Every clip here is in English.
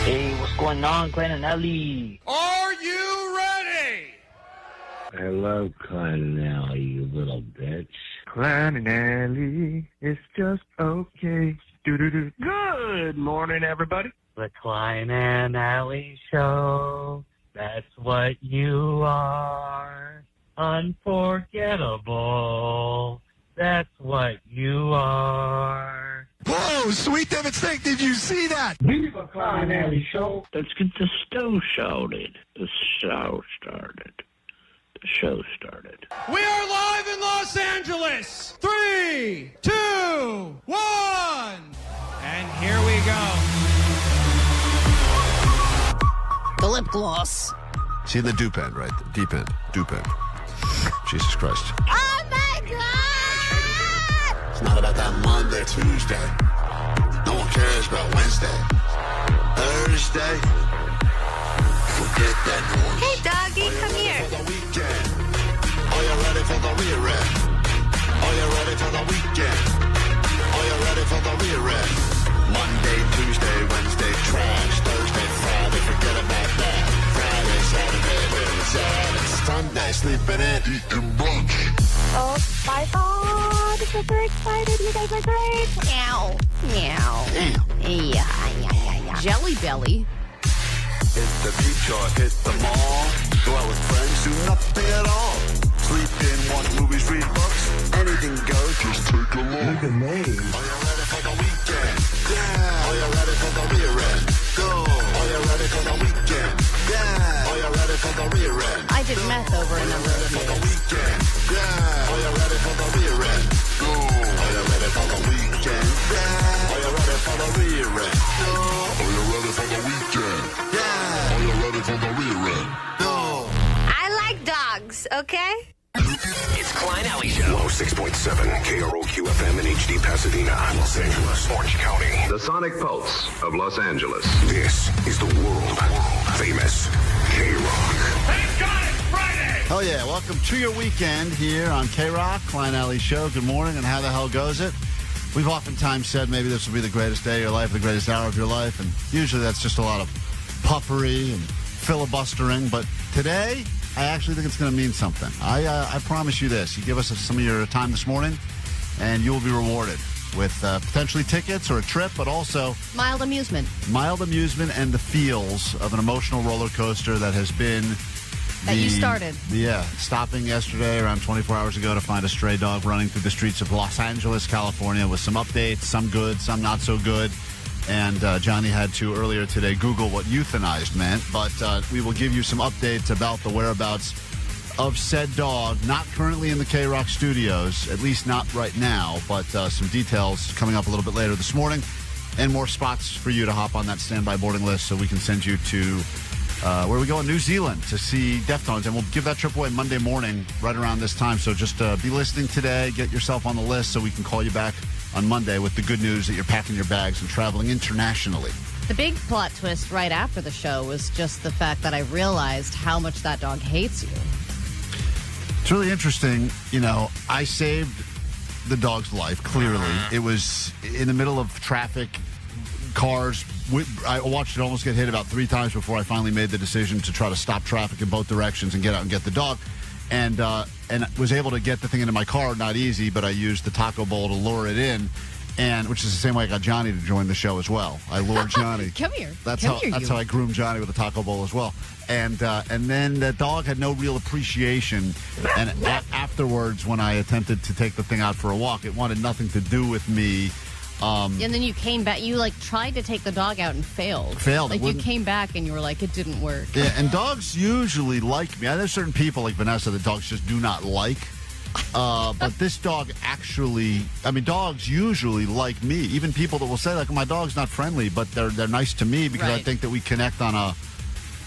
Hey, what's going on, Klein and Ellie? Are you ready? I love Klein and Ellie, you little bitch. Klein and Ellie, it's just okay. Do-do-do. Good morning, everybody. The Klein and Ellie Show, that's what you are. Unforgettable, that's what you are. Whoa, sweet devastating, did you see that? Viva Klein and Ellie Show. Let's get the show started. The show started. We are live in Los Angeles. 3, 2, 1. And here we go. The lip gloss. See the dupe end, right? The deep end. Dupe end. Jesus Christ. Oh my God! It's not about that Monday, Tuesday. No one cares about Wednesday. Thursday. Forget that noise. Hey, Doggy, come here. For the weekend. Are you ready for the rear end? Are you ready for the weekend? Are you ready for the rear end? Monday, Tuesday, Wednesday, trash. Thursday, Friday, forget about that. Friday, Saturday, where it's at. It's Sunday, sleeping in, eating brunch. Oh my God, I'm super excited. You guys are great. Meow. Meow. Yeah. Jelly Belly. Hit the beach or hit the mall. Go out with friends, do nothing at all. Sleep in, watch movies, read books. Anything goes, just take a look. Look at me. Are you ready for the weekend? Yeah. Are you ready for the rear end? Go. Are you ready for the weekend? Yeah. Are you ready for the rear end? I did meth over a number of For the years. weekend? Yeah. Are you ready for the rear end? Go. Are you ready for the weekend? Yeah. Are you ready for the rear end? Go. Are you ready for the weekend? Yeah. Are you ready for the rear end? Go. I like dogs, okay? It's Klein Alley Show. 106.7 KROQ FM in HD Pasadena, Los Angeles, Orange County. The sonic pulse of Los Angeles. This is the world famous K-Rock. Thank God it's Friday. Oh yeah, welcome to your weekend here on K-Rock, Klein Alley Show. Good morning, and how the hell goes it? We've oftentimes said maybe this will be the greatest day of your life, the greatest hour of your life, and usually that's just a lot of puffery and filibustering, but today I actually think it's going to mean something. I promise you this. You give us some of your time this morning, and you will be rewarded with potentially tickets or a trip, but also Mild amusement. mild amusement and the feels of an emotional roller coaster that has been That you started. Yeah, stopping yesterday around 24 hours ago to find a stray dog running through the streets of Los Angeles, California, with some updates, some good, some not so good. And Johnny had to, earlier today, Google what euthanized meant. But we will give you some updates about the whereabouts of said dog. Not currently in the K-Rock studios, at least not right now. But some details coming up a little bit later this morning. And more spots for you to hop on that standby boarding list so we can send you to, where we go in New Zealand to see Deftones. And we'll give that trip away Monday morning right around this time. So just be listening today. Get yourself on the list so we can call you back on Monday with the good news that you're packing your bags and traveling internationally. The big plot twist right after the show was just the fact that I realized how much that dog hates you. It's really interesting. You know, I saved the dog's life, clearly. It was in the middle of traffic, cars. I watched it almost get hit about 3 times before I finally made the decision to try to stop traffic in both directions and get out and get the dog. And was able to get the thing into my car. Not easy, but I used the taco bowl to lure it in, and which is the same way I got Johnny to join the show as well. I lured Johnny. Come here. That's Come how here, that's you. how I groomed Johnny with a taco bowl as well. And then the dog had no real appreciation. And afterwards, when I attempted to take the thing out for a walk, it wanted nothing to do with me. And then you came back. You tried to take the dog out and failed. Like you came back and you were like, it didn't work. Yeah, and dogs usually like me. There's certain people like Vanessa that dogs just do not like. But this dog actually, dogs usually like me. Even people that will say, like, my dog's not friendly, but they're nice to me because I think that we connect on a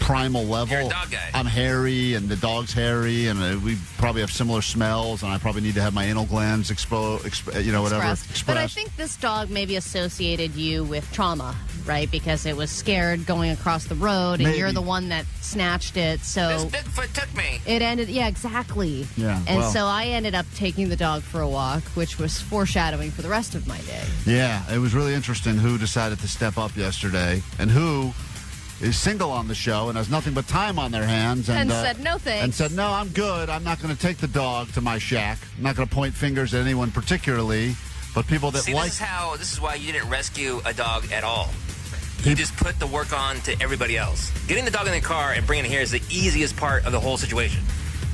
primal level. You're a dog guy. I'm hairy, and the dog's hairy, and we probably have similar smells, and I probably need to have my anal glands expressed. But I think this dog maybe associated you with trauma, right? Because it was scared going across the road, and you're the one that snatched it. So This Bigfoot took me. It ended, exactly. Yeah, and so I ended up taking the dog for a walk, which was foreshadowing for the rest of my day. Yeah, it was really interesting who decided to step up yesterday, and who is single on the show and has nothing but time on their hands. And said no thanks. And said, no, I'm good. I'm not going to take the dog to my shack. I'm not going to point fingers at anyone particularly, but people that See, like... This is why you didn't rescue a dog at all. You just put the work on to everybody else. Getting the dog in the car and bringing it here is the easiest part of the whole situation.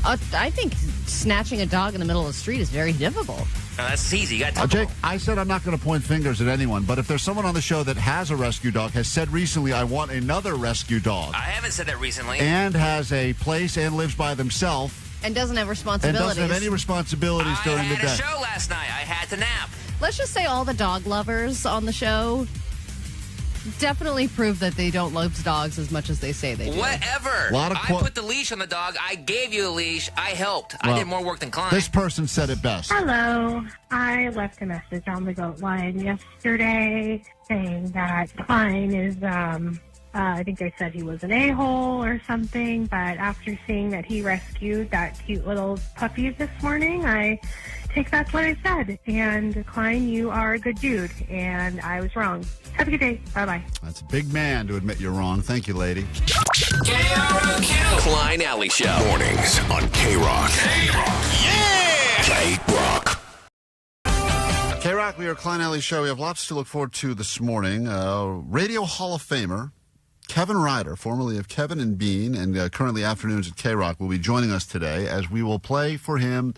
I think snatching a dog in the middle of the street is very difficult. No, that's easy. You got to talk Jake, I said I'm not going to point fingers at anyone, but if there's someone on the show that has a rescue dog, has said recently, I want another rescue dog. I haven't said that recently. And has a place and lives by themselves. And doesn't have responsibilities. And doesn't have any responsibilities during the day. I had a show last night. I had to nap. Let's just say all the dog lovers on the show definitely prove that they don't love dogs as much as they say they do. Whatever. I put the leash on the dog. I gave you a leash. I helped. Well, I did more work than Klein. This person said it best. Hello. I left a message on the GOAT line yesterday saying that Klein is, I think I said he was an a-hole or something, but after seeing that he rescued that cute little puppy this morning, I take back what I said. And Klein, you are a good dude, and I was wrong. Have a good day. Bye-bye. That's a big man to admit you're wrong. Thank you, lady. Klein Alley Show. Mornings on K-Rock. K-Rock. Yeah! K-Rock. K-Rock, we are Klein Alley Show. We have lots to look forward to this morning. Radio Hall of Famer Kevin Ryder, formerly of Kevin and Bean, and currently afternoons at K-Rock, will be joining us today as we will play for him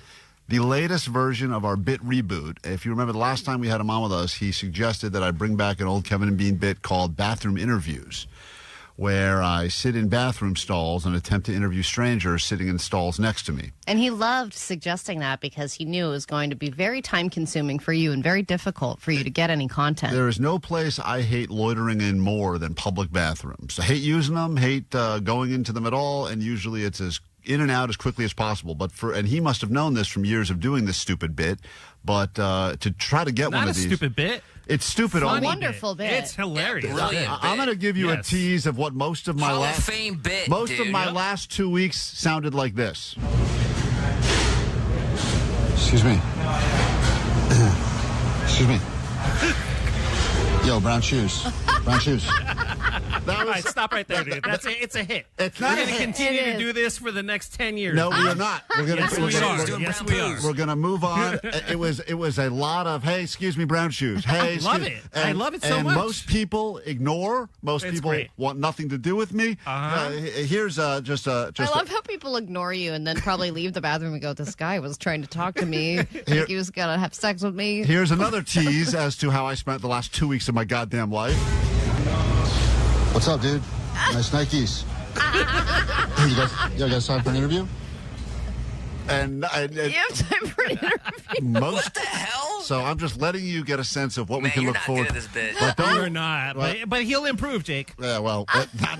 the latest version of our bit Reboot. If you remember the last time we had him on with us, he suggested that I bring back an old Kevin and Bean bit called Bathroom Interviews, where I sit in bathroom stalls and attempt to interview strangers sitting in stalls next to me. And he loved suggesting that because he knew it was going to be very time-consuming for you and very difficult for you to get any content. There is no place I hate loitering in more than public bathrooms. I hate using them, hate going into them at all, and usually it's as in and out as quickly as possible. And he must have known this from years of doing this stupid bit, but to try to get one of these... Not a stupid bit. It's stupid. A wonderful bit. It's hilarious. I'm going to give you a tease of what most of my Hall of Fame bit, of my last 2 weeks sounded like this. Excuse me. Excuse me. Yo, brown shoes. Brown shoes. All right, stop right there, dude. It's a hit. It's We're not going to continue to do this for the next 10 years. No, we are not. We're going Yes, we are. We're going to move on. It was a lot of, hey, excuse me, brown shoes. Hey, love it. I love it so much. And most people ignore. Most people want nothing to do with me. Here's just I love how people ignore you and then probably leave the bathroom and go, this guy was trying to talk to me. Think he was going to have sex with me. Here's another tease as to how I spent the last 2 weeks of my goddamn life. What's up, dude? Nice Nikes. You guys time for an interview? And you have time for an interview? What the hell? So I'm just letting you get a sense of what we can you're look not forward good at this bit. But You're not. But he'll improve, Jake. Yeah, well,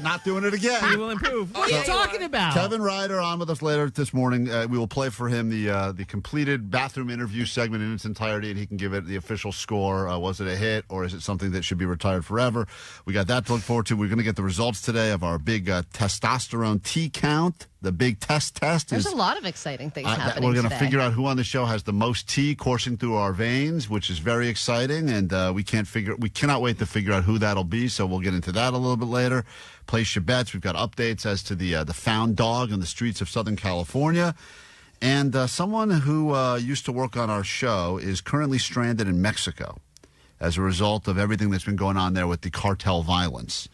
not doing it again. He will improve. What are you talking about? Kevin Ryder on with us later this morning. We will play for him the completed bathroom interview segment in its entirety, and he can give it the official score. Was it a hit, or is it something that should be retired forever? We got that to look forward to. We're going to get the results today of our big testosterone T count. The big test. There's a lot of exciting things happening We're going to today. figure out who on the show has the most tea coursing through our veins, which is very exciting, and we cannot wait to figure out who that'll be. So we'll get into that a little bit later. Place your bets. We've got updates as to the found dog in the streets of Southern California, and someone who used to work on our show is currently stranded in Mexico as a result of everything that's been going on there with the cartel violence,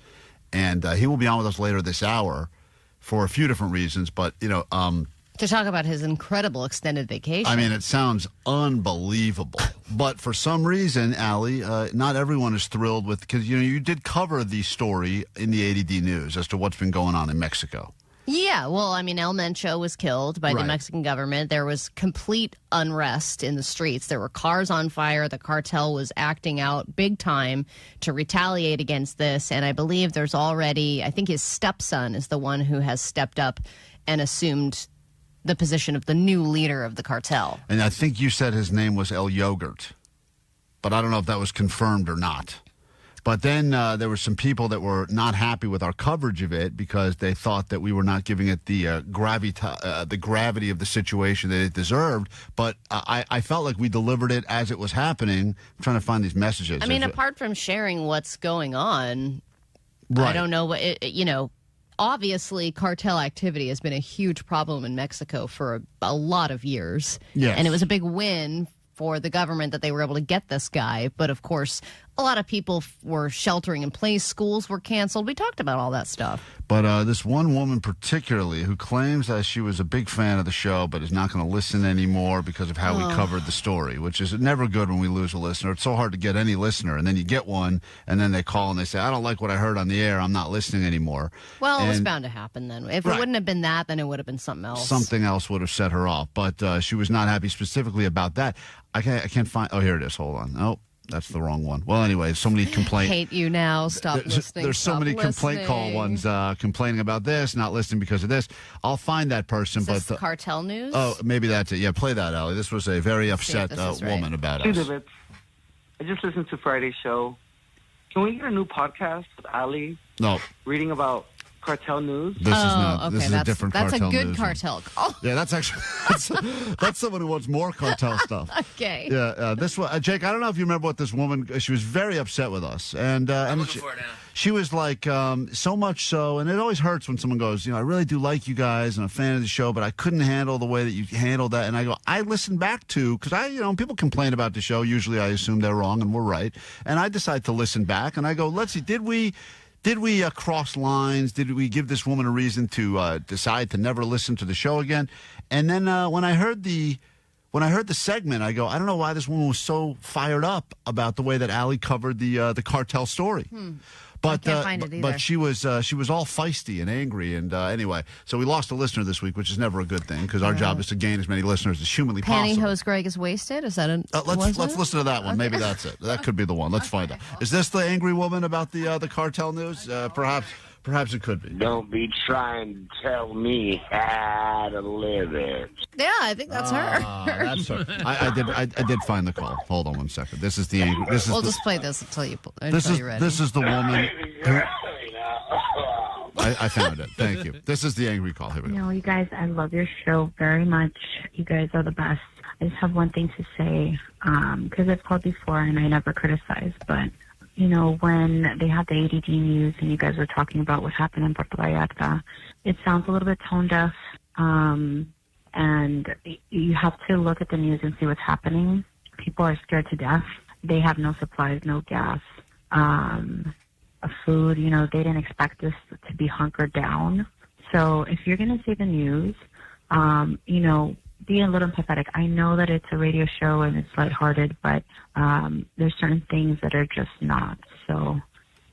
and he will be on with us later this hour for a few different reasons, but, to talk about his incredible extended vacation. I mean, it sounds unbelievable. But for some reason, Allie, not everyone is thrilled with, because, you did cover the story in the A.D.D news as to what's been going on in Mexico. Yeah, well, I mean, El Mencho was killed by the Mexican government. There was complete unrest in the streets. There were cars on fire. The cartel was acting out big time to retaliate against this. And I believe there's already, I think his stepson is the one who has stepped up and assumed the position of the new leader of the cartel. And I think you said his name was El Yogurt, but I don't know if that was confirmed or not. But then there were some people that were not happy with our coverage of it because they thought that we were not giving it the gravity of the situation that it deserved. But I felt like we delivered it as it was happening. I'm trying to find these messages. I mean, apart from sharing what's going on, Right. I don't know what, obviously cartel activity has been a huge problem in Mexico for a lot of years. Yes. And it was a big win for the government that they were able to get this guy. But, of course, a lot of people were sheltering in place. Schools were canceled. We talked about all that stuff. But this one woman particularly who claims that she was a big fan of the show but is not going to listen anymore because of how we covered the story, which is never good when we lose a listener. It's so hard to get any listener, and then you get one, and then they call and they say, I don't like what I heard on the air. I'm not listening anymore. Well, it was bound to happen then. If it wouldn't have been that, then it would have been something else. Something else would have set her off. But she was not happy specifically about that. I can't find... Oh, here it is. Hold on. Oh. That's the wrong one. Well, anyway, so many complaints. Hate you now. Stop listening. There's so many complaint call ones complaining about this, not listening because of this. I'll find that person. Is this Cartel News? Oh, maybe that's it. Yeah, play that, Allie. This was a very upset woman about us. Hey, I just listened to Friday's show. Can we get a new podcast with Allie? No. Reading about Cartel News? This is not. Okay, this is a different Cartel News. That's a good cartel call. Yeah, that's actually that's someone who wants more cartel stuff. Okay. Yeah, this one, Jake. I don't know if you remember what this woman. She was very upset with us, and I'm looking for it now. She was like, so much so, and it always hurts when someone goes, I really do like you guys, and I'm a fan of the show, but I couldn't handle the way that you handled that. And I go, I listened back to, because people complain about the show. Usually I assume they're wrong and we're right. And I decide to listen back, and I go, let's see, did we cross lines? Did we give this woman a reason to decide to never listen to the show again? And then when I heard the segment, I go, I don't know why this woman was so fired up about the way that Allie covered the cartel story. But, I can't find it either. But she was all feisty and angry, and anyway, so we lost a listener this week, which is never a good thing because our job is to gain as many listeners as humanly possible. Pantyhose Greg is wasted. Is that let's listen to that one. Okay. Maybe that's it. That could be the one. Let's find out. Is this the angry woman about the Cartel News? Perhaps it could be. Don't be trying to tell me how to live it. Yeah, I think that's her. That's her. I did find the call. Hold on one second. This is the angry. We'll just play this until you're ready. This is the woman. I found it. Thank you. This is the angry call. Here we go. You guys, I love your show very much. You guys are the best. I just have one thing to say because I've called before and I never criticize, but. When they had the A.D.D news and you guys were talking about what happened in Puerto Vallarta, it sounds a little bit tone deaf. And you have to look at the news and see what's happening. People are scared to death. They have no supplies, no gas, food. They didn't expect this to be hunkered down. So if you're going to say the news, be a little empathetic. I know that it's a radio show and it's lighthearted, but there's certain things that are just not. So,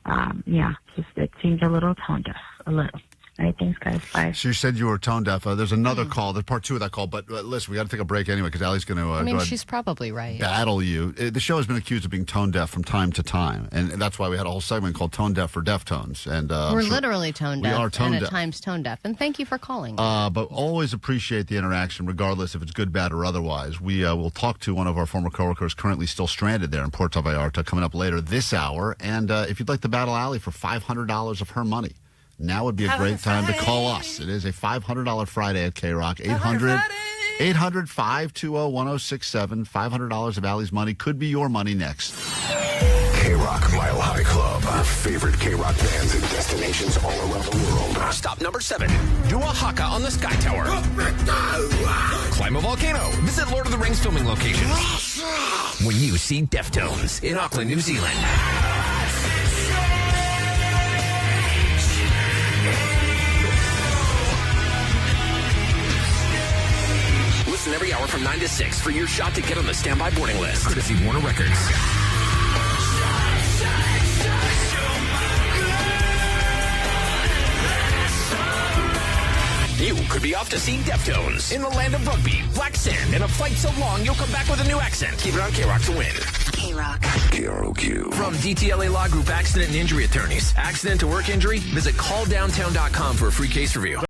it seems a little tone deaf, a little. All right, thanks, guys. Bye. She said you were tone deaf. There's another call. There's part two of that call. But listen, we got to take a break anyway because Allie's going to she's probably right. Battle you. The show has been accused of being tone deaf from time to time. And that's why we had a whole segment called Tone Deaf for Deftones. And we're literally tone deaf. We are tone deaf. And at times tone deaf. And thank you for calling. But always appreciate the interaction, regardless if it's good, bad, or otherwise. We will talk to one of our former coworkers currently still stranded there in Puerto Vallarta coming up later this hour. And if you'd like to battle Allie for $500 of her money, now would be a great time to call us. It is a $500 Friday at K-Rock. 800-520-1067. $500 of Allie's money could be your money next. K-Rock Mile High Club. Our favorite K-Rock bands and destinations all around the world. Stop number 7. Do a haka on the Sky Tower. Climb a volcano. Visit Lord of the Rings filming location. When you see Deftones in Auckland, New Zealand. Listen every hour from 9 to 6 for your shot to get on the standby boarding list. Courtesy Warner Records. You could be off to see Deftones in the land of rugby, black sand, and a flight so long you'll come back with a new accent. Keep it on K-Rock to win. K-Rock. KROQ. From DTLA Law Group Accident and Injury Attorneys. Accident to work injury? Visit calldowntown.com for a free case review.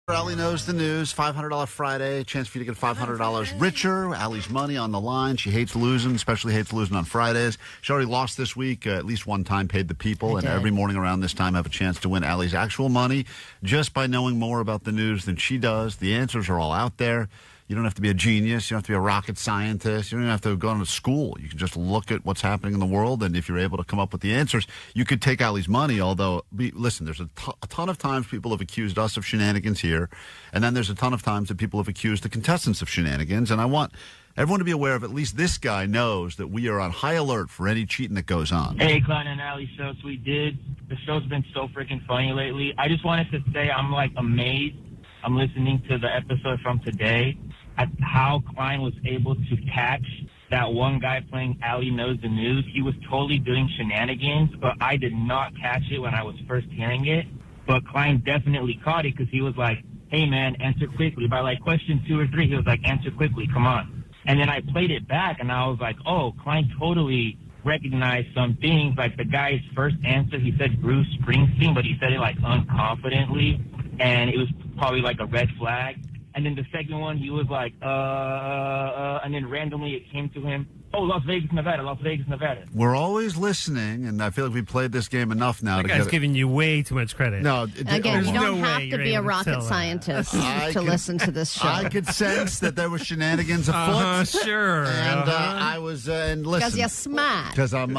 Allie knows the news. $500 Friday. Chance for you to get $500 richer. Allie's money on the line. She hates losing, especially hates losing on Fridays. She already lost this week. At least one time paid the people. And every morning around this time have a chance to win Allie's actual money just by knowing more about the news than she does. The answers are all out there. You don't have to be a genius. You don't have to be a rocket scientist. You don't even have to go to school. You can just look at what's happening in the world, and if you're able to come up with the answers, you could take Allie's money, although, listen, there's a ton of times people have accused us of shenanigans here, and then there's a ton of times that people have accused the contestants of shenanigans, and I want everyone to be aware of at least this guy knows that we are on high alert for any cheating that goes on. Hey, Klein and Allie show, Sweet Did. The show's been so freaking funny lately. I just wanted to say I'm, like, amazed. I'm listening to the episode from today at how Klein was able to catch that one guy playing Allie Knows the News. He was totally doing shenanigans, but I did not catch it when I was first hearing it. But Klein definitely caught it because he was like, hey, man, answer quickly. By, like, question 2 or 3, he was like, answer quickly, come on. And then I played it back, and I was like, oh, Klein totally recognized some things. Like the guy's first answer, he said Bruce Springsteen, but he said it, like, unconfidently, and it was probably, like, a red flag. And then the second one, he was like, and then randomly it came to him, oh, Las Vegas, Nevada, Las Vegas, Nevada. We're always listening, and I feel like we played this game enough now. That guy's giving you way too much credit. No, again, you don't have to be a rocket scientist to listen to this show. I could sense that there were shenanigans afoot. Sure. And I was, and listen. Because you're smart. Because I'm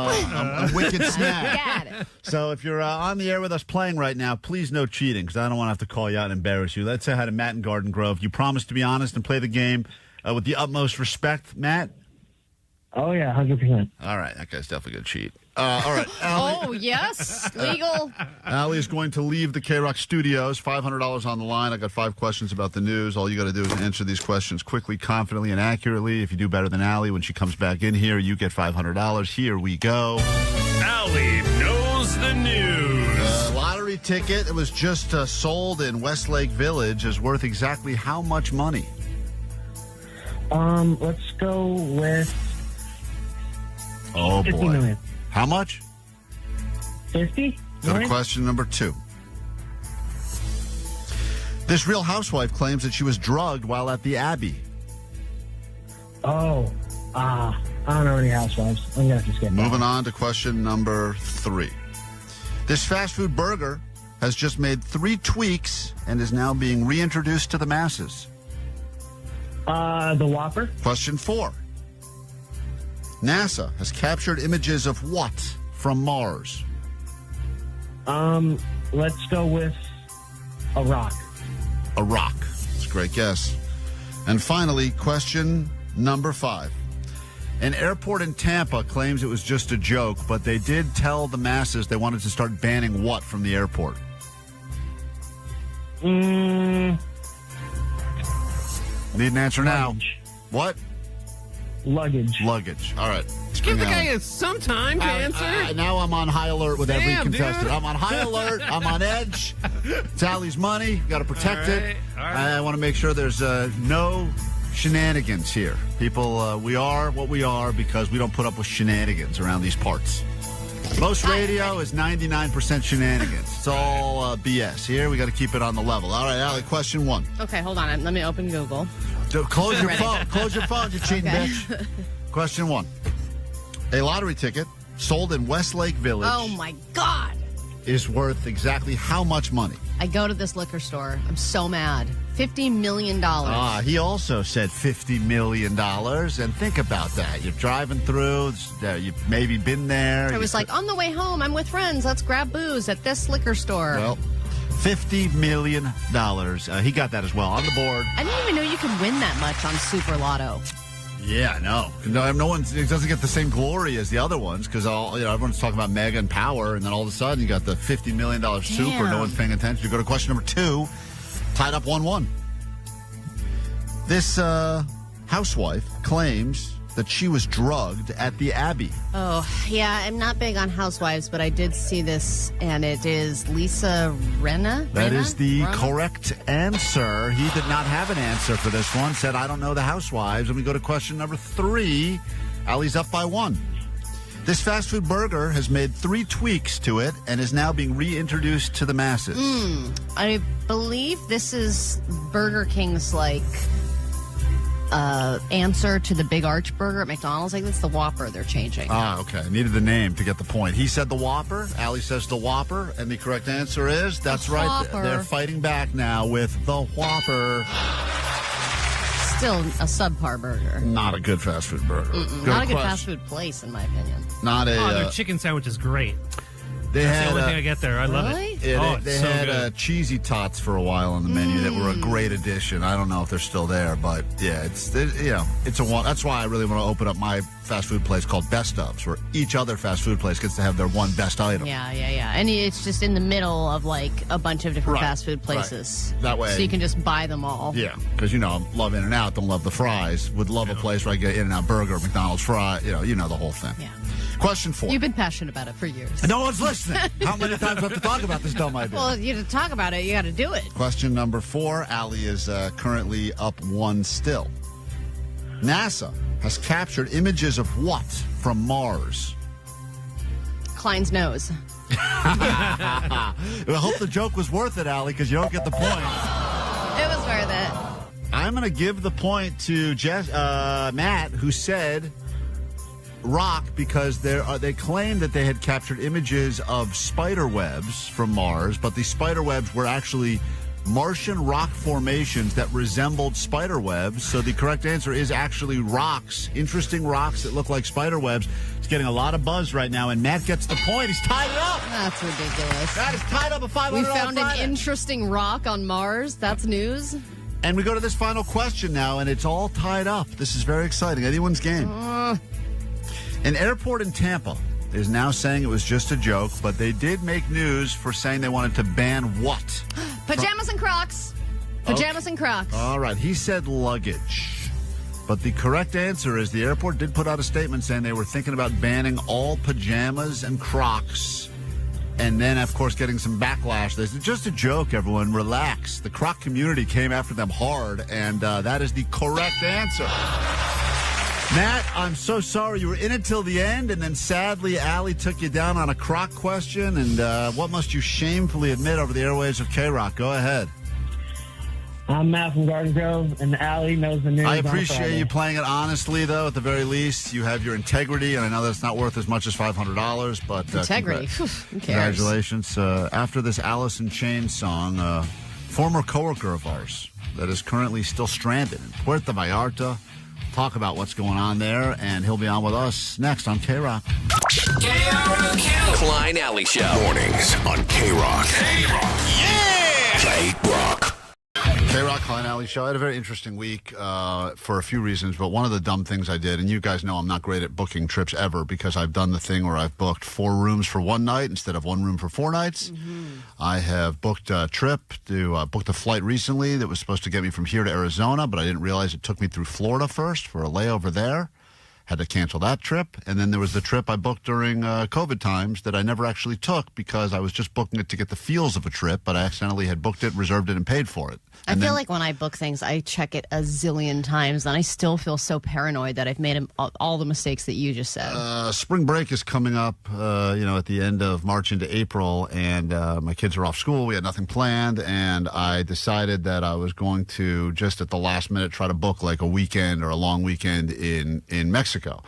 wicked smart. Got it. So if you're on the air with us playing right now, please no cheating, because I don't want to have to call you out and embarrass you. Let's say hi to Matt in Garden Grove. You promised to be honest and play the game with the utmost respect. Matt? Oh, yeah, 100%. All right, that guy's definitely going to cheat. All right, Allie. Oh, yes, legal. Allie is going to leave the K-Rock studios. $500 on the line. I got 5 questions about the news. All you got to do is answer these questions quickly, confidently, and accurately. If you do better than Allie when she comes back in here, you get $500. Here we go. Allie knows the news. Lottery ticket that was just sold in Westlake Village is worth exactly how much money? Let's go with... Oh, 50 boy. million. How much? 50 Go to million? question number 2. This Real Housewife claims that she was drugged while at the Abbey. Oh, I don't know any housewives. I'm going to have to skip that. Moving on to question number 3. This fast food burger has just made 3 tweaks and is now being reintroduced to the masses. The Whopper? Question 4. NASA has captured images of what from Mars? Let's go with a rock. A rock. That's a great guess. And finally, question number 5. An airport in Tampa claims it was just a joke, but they did tell the masses they wanted to start banning what from the airport? Need an answer now. What? Luggage. Luggage. All right. Give the guy some time to answer. Now I'm on high alert with every contestant. Dude. I'm on high alert. I'm on edge. It's Allie's money. Got to protect it. All right. I want to make sure there's no shenanigans here. People, we are what we are because we don't put up with shenanigans around these parts. Most radio is 99% shenanigans. It's all BS. Here, we got to keep it on the level. All right, Allie, question 1. Okay, hold on. Let me open Google. Close your phone. Close your phone, you cheating bitch. Question 1. A lottery ticket sold in Westlake Village. Oh, my God. Is worth exactly how much money? I go to this liquor store. I'm so mad. $50 million. He also said $50 million. And think about that. You're driving through. You've maybe been there. I was like, on the way home, I'm with friends. Let's grab booze at this liquor store. Well, $50 million. He got that as well on the board. I didn't even know you could win that much on Super Lotto. Yeah, no one. It doesn't get the same glory as the other ones because everyone's talking about mega and power, and then all of a sudden you got the $50 million super. No one's paying attention. You go to question number 2, tied up 1-1. This housewife claims that she was drugged at the Abbey. Oh, yeah, I'm not big on Housewives, but I did see this, and it is Lisa Rinna. That is the correct answer. He did not have an answer for this one. Said, I don't know the Housewives. And we go to question number 3. Allie's up by 1. This fast food burger has made 3 tweaks to it and is now being reintroduced to the masses. I believe this is Burger King's, answer to the Big Arch Burger at McDonald's. It's the Whopper they're changing. Okay. I needed the name to get the point. He said the Whopper. Allie says the Whopper. And the correct answer is, that's right. Whopper. They're fighting back now with the Whopper. Still a subpar burger. Not a good fast food burger. Not a good fast food place, in my opinion. Not a. Their chicken sandwich is great. That's the only thing I get there. I love it. They had cheesy tots for a while on the menu that were a great addition. I don't know if they're still there, but yeah, it's a one. That's why I really want to open up my fast food place called Best Ofs, where each other fast food place gets to have their one best item. Yeah. And it's just in the middle of like a bunch of different fast food places. Right. That way, so you can just buy them all. Yeah, because love In-N-Out, don't love the fries. Would love a place where I get In-N-Out burger, McDonald's fry. You know the whole thing. Yeah. Question 4. You've been passionate about it for years. No one's listening. How many times do I have to talk about this dumb idea? Well, you to talk about it, you got to do it. Question number 4. Allie is currently up 1 still. NASA has captured images of what from Mars? Klein's nose. I hope the joke was worth it, Allie, because you don't get the point. It was worth it. I'm going to give the point to Matt, who said rock, because they claimed that they had captured images of spider webs from Mars, but the spider webs were actually Martian rock formations that resembled spider webs. So the correct answer is actually rocks, interesting rocks that look like spider webs. It's getting a lot of buzz right now, and Matt gets the point. He's tied it up. That's ridiculous. That is tied up a $500 We found an Friday. interesting rock on Mars. That's news. And we go to this final question now, and it's all tied up. This is very exciting. Anyone's game. An airport in Tampa is now saying it was just a joke, but they did make news for saying they wanted to ban what? Pajamas and Crocs. Pajamas and Crocs. All right. He said luggage. But the correct answer is the airport did put out a statement saying they were thinking about banning all pajamas and Crocs. And then, of course, getting some backlash. This is just a joke, everyone. Relax. The Croc community came after them hard, and that is the correct answer. Matt, I'm so sorry. You were in it till the end, and then sadly, Allie took you down on a Croc question. And what must you shamefully admit over the airwaves of K-Rock? Go ahead. I'm Matt from Garden Grove, and Allie knows the news. I appreciate you playing it honestly, though. At the very least, you have your integrity, and I know that's not worth as much as $500, but integrity. Who cares? Congratulations. After this Alice in Chains song, former coworker of ours that is currently still stranded in Puerto Vallarta. Talk about what's going on there, and he'll be on with us next on K-Rock. K-R-O-Q. Klein Alley Show. Mornings on K-Rock. K-Rock. Yeah! K-Rock. K-Rock, Klein Alley Show. I had a very interesting week for a few reasons, but one of the dumb things I did, and you guys know I'm not great at booking trips ever because I've done the thing where I've booked 4 rooms for one night instead of 1 room for 4 nights. Mm-hmm. I have booked a trip booked a flight recently that was supposed to get me from here to Arizona, but I didn't realize it took me through Florida first for a layover there. Had to cancel that trip. And then there was the trip I booked during COVID times that I never actually took because I was just booking it to get the feels of a trip, but I accidentally had booked it, reserved it, and paid for it. I feel like when I book things, I check it a zillion times, and I still feel so paranoid that I've made all the mistakes that you just said. Spring break is coming up, at the end of March into April, and my kids are off school. We had nothing planned, and I decided that I was going to just at the last minute try to book like a weekend or a long weekend in Mexico.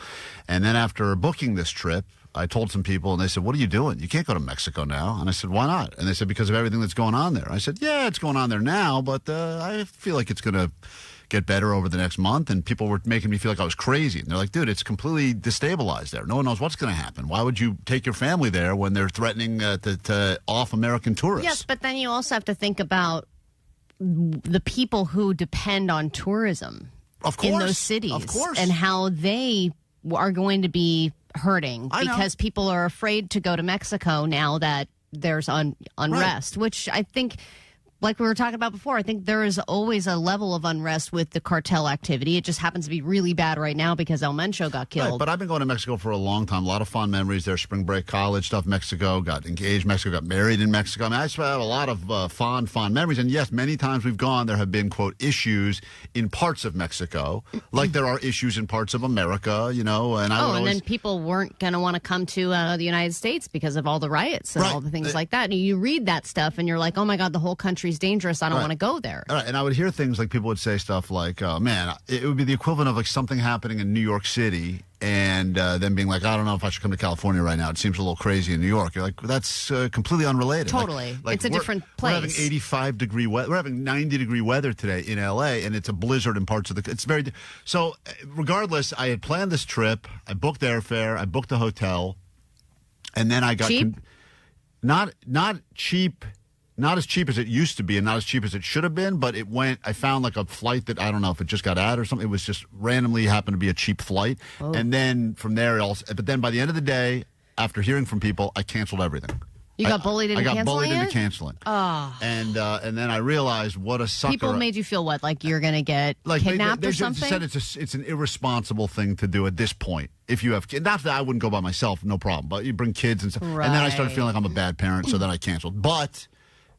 And then after booking this trip, I told some people, and they said, what are you doing? You can't go to Mexico now. And I said, why not? And they said, because of everything that's going on there. I said, yeah, it's going on there now, but I feel like it's going to get better over the next month. And people were making me feel like I was crazy. And they're like, dude, it's completely destabilized there. No one knows what's going to happen. Why would you take your family there when they're threatening to off American tourists? Yes, but then you also have to think about the people who depend on tourism in those cities. Of course. And how they are going to be hurting because people are afraid to go to Mexico now that there's unrest, which I think, like we were talking about before, I think there is always a level of unrest with the cartel activity. It just happens to be really bad right now because El Mencho got killed. Right, but I've been going to Mexico for a long time. A lot of fond memories there. Spring break, college stuff, Mexico, got engaged, Mexico, got married in Mexico. I mean, I just have a lot of fond memories. And yes, many times we've gone, there have been, quote, issues in parts of Mexico, like there are issues in parts of America, and then people weren't going to want to come to the United States because of all the riots and all the things like that. And you read that stuff and you're like, oh my God, the whole country's country's dangerous. I don't want to go there. All right, and I would hear things like people would say stuff like, man, it would be the equivalent of like something happening in New York City and then being like, I don't know if I should come to California right now. It seems a little crazy in New York. You're like, that's completely unrelated. Totally. It's a different place. We're having 85-degree weather. We're having 90-degree weather today in L.A., and it's a blizzard in parts of the... It's very... So, regardless, I had planned this trip. I booked airfare. I booked a hotel. And then I got... Cheap? Not cheap... Not as cheap as it used to be and not as cheap as it should have been, but it went, I found like a flight that I don't know if it just got added or something. It was just randomly happened to be a cheap flight. Oh. And then from there, but then by the end of the day, after hearing from people, I canceled everything. You got bullied into canceling I got bullied it? into canceling. Oh. And then I realized what a sucker. People made you feel what? Like you're going to get kidnapped or something? They said it's an irresponsible thing to do at this point. If you have kids. Not that I wouldn't go by myself, no problem. But you bring kids and stuff. Right. And then I started feeling like I'm a bad parent, so then I canceled. But...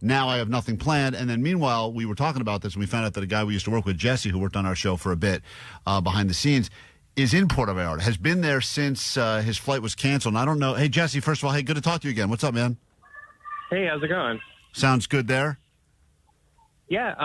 now I have nothing planned. And then meanwhile, we were talking about this, and we found out that a guy we used to work with, Jesse, who worked on our show for a bit behind the scenes, is in Puerto Vallarta, has been there since his flight was canceled. And I don't know. Hey, Jesse, first of all, hey, good to talk to you again. What's up, man? Hey, how's it going? Sounds good there. Yeah,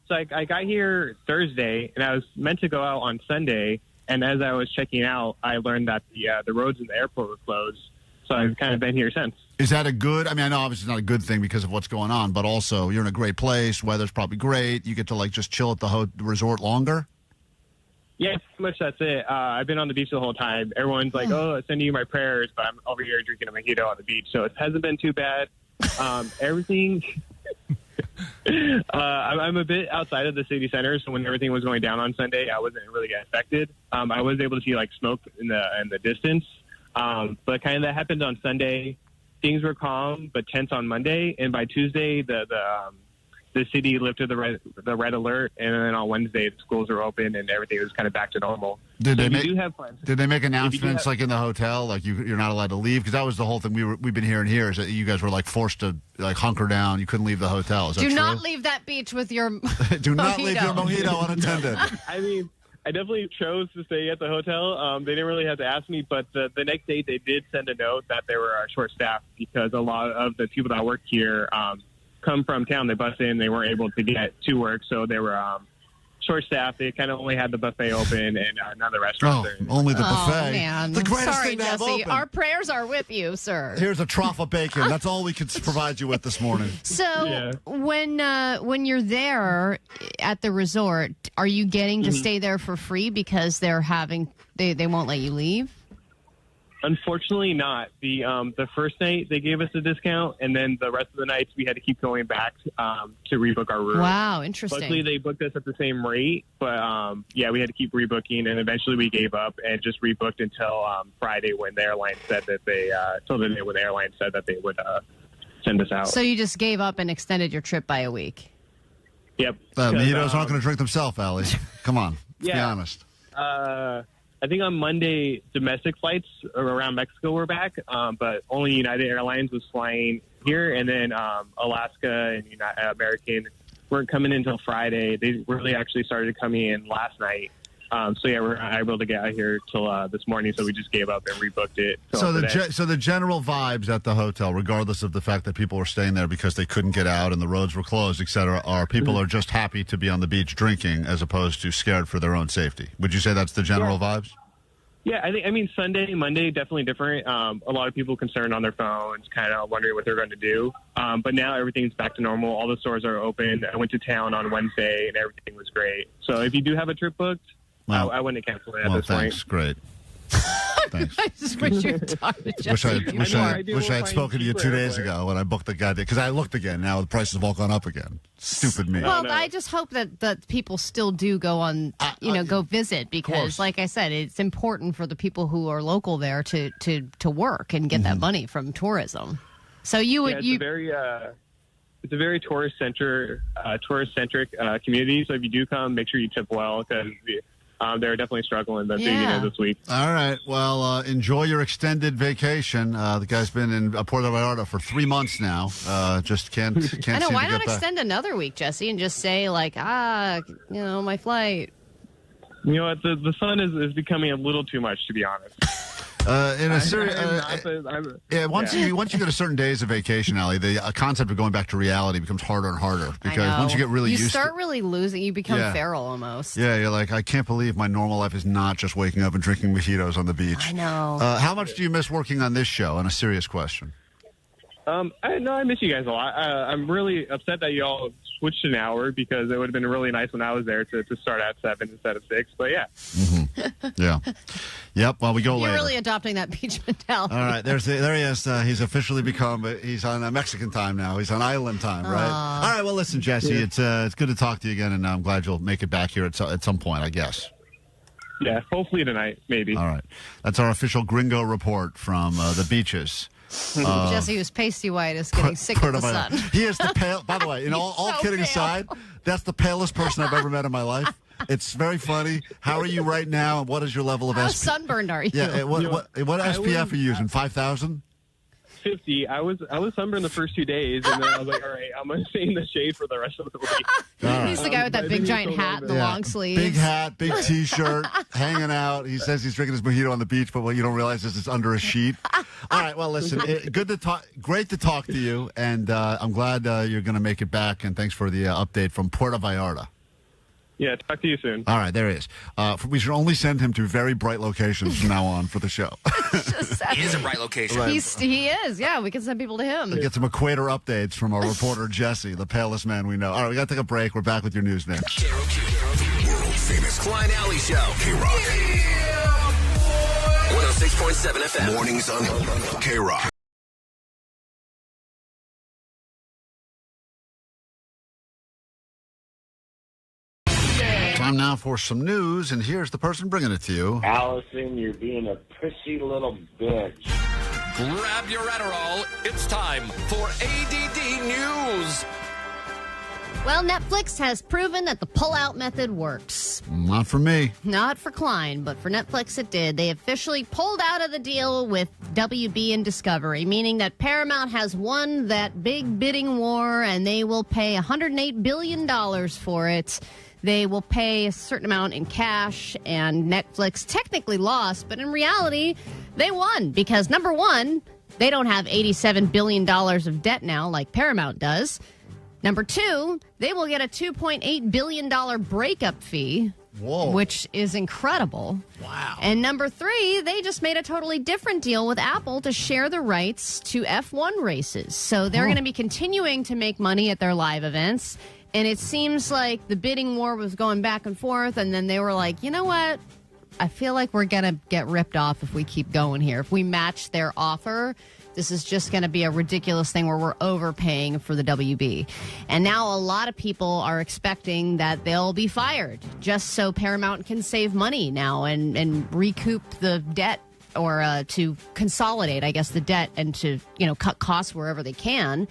so I got here Thursday, and I was meant to go out on Sunday. And as I was checking out, I learned that the roads in the airport were closed. So I've kind of been here since. Is that a good, I mean, I know obviously it's not a good thing because of what's going on, but also you're in a great place. Weather's probably great. You get to like just chill at the resort longer? Yeah, pretty much that's it. I've been on the beach the whole time. Everyone's like, oh, sending you my prayers, but I'm over here drinking a mojito on the beach. So it hasn't been too bad. Everything, I'm a bit outside of the city center. So when everything was going down on Sunday, I wasn't really getting affected. I was able to see like smoke in the distance. But kind of that happened on Sunday. Things were calm, but tense on Monday. And by Tuesday, the city lifted the red alert. And then on Wednesday, the schools were open and everything was kind of back to normal. Did they make announcements like in the hotel, like you're not allowed to leave? Because that was the whole thing we've been hearing here is that you guys were like forced to like hunker down. You couldn't leave the hotel. Is that Do true? not leave that beach with your Do not leave your mojito unattended. I mean, I definitely chose to stay at the hotel. They didn't really have to ask me, but the next day they did send a note that they were short-staffed because a lot of the people that work here come from town. They bus in. They weren't able to get to work, so they were short-staffed. They kind of only had the buffet open and none of the restaurants. Only the buffet. Oh, man. The greatest Sorry, thing to have Jesse. open. Our prayers are with you, sir. Here's a trough of bacon. That's all we could provide you with this morning. So when you're there at the resort, are you getting to stay there for free because they won't let you leave? Unfortunately not. The first night they gave us a discount, and then the rest of the nights we had to keep going back to rebook our room. Wow, interesting. Luckily they booked us at the same rate, but we had to keep rebooking, and eventually we gave up and just rebooked until Friday when the airline said that they would send us out. So you just gave up and extended your trip by a week. Yep. Mojitos aren't going to drink themselves, Allie. Come on, let's be honest. I think on Monday, domestic flights around Mexico were back, but only United Airlines was flying here, and then Alaska and American weren't coming in until Friday. They really actually started coming in last night. We're not able to get out here till this morning, so we just gave up and rebooked it. So the general vibes at the hotel, regardless of the fact that people were staying there because they couldn't get out and the roads were closed, et cetera, are people are just happy to be on the beach drinking as opposed to scared for their own safety. Would you say that's the general vibes? Yeah, I mean, Sunday, Monday, definitely different. A lot of people concerned on their phones, kind of wondering what they're going to do. But now everything's back to normal. All the stores are open. I went to town on Wednesday, and everything was great. So if you do have a trip booked, I wouldn't cancel it at this thanks. point. Great. Thanks. I just wish you had talked to Jesse. Wish I had spoken to you 2 days ago when I booked the goddamn. Because I looked again. Now the prices have all gone up again. Stupid me. Well, I just hope that people still do go on, go visit because, like I said, it's important for the people who are local there to work and get that money from tourism. So it's a very tourist-centric community. So if you do come, make sure you tip well because they're definitely struggling this week. All right. Well, enjoy your extended vacation. The guy's been in Puerto Vallarta for 3 months now. Just can't. I know. Seem Why to not get back. extend another week, Jesse, and just say like, my flight. You know what? The sun is becoming a little too much, to be honest. In a serious, once you get a certain days of vacation, Allie, the concept of going back to reality becomes harder and harder because once you get really used to it. You start really losing. You become feral almost. Yeah, you're like, I can't believe my normal life is not just waking up and drinking mojitos on the beach. I know. How much do you miss working on this show? And a serious question. I miss you guys a lot. I'm really upset that y'all switched an hour because it would have been really nice when I was there to start at 7 instead of 6. But yeah. Mm-hmm. Yeah. Yep. Well, we go later. You're really adopting that beach mentality. All right. There he is. He's officially he's on Mexican time now. He's on island time, right? All right. Well, listen, Jesse, it's good to talk to you again, and I'm glad you'll make it back here at some point, I guess. Yeah. Hopefully tonight, maybe. All right. That's our official gringo report from the beaches. Jesse, who's pasty white, is getting sick of the sun. He is the pale. By the way, all kidding aside, that's the palest person I've ever met in my life. It's very funny. How are you right now? And what is your level of How SPF? sunburned are you? Yeah. What SPF are you using? 5,000? 50. I was sunburned the first 2 days, and then I was like, all right, I'm going to stay in the shade for the rest of the week. He's the guy with that big giant hat and the long sleeves. Big hat, big T-shirt, hanging out. He says he's drinking his mojito on the beach, but what you don't realize is it's under a sheet. All right, well, listen, good to talk. Great to talk to you, and I'm glad you're going to make it back, and thanks for the update from Puerto Vallarta. Yeah, talk to you soon. All right, there he is. We should only send him to very bright locations from now on for the show. He is a bright location. Right. He is. Yeah, we can send people to him. Get some equator updates from our reporter, Jesse, the palest man we know. All right, we got to take a break. We're back with your news next. World-famous Klein Alley Show. K-Rock. 106.7 FM. Mornings on K-Rock. Time now for some news, and here's the person bringing it to you. Allison, you're being a prissy little bitch. Grab your Adderall. It's time for A.D.D. News. Well, Netflix has proven that the pull-out method works. Not for me. Not for Klein, but for Netflix it did. They officially pulled out of the deal with WB and Discovery, meaning that Paramount has won that big bidding war, and they will pay $108 billion for it. They will pay a certain amount in cash, and Netflix technically lost, but in reality, they won because, number one, they don't have $87 billion of debt now like Paramount does. Number two, they will get a $2.8 billion breakup fee, which is incredible. Wow. And number three, they just made a totally different deal with Apple to share the rights to F1 races. So they're going to be continuing to make money at their live events. And it seems like the bidding war was going back and forth, and then they were like, you know what? I feel like we're going to get ripped off if we keep going here. If we match their offer, this is just going to be a ridiculous thing where we're overpaying for the WB. And now a lot of people are expecting that they'll be fired just so Paramount can save money now and recoup the debt or to consolidate, I guess, the debt and to, cut costs wherever they can.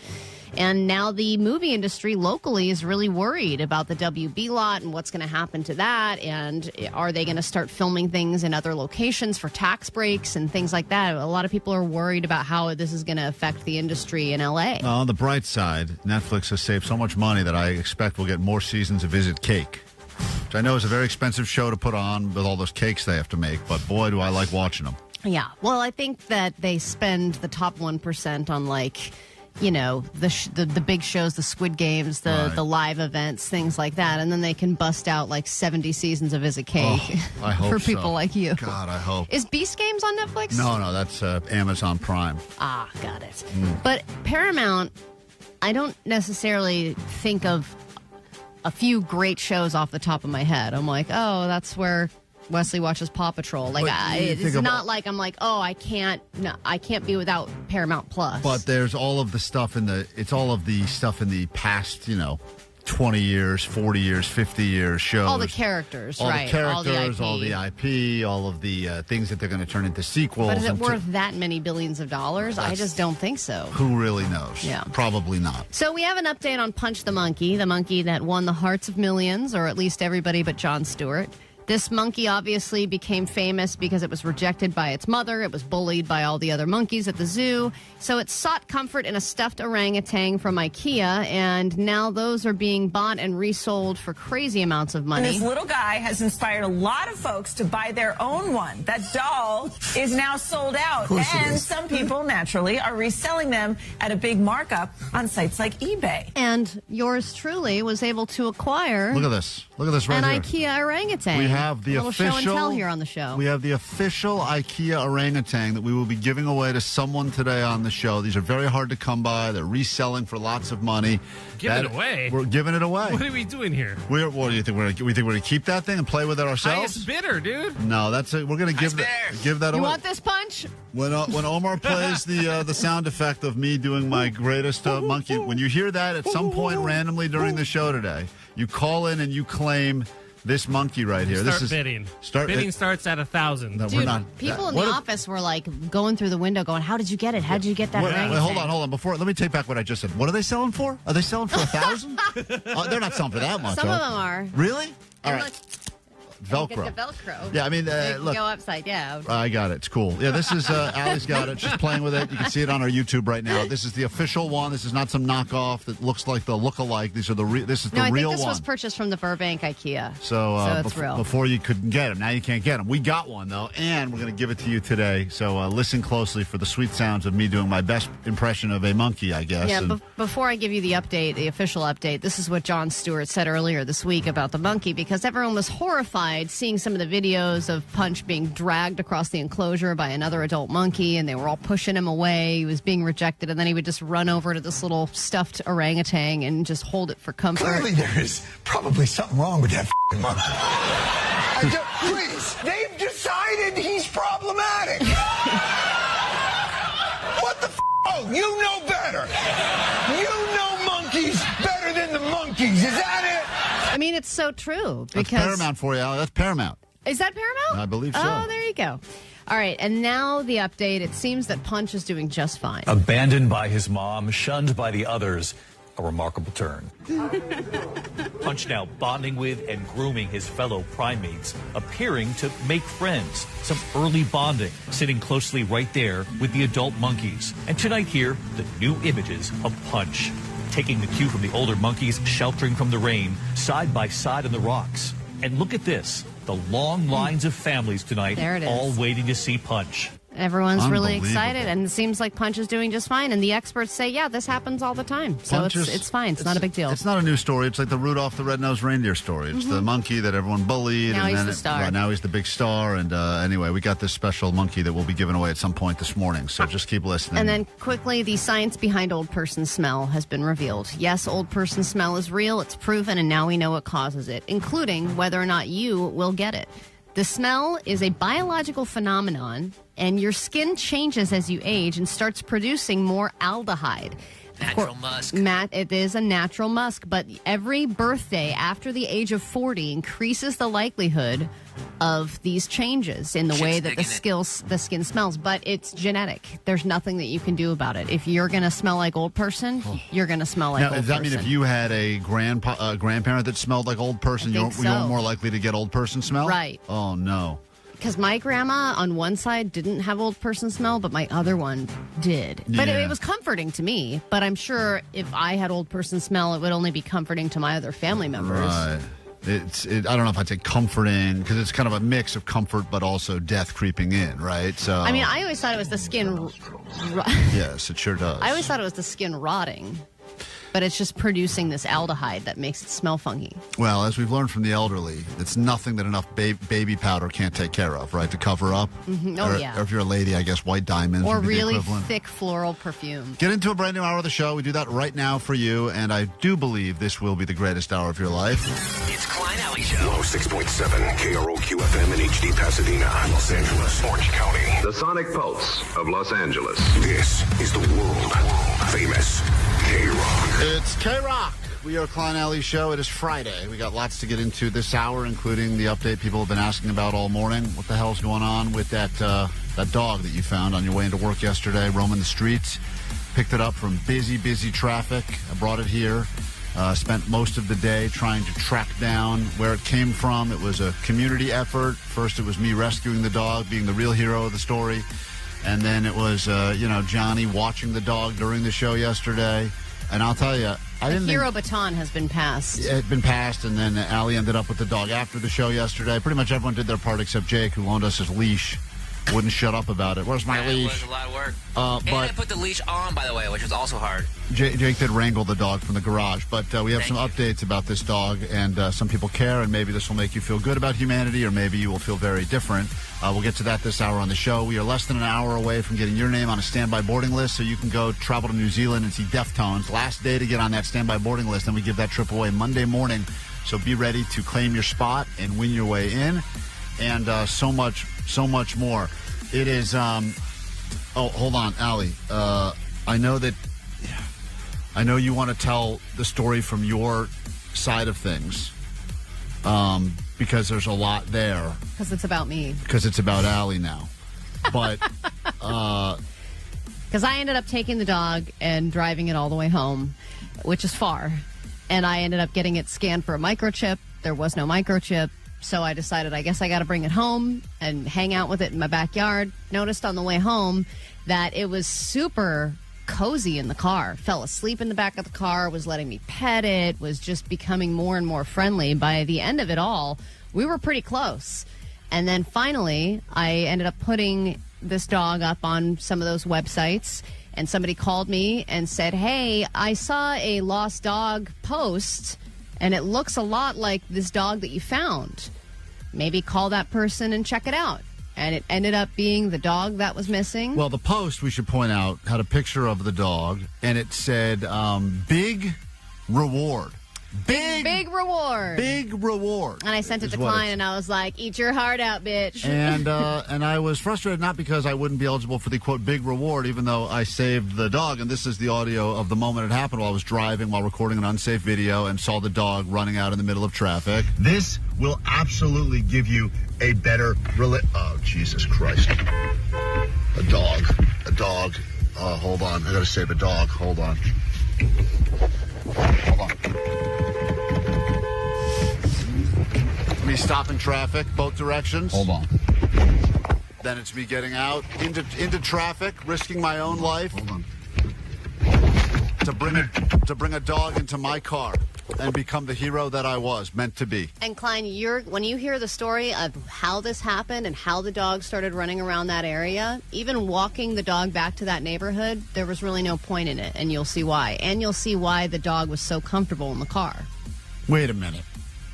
And now the movie industry locally is really worried about the WB lot and what's going to happen to that. And are they going to start filming things in other locations for tax breaks and things like that? A lot of people are worried about how this is going to affect the industry in L.A. On the bright side, Netflix has saved so much money that I expect we'll get more seasons of Visit Cake, which I know is a very expensive show to put on with all those cakes they have to make. But boy, do I like watching them. Yeah. Well, I think that they spend the top 1% on the big shows, the Squid Games, the live events, things like that. And then they can bust out 70 seasons of Visit Cake I hope for people like you. God, I hope. Is Beast Games on Netflix? No, that's Amazon Prime. Ah, got it. But Paramount, I don't necessarily think of a few great shows off the top of my head. I'm like, oh, that's where Wesley watches Paw Patrol. It's not like I'm like, oh, I can't be without Paramount Plus. But there's all of the stuff in the past, 20 years, 40 years, 50 years shows. All the characters, all right? The characters, all the IP, all of the things that they're going to turn into sequels. But is it worth that many billions of dollars? I just don't think so. Who really knows? Yeah. Probably not. So we have an update on Punch the monkey that won the hearts of millions, or at least everybody but Jon Stewart. This monkey obviously became famous because it was rejected by its mother. It was bullied by all the other monkeys at the zoo. So it sought comfort in a stuffed orangutan from IKEA, and now those are being bought and resold for crazy amounts of money. And this little guy has inspired a lot of folks to buy their own one. That doll is now sold out, and some people, naturally, are reselling them at a big markup on sites like eBay. And yours truly was able to acquire... Look at this. Look at this right an here. IKEA orangutan. We have the a little official show and tell here on the show. We have the official IKEA orangutan that we will be giving away to someone today on the show. These are very hard to come by. They're reselling for lots of money. Give it away? We're giving it away. What are we doing here? What do you think? We think we're going to keep that thing and play with it ourselves? Highest bidder, dude. No, that's it. We're going to give that away. You want this punch? When Omar plays the sound effect of me doing my greatest monkey, when you hear that at some point randomly during the show today, you call in and you claim this monkey right here. Bidding. Bidding starts at 1,000. No, Dude, we're not. people in the office were like going through the window going, how did you get it? How did you get that orangutan? Wait, hold on. Let me take back what I just said. What are they selling for? Are they selling for 1,000? They're not selling for that much. Some of them are. Really? All right. Look, Velcro. Get the Velcro. Yeah, I mean, you look. go upside down. I got it. It's cool. Yeah, this is, Allie's got it. She's playing with it. You can see it on our YouTube right now. This is the official one. This is not some knockoff that looks like the look-alike. This is the real I one. think this was purchased from the Burbank IKEA. So it's real. Before you couldn't get them. Now you can't get them. We got one, though, and we're going to give it to you today. So listen closely for the sweet sounds of me doing my best impression of a monkey, I guess. Yeah, before I give you the update, the official update, this is what Jon Stewart said earlier this week about the monkey, because everyone was horrified seeing some of the videos of Punch being dragged across the enclosure by another adult monkey, and they were all pushing him away. He was being rejected, and then he would just run over to this little stuffed orangutan and just hold it for comfort. Clearly there is probably something wrong with that f***ing monkey. Please, they've decided he's problematic. What the f***? Oh, you know better. You know monkeys better than the monkeys. Is that it? I mean, it's so true. Because That's Paramount for you, Allie. That's Paramount. Is that Paramount? I believe so. Oh, there you go. All right, and now the update. It seems that Punch is doing just fine. Abandoned by his mom, shunned by the others. A remarkable turn. Punch now bonding with and grooming his fellow primates, appearing to make friends. Some early bonding, sitting closely right there with the adult monkeys. And tonight here, the new images of Punch. Taking the cue from the older monkeys sheltering from the rain, side by side on the rocks. And look at this, the long lines of families tonight, There it is. all waiting to see Punch. Everyone's really excited, and it seems like Punch is doing just fine. And the experts say, yeah, this happens all the time. So it's fine. It's not a big deal. It's not a new story. It's like the Rudolph the Red-Nosed Reindeer story. It's the monkey that everyone bullied. Now and he's then the star. Right, now he's the big star. And anyway, we got this special monkey that we'll be giving away at some point this morning. So just keep listening. And then quickly, the science behind old person smell has been revealed. Yes, old person smell is real. It's proven, and now we know what causes it, including whether or not you will get it. The smell is a biological phenomenon, and your skin changes as you age and starts producing more aldehyde. Natural musk. It is a natural musk, but every birthday after the age of 40 increases the likelihood of these changes in the way that the skin smells. But it's genetic. There's nothing that you can do about it. If you're going to smell like old person, you're going to smell like old person. Does that mean if you had a grandparent that smelled like old person, you were more likely to get old person smell? Right. Oh, no. Because my grandma on one side didn't have old person smell, but my other one did. But it was comforting to me. But I'm sure if I had old person smell, it would only be comforting to my other family members. Right. I don't know if I'd say comforting, because it's kind of a mix of comfort but also death creeping in, right? So I mean, I always thought it was the skin. Yes, it sure does. I always thought it was the skin rotting. But it's just producing this aldehyde that makes it smell funky. Well, as we've learned from the elderly, it's nothing that enough baby powder can't take care of, right? To cover up. Mm-hmm. Oh, Or if you're a lady, I guess white diamonds or would be the really equivalent. thick floral perfume. Get into a brand new hour of the show. We do that right now for you, and I do believe this will be the greatest hour of your life. It's Klein Alley Show. 106.7 KROQ FM in HD Pasadena, Los Angeles, Orange County. The Sonic Pulse of Los Angeles. This is the world famous K-Rock. It's K-Rock. We are Klein Alley Show. It is Friday. We got lots to get into this hour, including the update people have been asking about all morning. What the hell's going on with that dog that you found on your way into work yesterday, roaming the streets? Picked it up from busy traffic. I brought it here. Spent most of the day trying to track down where it came from. It was a community effort. First, it was me rescuing the dog, being the real hero of the story. And then it was, Johnny watching the dog during the show yesterday. And I'll tell you, the hero baton has been passed. It had been passed, and then Allie ended up with the dog after the show yesterday. Pretty much everyone did their part except Jake, who loaned us his leash. Wouldn't shut up about it. Where's my leash? It was a lot of work. But I put the leash on, by the way, which was also hard. Jake did wrangle the dog from the garage. But we have some updates about this dog, and some people care, and maybe this will make you feel good about humanity, or maybe you will feel very different. We'll get to that this hour on the show. We are less than an hour away from getting your name on a standby boarding list, so you can go travel to New Zealand and see Deftones. Last day to get on that standby boarding list, and we give that trip away Monday morning. So be ready to claim your spot and win your way in, and so much more. It is, hold on, Allie. I know you want to tell the story from your side of things, because there's a lot there. Because it's about me. Because it's about Allie now. But, because I ended up taking the dog and driving it all the way home, which is far. And I ended up getting it scanned for a microchip. There was no microchip. So I decided, I guess I got to bring it home and hang out with it in my backyard. Noticed on the way home that it was super cozy in the car. Fell asleep in the back of the car, was letting me pet it, was just becoming more and more friendly. By the end of it all, we were pretty close. And then finally, I ended up putting this dog up on some of those websites. And somebody called me and said, hey, I saw a lost dog post, and it looks a lot like this dog that you found. Maybe call that person and check it out. And it ended up being the dog that was missing. Well, the post, we should point out, had a picture of the dog, and it said, big reward. Big reward. Big reward. And I sent it to Klein, and I was like, eat your heart out, bitch. And I was frustrated, not because I wouldn't be eligible for the, quote, big reward, even though I saved the dog. And this is the audio of the moment it happened while I was driving, while recording an unsafe video, and saw the dog running out in the middle of traffic. This will absolutely give you a better... Oh, Jesus Christ. A dog. Hold on. I got to save a dog. Hold on. Me stopping traffic, both directions. Hold on. Then it's me getting out into traffic, risking my own life. Hold on. To bring a dog into my car and become the hero that I was meant to be. And Klein, when you hear the story of how this happened and how the dog started running around that area, even walking the dog back to that neighborhood, there was really no point in it, and you'll see why. And you'll see why the dog was so comfortable in the car. Wait a minute.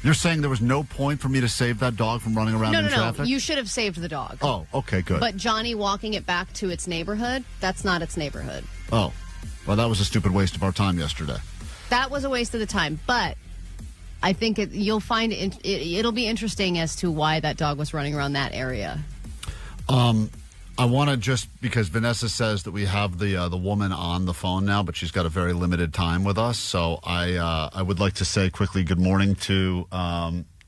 You're saying there was no point for me to save that dog from running around in traffic? No. You should have saved the dog. Oh, okay, good. But Johnny walking it back to its neighborhood, that's not its neighborhood. Oh. Well, that was a stupid waste of our time yesterday. That was a waste of the time, but I think you'll find it'll be interesting as to why that dog was running around that area. I want to just, because Vanessa says that we have the woman on the phone now, but she's got a very limited time with us. So I would like to say quickly good morning to,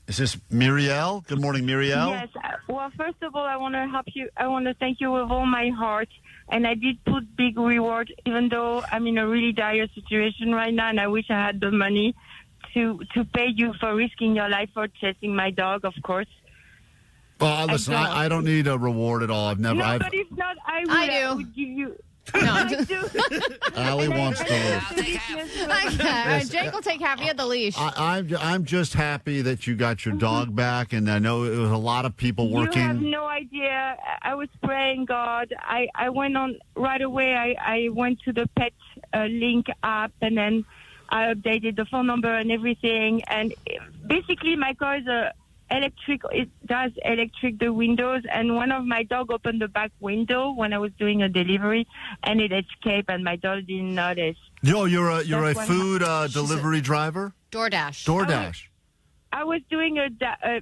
is this Muriel? Good morning, Muriel. Yes. Well, first of all, I want to help you. I want to thank you with all my heart. And I did put big reward, even though I'm in a really dire situation right now, and I wish I had the money to pay you for risking your life for chasing my dog, of course. Well, listen, I don't need a reward at all. But if not, I would give you... No, Allie wants the leash. Okay. Jake will take half. He had the leash. I'm just happy that you got your dog back, and I know it was a lot of people working. You have no idea. I was praying God. I went on right away. I went to the pet link app, and then I updated the phone number and everything. And basically, my car is electric. It does electric the windows, and one of my dog opened the back window when I was doing a delivery, and it escaped, and my dog didn't notice. Yo, you're a food delivery driver? DoorDash. I was doing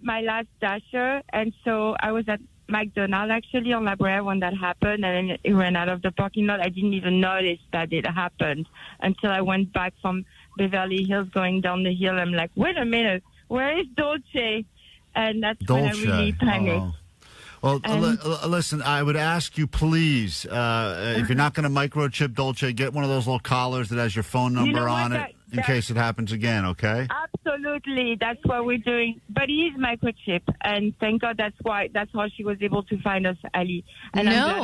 my last dasher, and so I was at McDonald's actually on La Brea when that happened, and then it ran out of the parking lot. I didn't even notice that it happened until I went back from Beverly Hills going down the hill. I'm like, wait a minute, where is Dolce? And that's when I really panicked. Well, listen, I would ask you, please, if you're not going to microchip Dolce, get one of those little collars that has your phone number on it. in case it happens again, okay? Absolutely, that's what we're doing. But he is microchip, and thank God that's how she was able to find us, Ali. And No.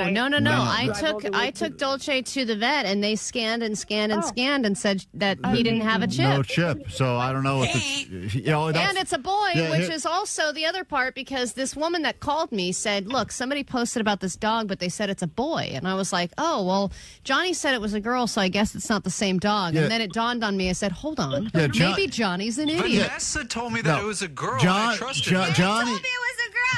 I took Dolce to the vet, and they scanned and said that he didn't have a chip. No chip. So I don't know what and it's a boy, which is also the other part, because this woman that called me said, look, somebody posted about this dog, but they said it's a boy. And I was like, oh, well, Johnny said it was a girl, so I guess it's not the same dog. Yeah. And then it dawned on me. I said, hold on. Yeah, Maybe Johnny's an idiot. Vanessa told me that it was a girl. I trusted her.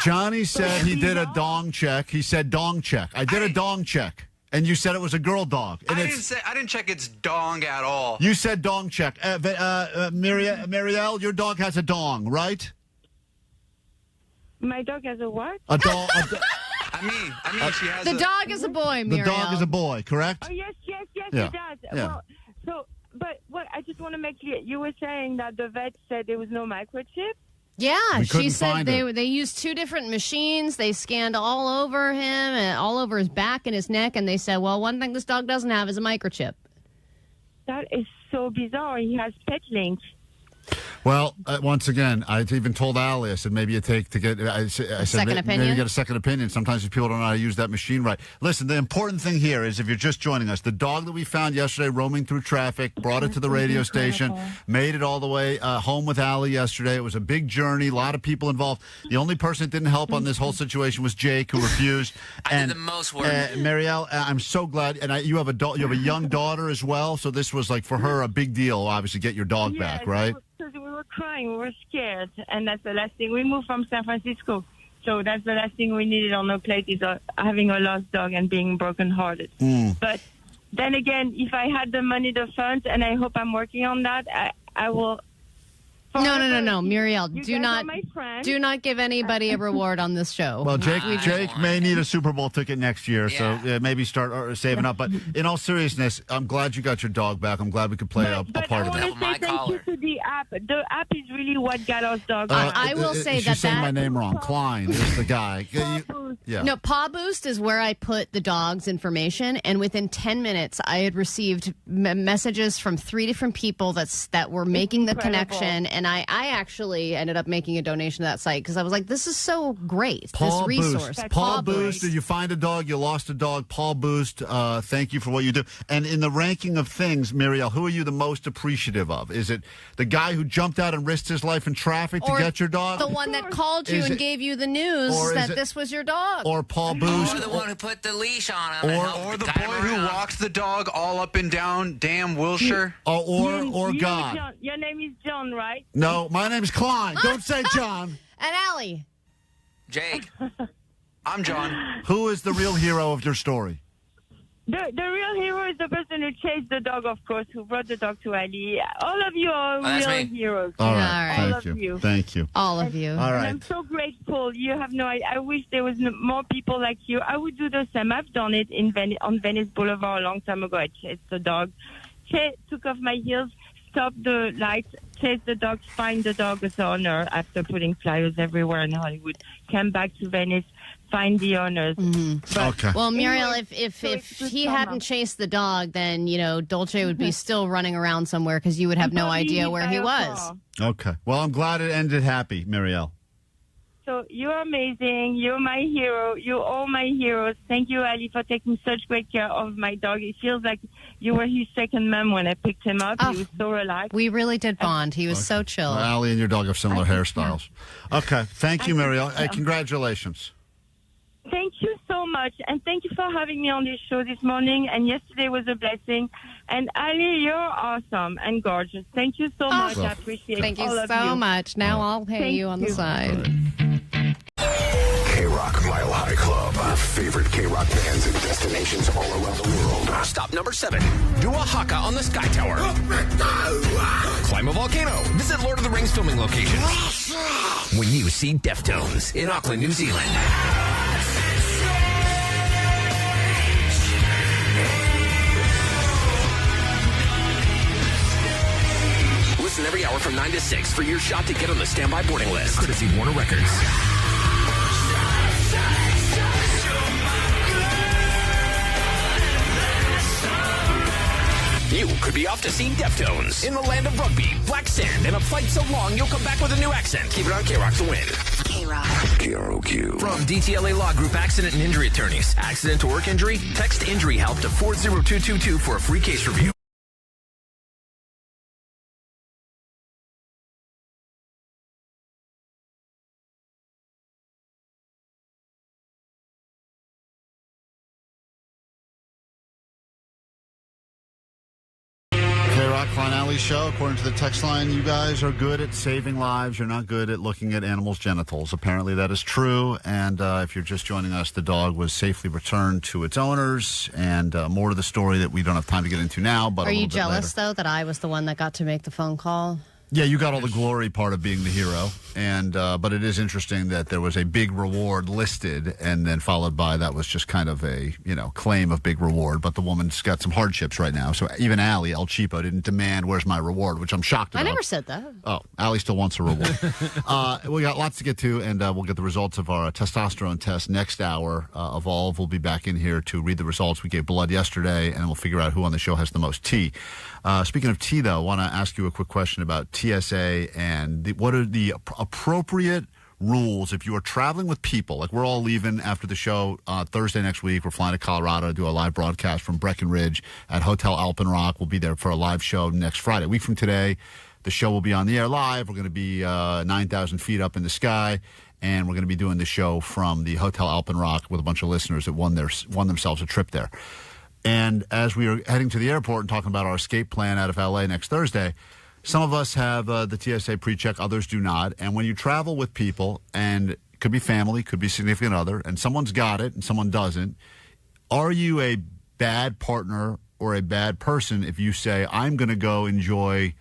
Johnny said he did a dong check. He said dong check. I did a dong check. And you said it was a girl dog. And I didn't check its dong at all. You said dong check. Marielle, your dog has a dong, right? My dog has a what? A dog. I mean, she has the dog is a boy, Muriel. The dog is a boy, correct? Oh, yes, Yeah. it does. Yeah. Well, but what I just want to make clear, you were saying that the vet said there was no microchip? Yeah, We she couldn't said find they used two different machines. They scanned all over him and all over his back and his neck, and they said, well, one thing this dog doesn't have is a microchip. That is so bizarre. He has pet links. Well, once again, I even told Allie, I said, maybe you take to get, I said, Second opinion? maybe you get a second opinion. Sometimes people don't know how to use that machine right. Listen, the important thing here is if you're just joining us, the dog that we found yesterday roaming through traffic, brought it to the radio station, made it all the way home with Allie yesterday. It was a big journey, a lot of people involved. The only person that didn't help on this whole situation was Jake, who refused. I did the most work. Marielle, I'm so glad. And you have a young daughter as well, so this was like for her a big deal, obviously, get your dog back, right? Because we were crying, we were scared, and that's the last thing. We moved from San Francisco, so that's the last thing we needed on our plate is having a lost dog and being brokenhearted. But then again, if I had the money, the funds, and I hope I'm working on that, I will. No, Muriel, You do guys not are my friends. do not give anybody a reward on this show. Well, Jake may need a Super Bowl ticket next year, so maybe start saving up. But in all seriousness, I'm glad you got your dog back. I'm glad we could play a part of that. I want to say thank you to the app. The app is really what got us dogs. I will say she's saying my name wrong. Klein is the guy. No, Paw Boost is where I put the dog's information, and within 10 minutes, I had received messages from 3 different people that were making the connection, and I actually ended up making a donation to that site because I was like, this is so great, this resource. Paw Boost, did you find a dog? You lost a dog. Paw Boost, thank you for what you do. And in the ranking of things, Muriel, who are you the most appreciative of? Is it the guy who jumped out and risked his life in traffic to get your dog? The one that called you and gave you the news that this was your dog? Or Paw Boost? Or the one who put the leash on him. Or the boy who walked the dog all up and down damn Wilshire. Or God. John. Your name is John, right? No, my name's Klein. Don't say John. And Allie. Jake. I'm John. Who is the real hero of your story? The real hero is the person who chased the dog, of course, who brought the dog to Ali. All of you are real heroes. All right. All Thank of you. Thank you. All of you. All right. And I'm so grateful. You have no idea. I wish there was more people like you. I would do the same. I've done it on Venice Boulevard a long time ago. I chased the dog. Took off my heels, stopped the lights, chased the dog, find the dog's owner after putting flyers everywhere in Hollywood. Came back to Venice, find the owners. Okay. Well, Muriel, if he hadn't chased the dog, then, Dolce would be still running around somewhere because you would have no idea where he was. Okay. Well, I'm glad it ended happy, Muriel. So you're amazing. You're my hero. You're all my heroes. Thank you, Ali, for taking such great care of my dog. It feels like you were his second mom when I picked him up. He was so relaxed. We really did bond. He was so chill. Well, Allie and your dog have similar hairstyles. Okay. Thank you, Muriel. Hey, congratulations. Thank you so much, and thank you for having me on this show this morning. And yesterday was a blessing. And Ali, you're awesome and gorgeous. Thank you so much. I appreciate Thank you all of so you. much. Now I'll pay you on the side. K-Rock Mile High Club. Favorite K-Rock bands and destinations all around the world. Stop number 7. Do a haka on the Sky Tower. Climb a volcano. Visit Lord of the Rings filming location. When you see Deftones in Auckland, New Zealand. Listen every hour from 9 to 6 for your shot to get on the standby boarding list. Courtesy Warner Records. You could be off to see Deftones in the land of rugby, black sand, and a flight so long you'll come back with a new accent. Keep it on K-Rock to win. K-Rock. KROQ. From DTLA Law Group Accident and Injury Attorneys. Accident to work injury? Text injury help to 40222 for a free case review. Klein Alley Show. According to the text line, you guys are good at saving lives. You're not good at looking at animals' genitals. Apparently that is true. And if you're just joining us, the dog was safely returned to its owners. And more to the story that we don't have time to get into now. But are you jealous, though, that I was the one that got to make the phone call? Yeah, you got all the glory part of being the hero, and but it is interesting that there was a big reward listed, and then followed by that was just kind of a claim of big reward. But the woman's got some hardships right now, so even Allie El Cheapo didn't demand "Where's my reward," which I'm shocked about. I never said that. Oh, Allie still wants a reward. We got lots to get to, and we'll get the results of our testosterone test next hour. Evolve will be back in here to read the results. We gave blood yesterday, and we'll figure out who on the show has the most tea. Speaking of tea, though, I want to ask you a quick question about TSA and what are the appropriate rules if you are traveling with people. Like, we're all leaving after the show Thursday next week. We're flying to Colorado to do a live broadcast from Breckenridge at Hotel Alpenrock. We'll be there for a live show next Friday. A week from today, the show will be on the air live. We're going to be 9,000 feet up in the sky, and we're going to be doing the show from the Hotel Alpenrock with a bunch of listeners that won themselves a trip there. And as we are heading to the airport and talking about our escape plan out of L.A. next Thursday, some of us have the TSA PreCheck, others do not. And when you travel with people, and it could be family, could be significant other, and someone's got it and someone doesn't, are you a bad partner or a bad person if you say, I'm going to go enjoy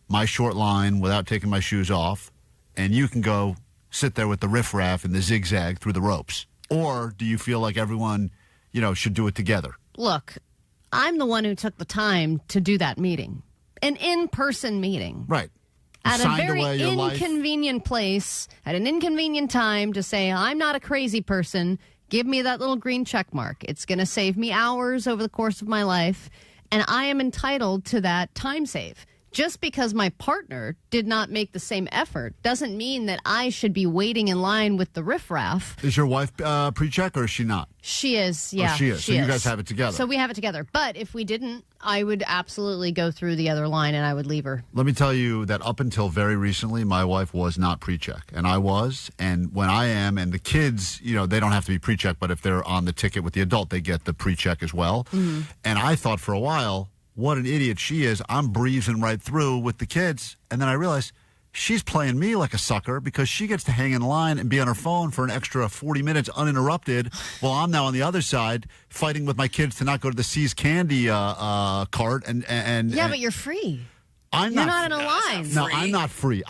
my short line without taking my shoes off, and you can go sit there with the riffraff and the zigzag through the ropes? Or do you feel like everyone, should do it together? Look, I'm the one who took the time to do that meeting. An in-person meeting. Right. At a very inconvenient place, at an inconvenient time to say, I'm not a crazy person. Give me that little green check mark. It's going to save me hours over the course of my life, and I am entitled to that time save. Just because my partner did not make the same effort doesn't mean that I should be waiting in line with the riffraff. Is your wife pre-check or is she not? She is, yeah. Oh, she is. So you guys have it together. So we have it together. But if we didn't, I would absolutely go through the other line and I would leave her. Let me tell you that up until very recently, my wife was not pre-check. And I was. And when I am, and the kids, they don't have to be pre-check, but if they're on the ticket with the adult, they get the pre-check as well. Mm-hmm. And I thought for a while, what an idiot she is. I'm breezing right through with the kids. And then I realized she's playing me like a sucker because she gets to hang in line and be on her phone for an extra 40 minutes uninterrupted while I'm now on the other side fighting with my kids to not go to the See's Candy cart. And but you're free. You're not in a line. No, I'm not free.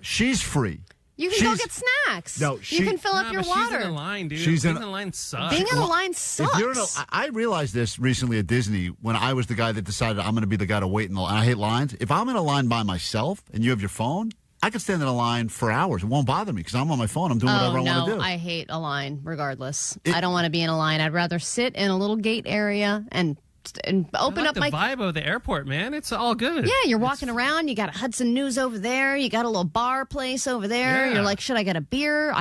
She's free. You can go get snacks. No, you can fill up your water. She's in a line, dude. Being in a line sucks. Being in a line sucks. I realized this recently at Disney when I was the guy that decided I'm going to be the guy to wait in the line. I hate lines. If I'm in a line by myself and you have your phone, I could stand in a line for hours. It won't bother me because I'm on my phone. I'm doing whatever I want to do. I hate a line regardless. I don't want to be in a line. I'd rather sit in a little gate area and open up the vibe of the airport, man. It's all good. Yeah, you're walking around. You got a Hudson News over there. You got a little bar place over there. Yeah. You're like, should I get a beer?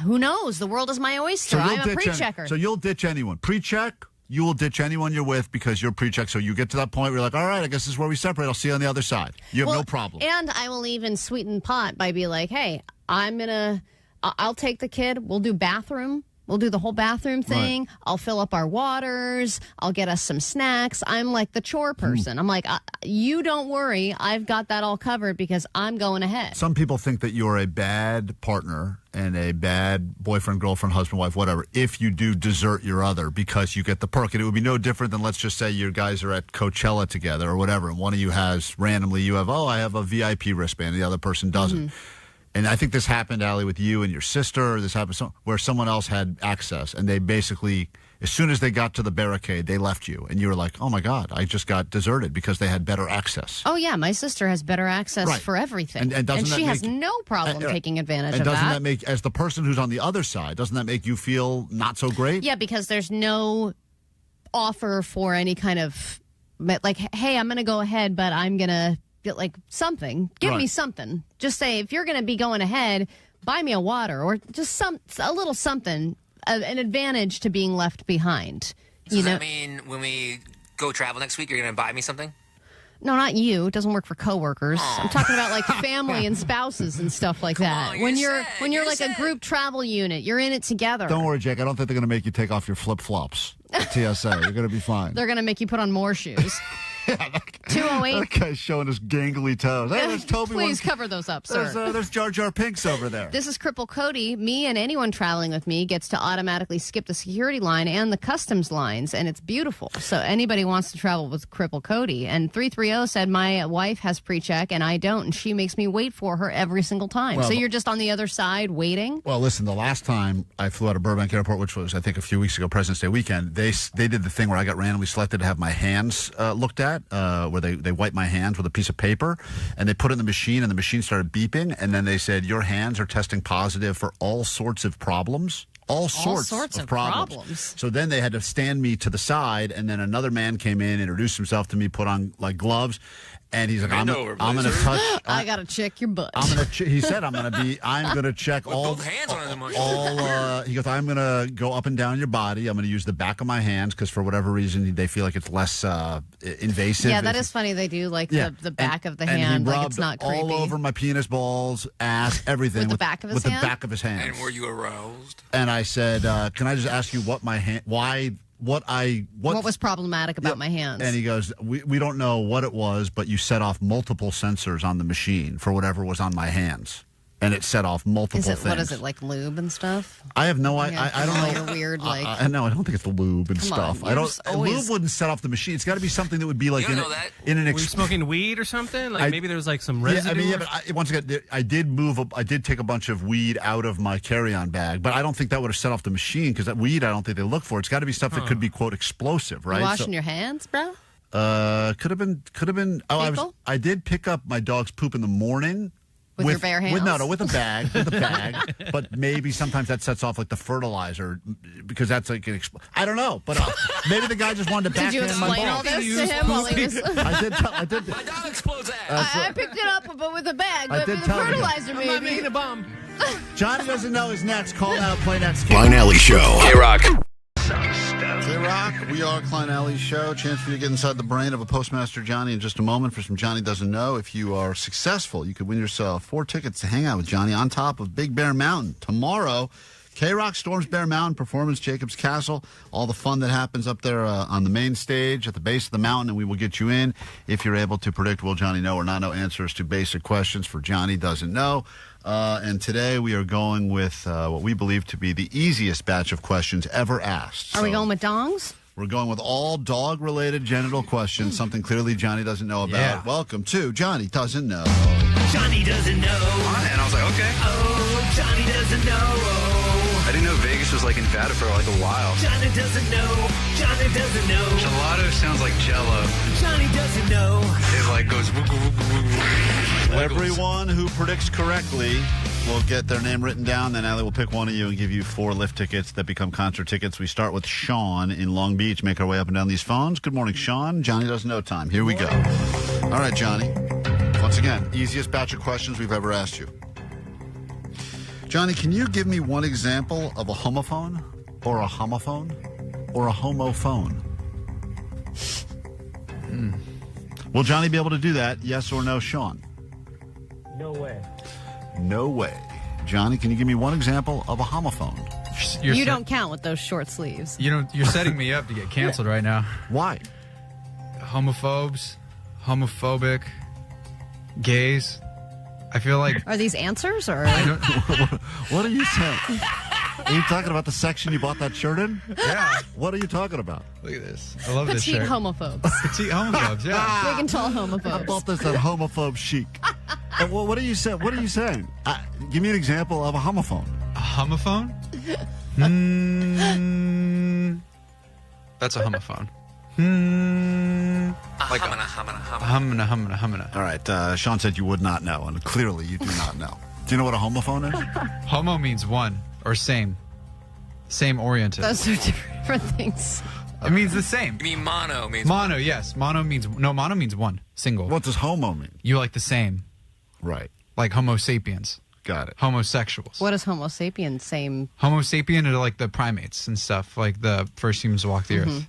Who knows? The world is my oyster. I'm a pre-checker. So you'll ditch anyone. Pre-check, you will ditch anyone you're with because you're pre-check. So you get to that point where you're like, all right, I guess this is where we separate. I'll see you on the other side. You have no problem. And I will even sweeten the pot by being like, hey, I'll take the kid. We'll do bathroom. We'll do the whole bathroom thing. Right. I'll fill up our waters. I'll get us some snacks. I'm like the chore person. I'm like, you don't worry. I've got that all covered because I'm going ahead. Some people think that you're a bad partner and a bad boyfriend, girlfriend, husband, wife, whatever, if you do desert your other because you get the perk. And it would be no different than, let's just say you guys are at Coachella together or whatever, and one of you has randomly, I have a VIP wristband, the other person doesn't. Mm-hmm. And I think this happened, Allie, with you and your sister. This happened where someone else had access, and they basically, as soon as they got to the barricade, they left you. And you were like, oh, my God, I just got deserted because they had better access. Oh, yeah, my sister has better access for everything. And she has no problem taking advantage of that. And doesn't that make, as the person who's on the other side, doesn't that make you feel not so great? Yeah, because there's no offer for any kind of like, hey, I'm going to go ahead, but I'm going to get like something. Give me something. Just say, if you're going to be going ahead, buy me a water or just a little something, an advantage to being left behind. Does that mean when we go travel next week, you're going to buy me something? No, not you. It doesn't work for coworkers. I'm talking about like family and spouses and stuff like that. When you're like a group travel unit, you're in it together. Don't worry, Jake. I don't think they're going to make you take off your flip-flops at TSA. You're going to be fine. They're going to make you put on more shoes. 208. That guy's showing his gangly toes. Hey, there's Toby. Please cover those up, sir. There's Jar Jar Pinks over there. This is Cripple Cody. Me and anyone traveling with me gets to automatically skip the security line and the customs lines, and it's beautiful. So anybody wants to travel with Cripple Cody. And 330 said, my wife has PreCheck, and I don't, and she makes me wait for her every single time. Well, so you're just on the other side waiting? Well, listen, the last time I flew out of Burbank Airport, which was, I think, a few weeks ago, President's Day weekend, they did the thing where I got randomly selected to have my hands looked at, where they wiped my hands with a piece of paper, and they put it in the machine, and the machine started beeping, and then they said, your hands are testing positive for all sorts of problems. All sorts of problems. So then they had to stand me to the side, and then another man came in, introduced himself to me, put on like gloves, and he's like, I'm going to touch. I got to check your butt. He said, I'm going to check all. Both hands on them. He goes, I'm going to go up and down your body. I'm going to use the back of my hands because for whatever reason they feel like it's less invasive. Yeah, that is funny. They do like the back of the hand, like it's not creepy. All over my penis, balls, ass, everything. With the back of his hand? With the back of his hands. And were you aroused? And I said, can I just ask you what was problematic about my hands? And he goes, we don't know what it was, but you set off multiple sensors on the machine for whatever was on my hands. And it set off multiple things. What is it, like lube and stuff? I have no idea. I don't know. You're weird, like. No, I don't think it's the lube and stuff. Lube wouldn't set off the machine. It's got to be something that would be like in an. Were you smoking weed or something? Like maybe there was like some residue. Once again, I did take a bunch of weed out of my carry-on bag, but I don't think that would have set off the machine because that weed, I don't think they look for. It's got to be stuff that could be quote explosive, right? You washing your hands, bro? Could have been. Oh, I did pick up my dog's poop in the morning. With your bare hands? With a bag. But maybe sometimes that sets off like the fertilizer because that's like I don't know. But maybe the guy just wanted to backhand my ball. Did you explain all this to him while he was? I did. My dog explodes ass. I picked it up, but with a bag. But with fertilizer, maybe. I'm not making a bomb. Johnny doesn't know his next. Call now, play next. Klein Alley Show. K-Rock. K-Rock, we are Klein Alley Show. Chance for you to get inside the brain of a Postmaster Johnny in just a moment for some Johnny Doesn't Know. If you are successful, you could win yourself 4 tickets to hang out with Johnny on top of Big Bear Mountain. Tomorrow, K-Rock storms Bear Mountain, performance Jacobs Castle, all the fun that happens up there on the main stage at the base of the mountain, and we will get you in if you're able to predict will Johnny know or not know answers to basic questions for Johnny Doesn't Know. And today we are going with what we believe to be the easiest batch of questions ever asked. Are we going with dongs? We're going with all dog-related genital questions, something clearly Johnny doesn't know about. Yeah. Welcome to Johnny Doesn't Know. Johnny Doesn't Know. And I was like, okay. Oh, Johnny Doesn't Know. I didn't know Vegas was like in Nevada for like a while. Johnny Doesn't Know. Johnny Doesn't Know. Gelato sounds like Jello. Johnny Doesn't Know. It like goes. Everyone who predicts correctly will get their name written down. Then Allie will pick one of you and give you 4 lift tickets that become concert tickets. We start with Sean in Long Beach. Make our way up and down these phones. Good morning, Sean. Johnny Doesn't Know time. Here we go. All right, Johnny. Once again, easiest batch of questions we've ever asked you. Johnny, can you give me one example of a homophone or a homophone or a homophone? Will Johnny be able to do that? Yes or no, Sean? No way. No way. Johnny, can you give me one example of a homophone? You don't count with those short sleeves. You're setting me up to get canceled right now. Why? Homophobes, homophobic, gays. I feel like... Are these answers, or...? What are you saying? Are you talking about the section you bought that shirt in? Yeah. What are you talking about? Look at this. I love this shirt. Petite homophobes. Petite homophobes, yeah. Big and tall homophobes. I bought this at Homophobe Chic. What are you saying? What are you saying? Give me an example of a homophone. A homophone? That's a homophone. Like humana. All right, Sean said you would not know, and clearly you do not know. Do you know what a homophone is? Homo means one or same oriented. Those are different things. It means the same. You mean mono means mono? Yes, mono means one, single. What does homo mean? You like the same, right? Like Homo sapiens. Got it. Homosexuals. What is Homo sapiens? Same. Homo sapien are like the primates and stuff, like the first humans to walk the earth.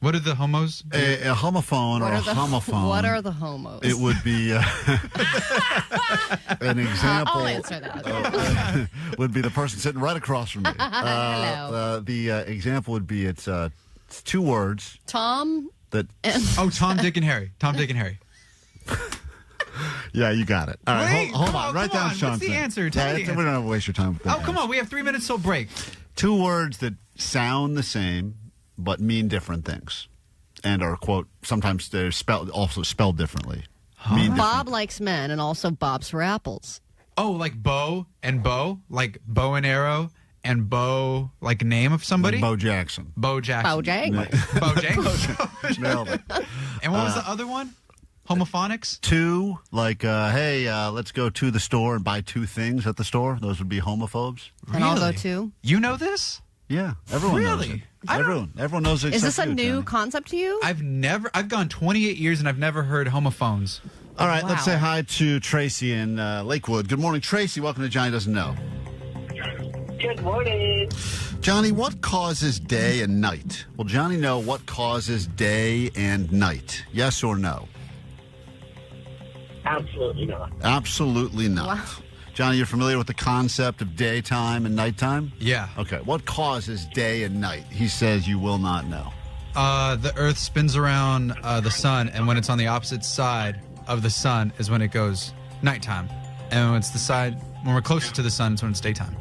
What are the homos? A homophone or a homophone. What are the homos? It would be an example. I'll answer that. Would be the person sitting right across from me. Hello. The example would be it's 2 words. Tom. Tom, Dick, and Harry. Tom, Dick, and Harry. Yeah, you got it. All right, hold on. Write down Sean's What's the name. answer? Tell me the We don't have to waste your time with that. Oh, come on. We have 3 minutes till break. 2 words that sound the same but mean different things, and are, quote, sometimes they're also spelled differently. Bob likes men, and also Bob's for apples. Oh, like bow and bow? Like bow and arrow and bow, like name of somebody? Like Bo Jackson. Bo Jackson. Bojang. Nailed it. And what was the other one? Homophonics? 2, like, hey, let's go to the store and buy 2 things at the store. Those would be homophobes. And I'll go too. You know this? Yeah, everyone knows it. Everyone knows it. Is this a except you, new Johnny. concept to you? I've gone 28 years and I've never heard homophones. All right, Wow. let's say hi to Tracy in Lakewood. Good morning, Tracy. Welcome to Johnny Doesn't Know. Good morning. Johnny, what causes day and night? Will Johnny know what causes day and night? Yes or no? Absolutely not. Absolutely not. Wow. Johnny, you're familiar with the concept of daytime and nighttime? Yeah. Okay, what causes day and night? He says you will not know. The Earth spins around the sun, and when it's on the opposite side of the sun is when it goes nighttime. And when it's when we're closer to the sun, it's when it's daytime.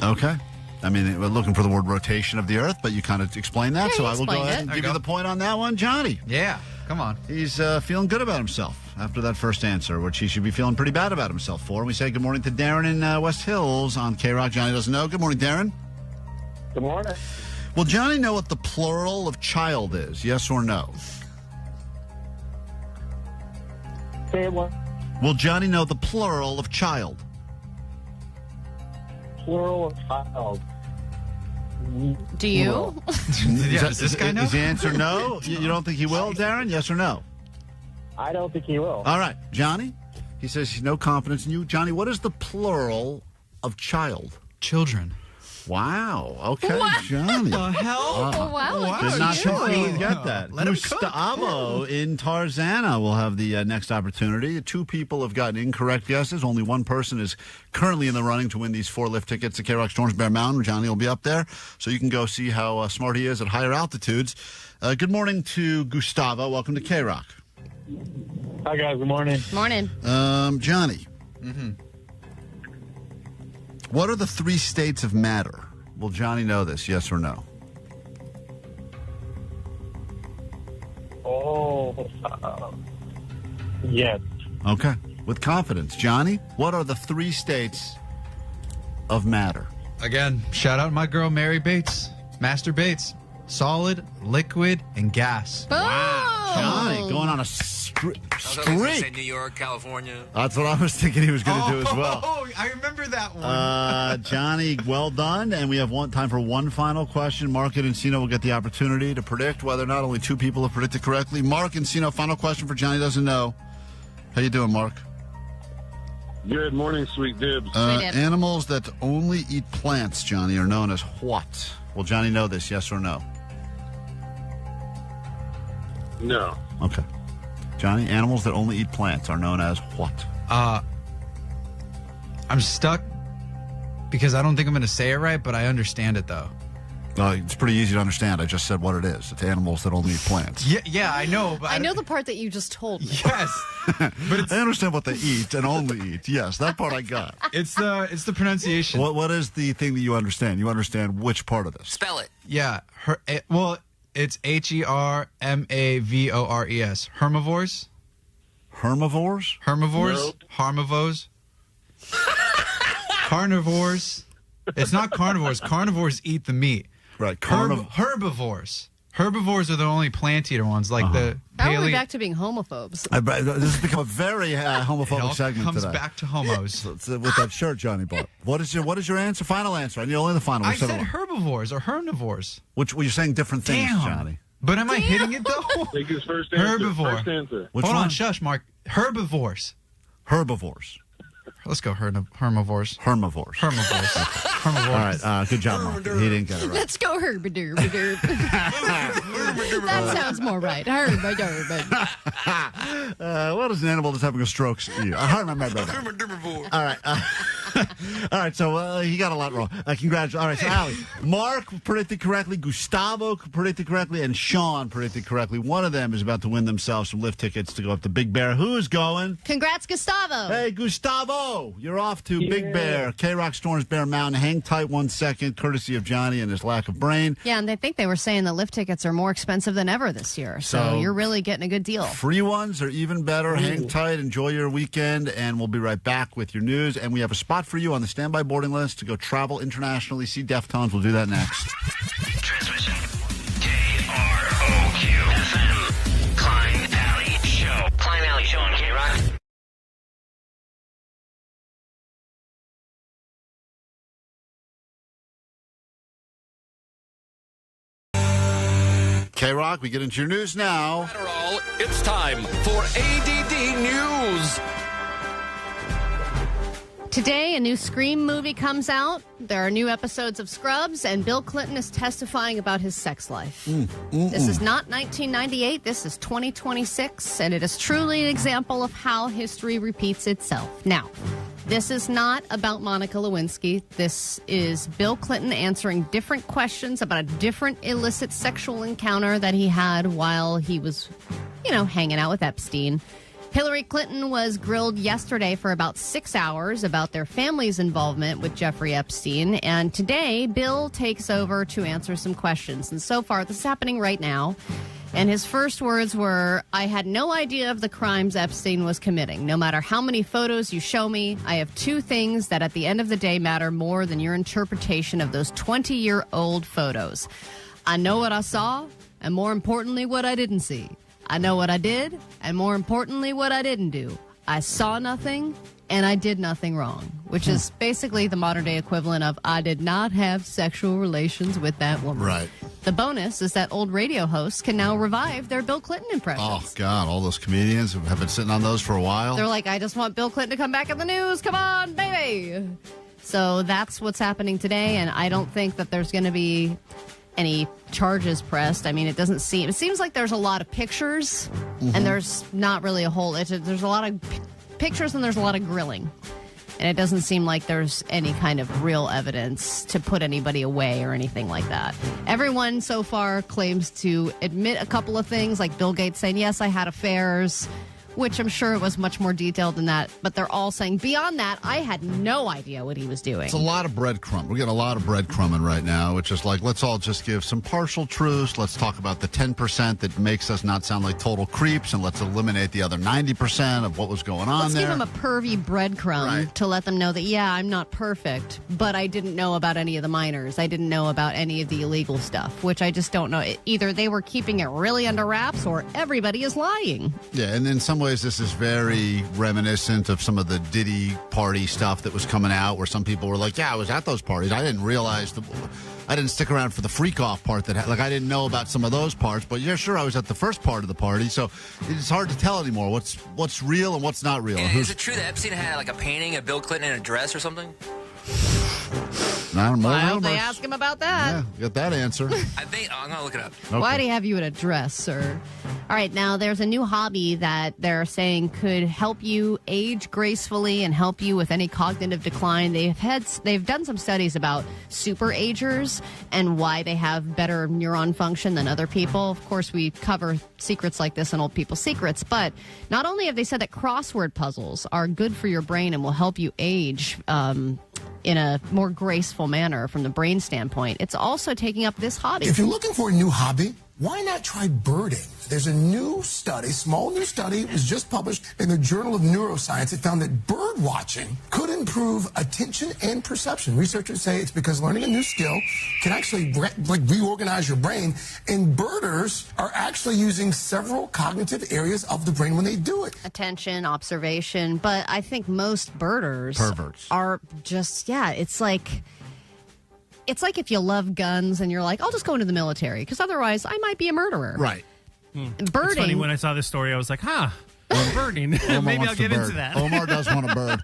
Okay. I mean, we're looking for the word rotation of the Earth, but you kind of explained that, Yeah, so you I will go explained ahead it. and There give you you go. the point on that one. Johnny. Yeah. Come on. He's feeling good about himself after that first answer, which he should be feeling pretty bad about himself for. And we say good morning to Darren in West Hills on K-Rock. Johnny Doesn't Know. Good morning, Darren. Good morning. Will Johnny know what the plural of child is? Yes or no? Say what? Will Johnny know the plural of child? Plural of child. Do you? Does this guy know? Is the answer no? You don't think he will, Darren? Yes or no? I don't think he will. All right. Johnny? He says he's no confidence in you. Johnny, what is the plural of child? Children. Wow. Okay, What? Johnny. The hell? Wow. Did not you. think he would get that. Let him cook. Gustavo in Tarzana will have the next opportunity. 2 people have gotten incorrect guesses. Only 1 person is currently in the running to win these 4 lift tickets to K-Rock Storms Bear Mountain. Johnny will be up there, so you can go see how smart he is at higher altitudes. Good morning to Gustavo. Welcome to K-Rock. Hi, guys. Good morning. Morning. Johnny. Mm-hmm. What are the 3 states of matter? Will Johnny know this, yes or no? Oh, yes. Okay. With confidence. Johnny, what are the 3 states of matter? Again, shout out my girl Mary Bates. Master Bates. Solid, liquid, and gas. Johnny going on a streak. Say New York, California. That's what I was thinking he was going to do as well. Oh, I remember that one. Johnny, well done. And we have time for one final question. Mark and Encino will get the opportunity to predict whether or not only 2 people have predicted correctly. Mark Encino, final question for Johnny Doesn't Know. How you doing, Mark? Good morning, sweet dibs. Animals that only eat plants, Johnny, are known as what? Will Johnny know this, yes or no? No. Okay. Johnny, animals that only eat plants are known as what? I'm stuck because I don't think I'm going to say it right, but I understand it, though. It's pretty easy to understand. I just said what it is. It's animals that only eat plants. Yeah, I know. But I know the part that you just told me. Yes. But I understand what they eat and only eat. Yes, that part I got. It's the pronunciation. What is the thing that you understand? You understand which part of this? Spell it. Yeah. It's HERMAVORES. Herbivores? Herbivores? Herbivores? Nope. Harmivores? Carnivores? It's not carnivores. Carnivores eat the meat. Right. Herbivores. Herbivores are the only plant eater ones, like the How are we back to being homophobes? This has become a very homophobic segment comes today. back to homos. With that shirt Johnny bought. What is your answer? Final answer. And you're only the final. I said herbivores or herbivores. Which you're saying different things, Damn. Johnny. But am I hitting it though? Take his first answer. Herbivore. First answer. Which Hold one? on, shush, Mark. Herbivores. Herbivores. Let's go herbivores. Herbivores. Herbivores. All right. Good job, Mark. He didn't get it right. Let's go herbiderb. That sounds more right. Herbiderb. What is an animal that's having a stroke? All right. All right. So he got a lot wrong. Congratulations. All right. So Allie, Mark predicted correctly, Gustavo predicted correctly, and Sean predicted correctly. One of them is about to win themselves some lift tickets to go up to Big Bear. Who's going? Congrats, Gustavo. Hey, Gustavo. You're off to Big Bear, K-Rock Storms Bear Mountain. Hang tight 1 second, courtesy of Johnny and his lack of brain. Yeah, and I think they were saying the lift tickets are more expensive than ever this year. So you're really getting a good deal. Free ones are even better. Hang tight, enjoy your weekend, and we'll be right back with your news. And we have a spot for you on the standby boarding list to go travel internationally, see Deftones. We'll do that next. Transmission. KROQ FM. Klein Alley Show. Klein Alley Show on K-Rock. K-Rock, we get into your news now. It's time for A.D.D. News. Today, a new Scream movie comes out. There are new episodes of Scrubs, and Bill Clinton is testifying about his sex life. This is not 1998. This is 2026, and it is truly an example of how history repeats itself. Now, this is not about Monica Lewinsky. This is Bill Clinton answering different questions about a different illicit sexual encounter that he had while he was, hanging out with Epstein. Hillary Clinton was grilled yesterday for about 6 hours about their family's involvement with Jeffrey Epstein. And today, Bill takes over to answer some questions. And so far, this is happening right now. And his first words were, "I had no idea of the crimes Epstein was committing. No matter how many photos you show me, I have two things that at the end of the day matter more than your interpretation of those 20-year-old photos. I know what I saw, and more importantly, what I didn't see. I know what I did, and more importantly, what I didn't do. I saw nothing, and I did nothing wrong," which is basically the modern-day equivalent of, "I did not have sexual relations with that woman." Right. The bonus is that old radio hosts can now revive their Bill Clinton impressions. Oh, God, all those comedians have been sitting on those for a while. They're like, "I just want Bill Clinton to come back in the news. Come on, baby." So that's what's happening today, and I don't think that there's going to be any charges pressed. I mean, it seems like there's a lot of pictures, and there's not really a whole, there's a lot of pictures and there's a lot of grilling. And it doesn't seem like there's any kind of real evidence to put anybody away or anything like that. Everyone so far claims to admit a couple of things, like Bill Gates saying, "Yes, I had affairs," which I'm sure it was much more detailed than that. But they're all saying, beyond that, I had no idea what he was doing. It's a lot of breadcrumb. We're getting a lot of breadcrumbing right now, which is like, let's all just give some partial truths. Let's talk about the 10% that makes us not sound like total creeps, and let's eliminate the other 90% of what was going on Let's there. give them a pervy breadcrumb to let them know that, yeah, I'm not perfect, but I didn't know about any of the minors. I didn't know about any of the illegal stuff, which I just don't know. Either they were keeping it really under wraps or everybody is lying. Yeah, and in some ways this is very reminiscent of some of the Diddy party stuff that was coming out, where some people were like, "Yeah, I was at those parties. I didn't realize I didn't stick around for the freak off part I didn't know about some of those parts, but yeah, sure, I was at the first part of the party." So it's hard to tell anymore what's real and what's not real. And is it true that Epstein had like a painting of Bill Clinton in a dress or something? Not more I hope rumors. they ask him about that. Yeah, get that answer. I'm going to look it up. Okay. Why do you have you in a dress, sir? All right, now there's a new hobby that they're saying could help you age gracefully and help you with any cognitive decline. They've done some studies about super agers and why they have better neuron function than other people. Of course, we cover secrets like this in Old People's Secrets, but not only have they said that crossword puzzles are good for your brain and will help you age in a more graceful manner from the brain standpoint, it's also taking up this hobby. If you're looking for a new hobby, why not try birding? There's a new study, small new study, it was just published in the Journal of Neuroscience. It found that bird watching could improve attention and perception. Researchers say it's because learning a new skill can actually reorganize your brain, and birders are actually using several cognitive areas of the brain when they do it. Attention, observation, but I think most birders Perverts. are just, it's like if you love guns and you're like, I'll just go into the military because otherwise I might be a murderer. Right. Birding. It's funny, when I saw this story, I was like, birding. Maybe I'll get into that. Omar does want a bird.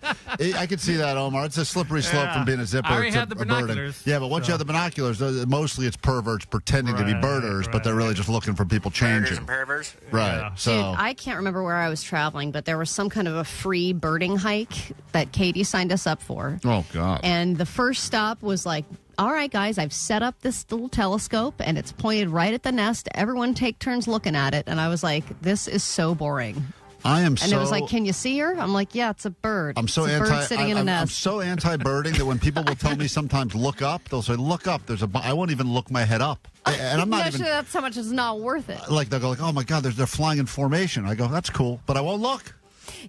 I could see that, Omar. It's a slippery slope from being a zipper I already to have the birding. binoculars. Yeah, but once you have the binoculars, mostly it's perverts pretending to be birders, but they're really just looking for people changing. Birders and perverts. Right. Yeah. So Dude, I can't remember where I was traveling, but there was some kind of a free birding hike that Katie signed us up for. Oh, God. And the first stop was like, all right, guys, I've set up this little telescope, and it's pointed right at the nest. Everyone take turns looking at it. And I was like, this is so boring. And it was like, can you see her? I'm like, yeah, it's a bird. I'm so it's a bird sitting in a nest. I'm so anti-birding that when people will tell me sometimes look up, they'll say, look up. I won't even look my head up. And I'm not even... That's how much it's not worth it. Like, they'll go like, oh, my God, they're flying in formation. I go, that's cool, but I won't look.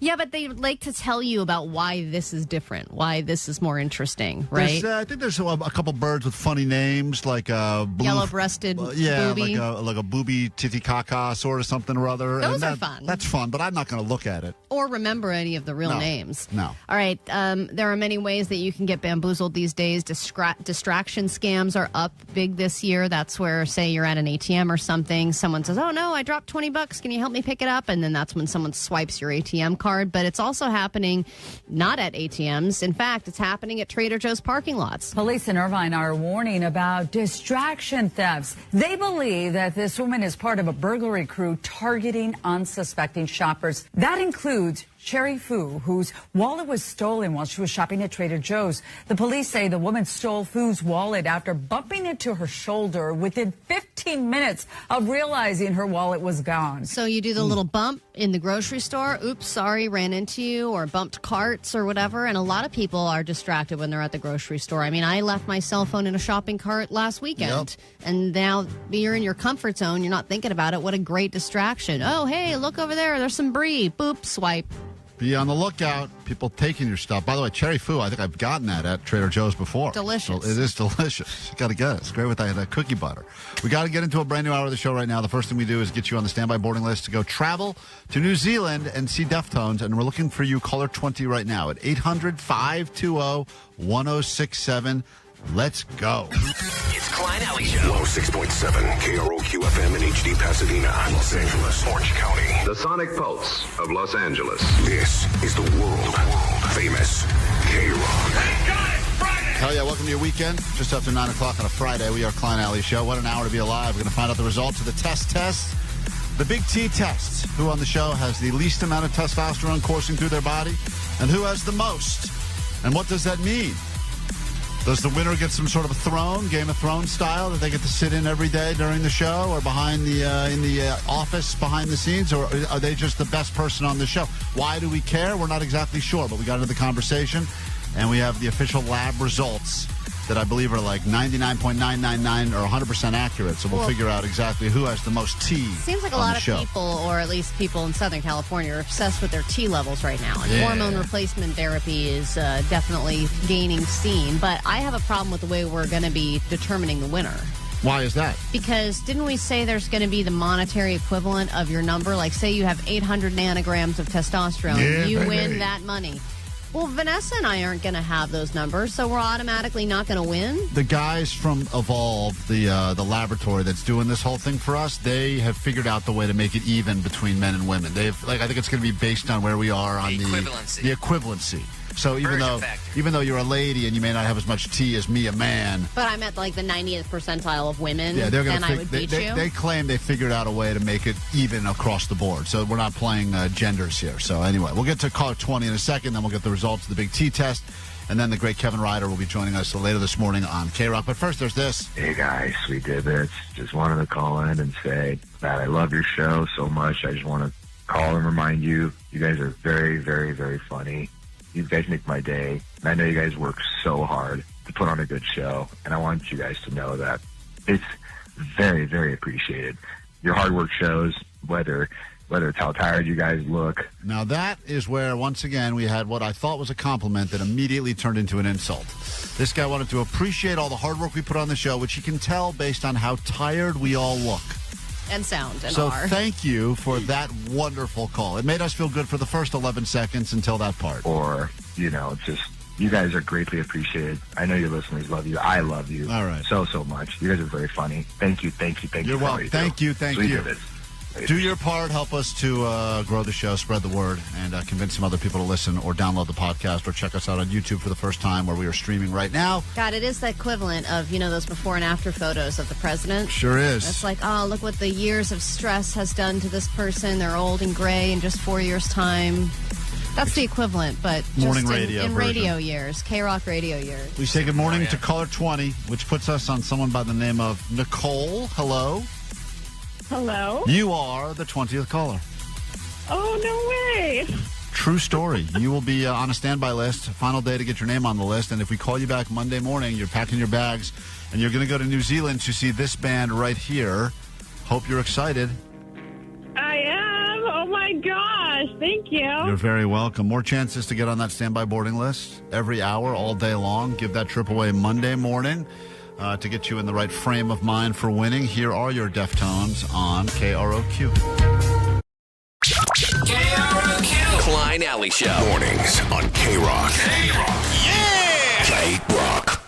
Yeah, but they like to tell you about why this is different, why this is more interesting, right? I think there's a couple birds with funny names, like yellow-breasted booby. booby. like a booby titicaca sort of something or other. Those are fun. That's fun, but I'm not going to look at it. Or remember any of the real names. No. All right, there are many ways that you can get bamboozled these days. Distraction scams are up big this year. That's where, say, you're at an ATM or something. Someone says, oh, no, I dropped $20. Can you help me pick it up? And then that's when someone swipes your ATM card. But it's also happening not at ATMs. In fact, it's happening at Trader Joe's parking lots. Police in Irvine are warning about distraction thefts. They believe that this woman is part of a burglary crew targeting unsuspecting shoppers. That includes Sherry Fu, whose wallet was stolen while she was shopping at Trader Joe's. The police say the woman stole Fu's wallet after bumping into her shoulder within 15 minutes of realizing her wallet was gone. So you do the little bump in the grocery store. Oops, sorry, ran into you, or bumped carts or whatever. And a lot of people are distracted when they're at the grocery store. I mean, I left my cell phone in a shopping cart last weekend. And now you're in your comfort zone. You're not thinking about it. What a great distraction. Oh, hey, look over there. There's some brie. Boop, swipe. Be on the lookout. People taking your stuff. By the way, Cherry Foo, I think I've gotten that at Trader Joe's before. Delicious. So it is delicious. You got to get it. It's great with that cookie butter. We got to get into a brand new hour of the show right now. The first thing we do is get you on the standby boarding list to go travel to New Zealand and see Deftones. And we're looking for you, caller 20 right now at 800-520-1067. Let's go. It's Klein Alley Show. 106.7 KROQ FM in HD Pasadena, Los Angeles, Orange County. The Sonic Pulse of Los Angeles. This is the world famous K-Rock. Hell yeah, welcome to your weekend. Just after 9 o'clock on a Friday, we are Klein Alley Show. What an hour to be alive. We're going to find out the results of the test. The Big T test. Who on the show has the least amount of testosterone coursing through their body, and who has the most? And what does that mean? Does the winner get some sort of a throne, Game of Thrones style, that they get to sit in every day during the show, or behind the in the office behind the scenes, or are they just the best person on the show? Why do we care? We're not exactly sure, but we got into the conversation, and we have the official lab results that I believe are like 99.999 or 100% accurate. So we'll figure out exactly who has the most T. Seems like a lot of people, or at least people in Southern California, are obsessed with their T levels right now. And hormone replacement therapy is definitely gaining steam. But I have a problem with the way we're going to be determining the winner. Why is that? Because didn't we say there's going to be the monetary equivalent of your number? Like, say you have 800 nanograms of testosterone. You win that money. Well, Vanessa and I aren't going to have those numbers, so we're automatically not going to win. The guys from Evolve, the laboratory that's doing this whole thing for us, they have figured out the way to make it even between men and women. I think it's going to be based on where we are on the equivalency. So even though you're a lady and you may not have as much T as me, a man. But I'm at like the 90th percentile of women, and I would beat you. They claim they figured out a way to make it even across the board. So we're not playing genders here. So anyway, we'll get to caller 20 in a second. Then we'll get the results of the Big T test. And then the great Kevin Ryder will be joining us later this morning on K-Rock. But first, there's this. Hey, guys, sweet divots. Just wanted to call in and say that I love your show so much. I just want to call and remind you, you guys are very, very, very funny. You guys make my day. And I know you guys work so hard to put on a good show. And I want you guys to know that it's very, very appreciated. Your hard work shows, whether it's how tired you guys look. Now that is where, once again, we had what I thought was a compliment that immediately turned into an insult. This guy wanted to appreciate all the hard work we put on the show, which you can tell based on how tired we all look. And sound and So are. thank you for that wonderful call. It made us feel good for the first 11 seconds until that part. Or, just, you guys are greatly appreciated. I know your listeners love you. I love you. All right. So much. You guys are very funny. Thank you. You're welcome. Thank you. Do your part. Help us to grow the show, spread the word, and convince some other people to listen or download the podcast or check us out on YouTube for the first time where we are streaming right now. God, it is the equivalent of, those before and after photos of the president. Sure is. It's like, oh, look what the years of stress has done to this person. They're old and gray in just 4 years' time. That's the equivalent, but morning just radio in version. Radio years, K-Rock radio years. We say good morning to caller 20, which puts us on someone by the name of Nicole. Hello. Hello? You are the 20th caller. Oh, no way. True story. You will be on a standby list, final day to get your name on the list, and if we call you back Monday morning, you're packing your bags, and you're going to go to New Zealand to see this band right here. Hope you're excited. I am. Oh, my gosh. Thank you. You're very welcome. More chances to get on that standby boarding list every hour, all day long. Give that trip away Monday morning. To get you in the right frame of mind for winning, here are your Deftones on KROQ. KROQ. Klein Alley Show. Mornings on K-Rock. Yeah! K-Rock.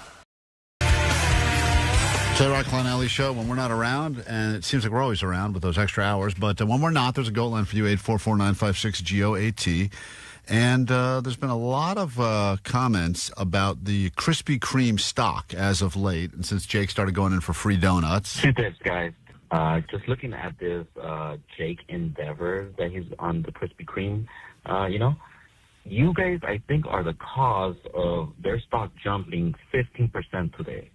K-Rock, Klein Alley Show. When we're not around, and it seems like we're always around with those extra hours, but when we're not, there's a goal line for you, 844-956-GOAT. And there's been a lot of comments about the Krispy Kreme stock as of late, and since Jake started going in for free donuts. Two tips, guys. Just looking at this Jake endeavor that he's on the Krispy Kreme, you guys, I think, are the cause of their stock jumping 15% today.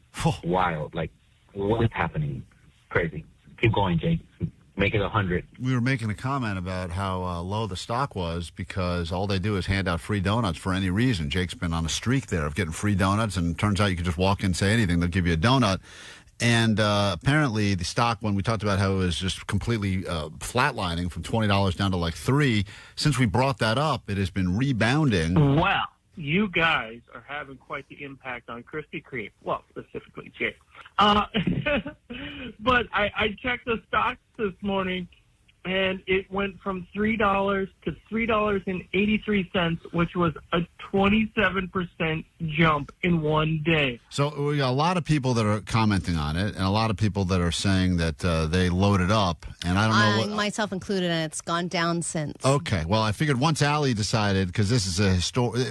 Wild. Like, what is happening? Crazy. Keep going, Jake. Make it 100. We were making a comment about how low the stock was because all they do is hand out free donuts for any reason. Jake's been on a streak there of getting free donuts, and it turns out you can just walk in and say anything. They'll give you a donut. And apparently the stock, when we talked about how it was just completely flatlining from $20 down to like $3, since we brought that up, it has been rebounding. Well, you guys are having quite the impact on Krispy Kreme. Well, specifically Jake. But I checked the stocks this morning, and it went from $3 to $3.83, which was a 27% jump in one day. So we got a lot of people that are commenting on it, and a lot of people that are saying that they loaded up, and I don't know what... myself included, and it's gone down since. Okay, well, I figured once Allie decided, because this is a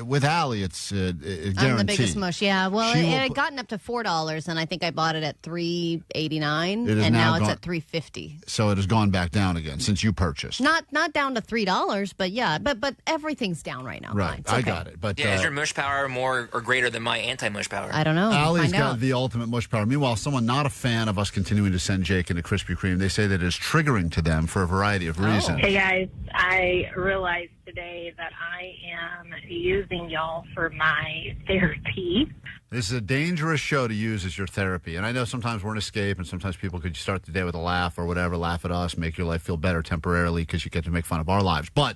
with Allie, it's guaranteed. I'm the biggest mush, yeah. Well, it had gotten up to $4, and I think I bought it at $3.89, and now it's at $3.50. So it has gone back down again since you purchased. Not down to $3, but yeah, but everything's down right now. Right, okay. I got it. But is your mush power more or greater than my anti-mush power? I don't know. Allie's got the ultimate mush power. Meanwhile, someone not a fan of us continuing to send Jake into Krispy Kreme, they say that it is triggering to them for a variety of reasons. Hey, guys, I realized today that I am using y'all for my therapy. This is a dangerous show to use as your therapy. And I know sometimes we're an escape, and sometimes people could start the day with a laugh or whatever, laugh at us, make your life feel better temporarily because you get to make fun of our lives. But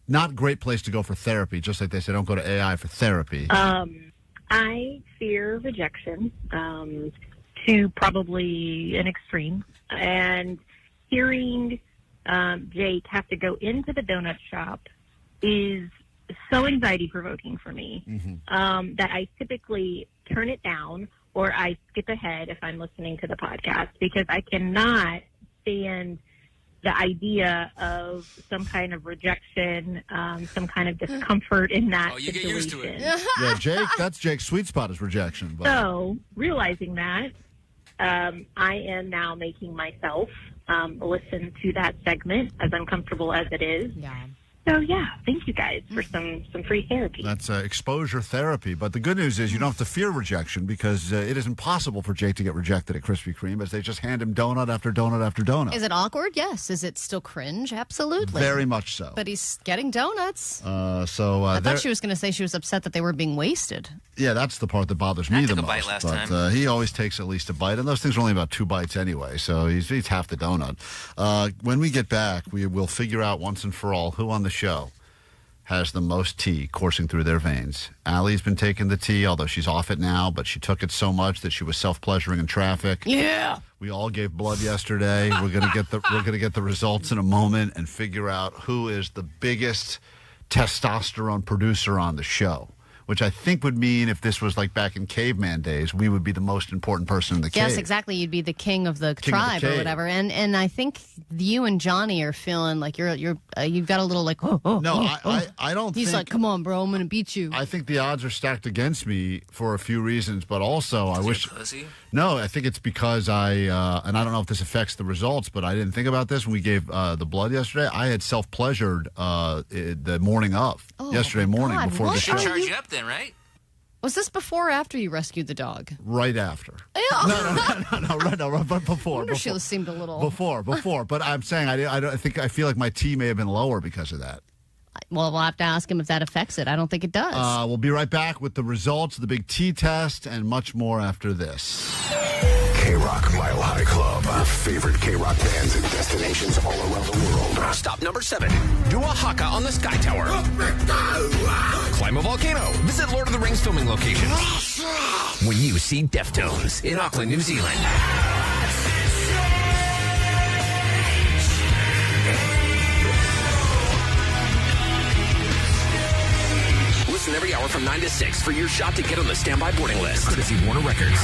not a great place to go for therapy, just like they say don't go to AI for therapy. I fear rejection to probably an extreme. And hearing Jake have to go into the donut shop is so anxiety-provoking for me that I typically turn it down or I skip ahead if I'm listening to the podcast because I cannot stand the idea of some kind of rejection, some kind of discomfort in that situation. Get used to it. Yeah, Jake, that's Jake's sweet spot is rejection. But. So, realizing that, I am now making myself listen to that segment, as uncomfortable as it is. Yeah. So, yeah, thank you guys for some free therapy. That's exposure therapy. But the good news is you don't have to fear rejection because it is impossible for Jake to get rejected at Krispy Kreme as they just hand him donut after donut after donut. Is it awkward? Yes. Is it still cringe? Absolutely. Very much so. But he's getting donuts. I thought she was going to say she was upset that they were being wasted. Yeah, that's the part that bothers me the most. I took a bite last time. He always takes at least a bite, and those things are only about 2 bites anyway, so he's half the donut. When we get back, we will figure out once and for all who on the show has the most tea coursing through their veins. Allie's been taking the tea, although she's off it now, but she took it so much that she was self-pleasuring in traffic. Yeah. We all gave blood yesterday. We're gonna get the results in a moment and figure out who is the biggest testosterone producer on the show. Which I think would mean if this was like back in caveman days, we would be the most important person in the cave. Yes, exactly. You'd be the king of the tribe or whatever. And I think you and Johnny are feeling like you've got a little like I don't. He's like, come on, bro, I'm gonna beat you. I think the odds are stacked against me for a few reasons, but also I wish. No, I think it's because and I don't know if this affects the results, but I didn't think about this when we gave the blood yesterday. I had self-pleasured the morning of yesterday morning before the show. Charge you up then, right? Was this before or after you rescued the dog? Right after. No, but before. I wonder she seemed a little... Before. But I'm saying I feel like my T may have been lower because of that. Well, we'll have to ask him if that affects it. I don't think it does. We'll be right back with the results of the big T test and much more after this. K-Rock Mile High Club. Your favorite K-Rock bands and destinations all around the world. Stop number 7. Do a haka on the Sky Tower. Climb a volcano. Visit Lord of the Rings filming location. When you see Deftones in Auckland, New Zealand. Listen every hour from 9 to 6 for your shot to get on the standby boarding list. Courtesy Warner Records.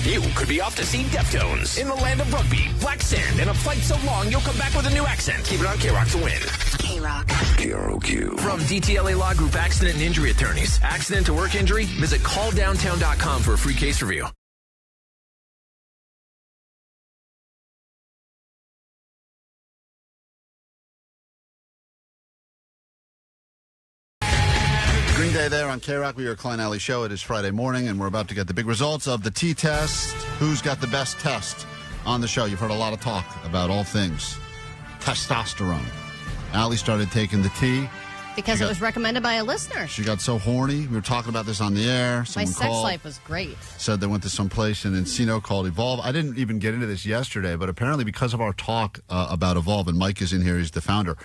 You could be off to see Deftones in the land of rugby, black sand, and a flight so long you'll come back with a new accent. Keep it on K-Rock to win. K-Rock. KROQ. From DTLA Law Group Accident and Injury Attorneys. Accident to work injury? Visit calldowntown.com for a free case review. Green Day there on K-Rock. We are Klein Alley Show. It is Friday morning, and we're about to get the big results of the T-test. Who's got the best test on the show? You've heard a lot of talk about all things testosterone. Allie started taking the T. Because it was recommended by a listener. She got so horny. We were talking about this on the air. Someone My sex called, life was great. Said they went to some place in Encino called Evolve. I didn't even get into this yesterday, but apparently because of our talk about Evolve, and Mike is in here, he's the founder,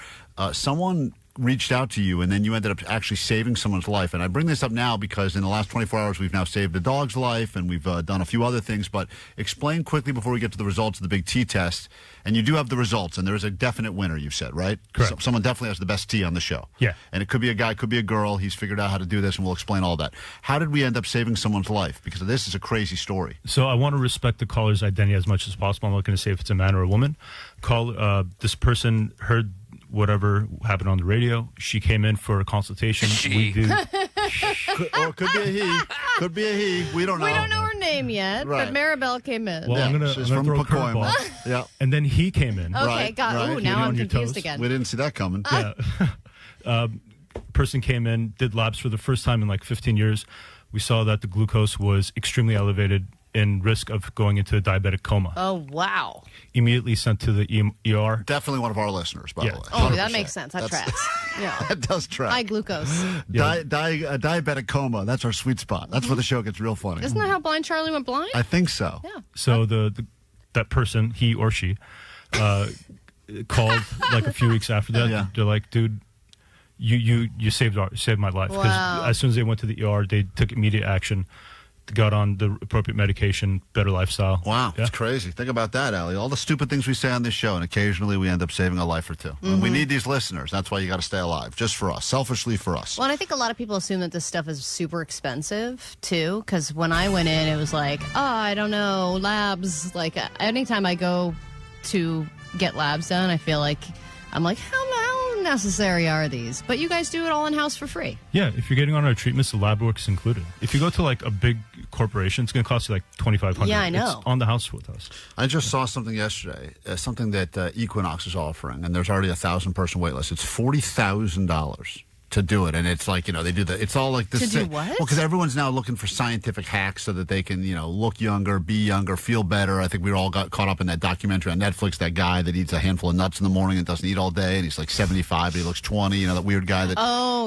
someone reached out to you, and then you ended up actually saving someone's life. And I bring this up now because in the last 24 hours, we've now saved a dog's life, and we've done a few other things. But explain quickly before we get to the results of the big T test. And you do have the results, and there is a definite winner, you said, right? Correct. Someone definitely has the best T on the show. Yeah. And it could be a guy, could be a girl. He's figured out how to do this, and we'll explain all that. How did we end up saving someone's life? Because this is a crazy story. So I want to respect the caller's identity as much as possible. I'm not going to say if it's a man or a woman. This person heard whatever happened on the radio. She came in for a consultation. Or could be a he. Could be a he. We don't know. We don't know her name yet, Right. but Maribel came in. Well, I'm gonna throw a curveball. Yeah. And then he came in. Okay, Ooh, now I'm confused again. We didn't see that coming. Yeah. Person came in, did labs for the first time in like 15 years. We saw that the glucose was extremely elevated, in risk of going into a diabetic coma. Oh, wow. Immediately sent to the ER. Definitely one of our listeners, by the way. Oh, that makes sense. That tracks. Yeah. That does track. High glucose. Diabetic coma. That's our sweet spot. That's where the show gets real funny. Isn't that how Blind Charlie went blind? I think so. Yeah. So that person, he or she, called like a few weeks after that. Yeah. They're like, dude, you saved my life. Because as soon as they went to the ER, they took immediate action. Got on the appropriate medication, better lifestyle. Wow, it's crazy. Think about that, Allie. All the stupid things we say on this show, and occasionally we end up saving a life or two. Mm-hmm. We need these listeners. That's why you got to stay alive, just for us, selfishly for us. Well, and I think a lot of people assume that this stuff is super expensive, too, because when I went in, it was like, I don't know, labs. Like, anytime I go to get labs done, I feel like, I'm like, how unnecessary are these? But you guys do it all in-house for free. Yeah, if you're getting on our treatments, the lab work's included. If you go to like a big corporation, it's going to cost you like $2,500. Yeah, I know. It's on the house with us. I just saw something yesterday, something that Equinox is offering, and there's already a 1,000-person wait list. It's $40,000 to do it, and it's like, they do that. It's all like this. To do what? Well, because everyone's now looking for scientific hacks so that they can, look younger, be younger, feel better. I think we all got caught up in that documentary on Netflix, that guy that eats a handful of nuts in the morning and doesn't eat all day, and he's like 75, but he looks 20, that weird guy that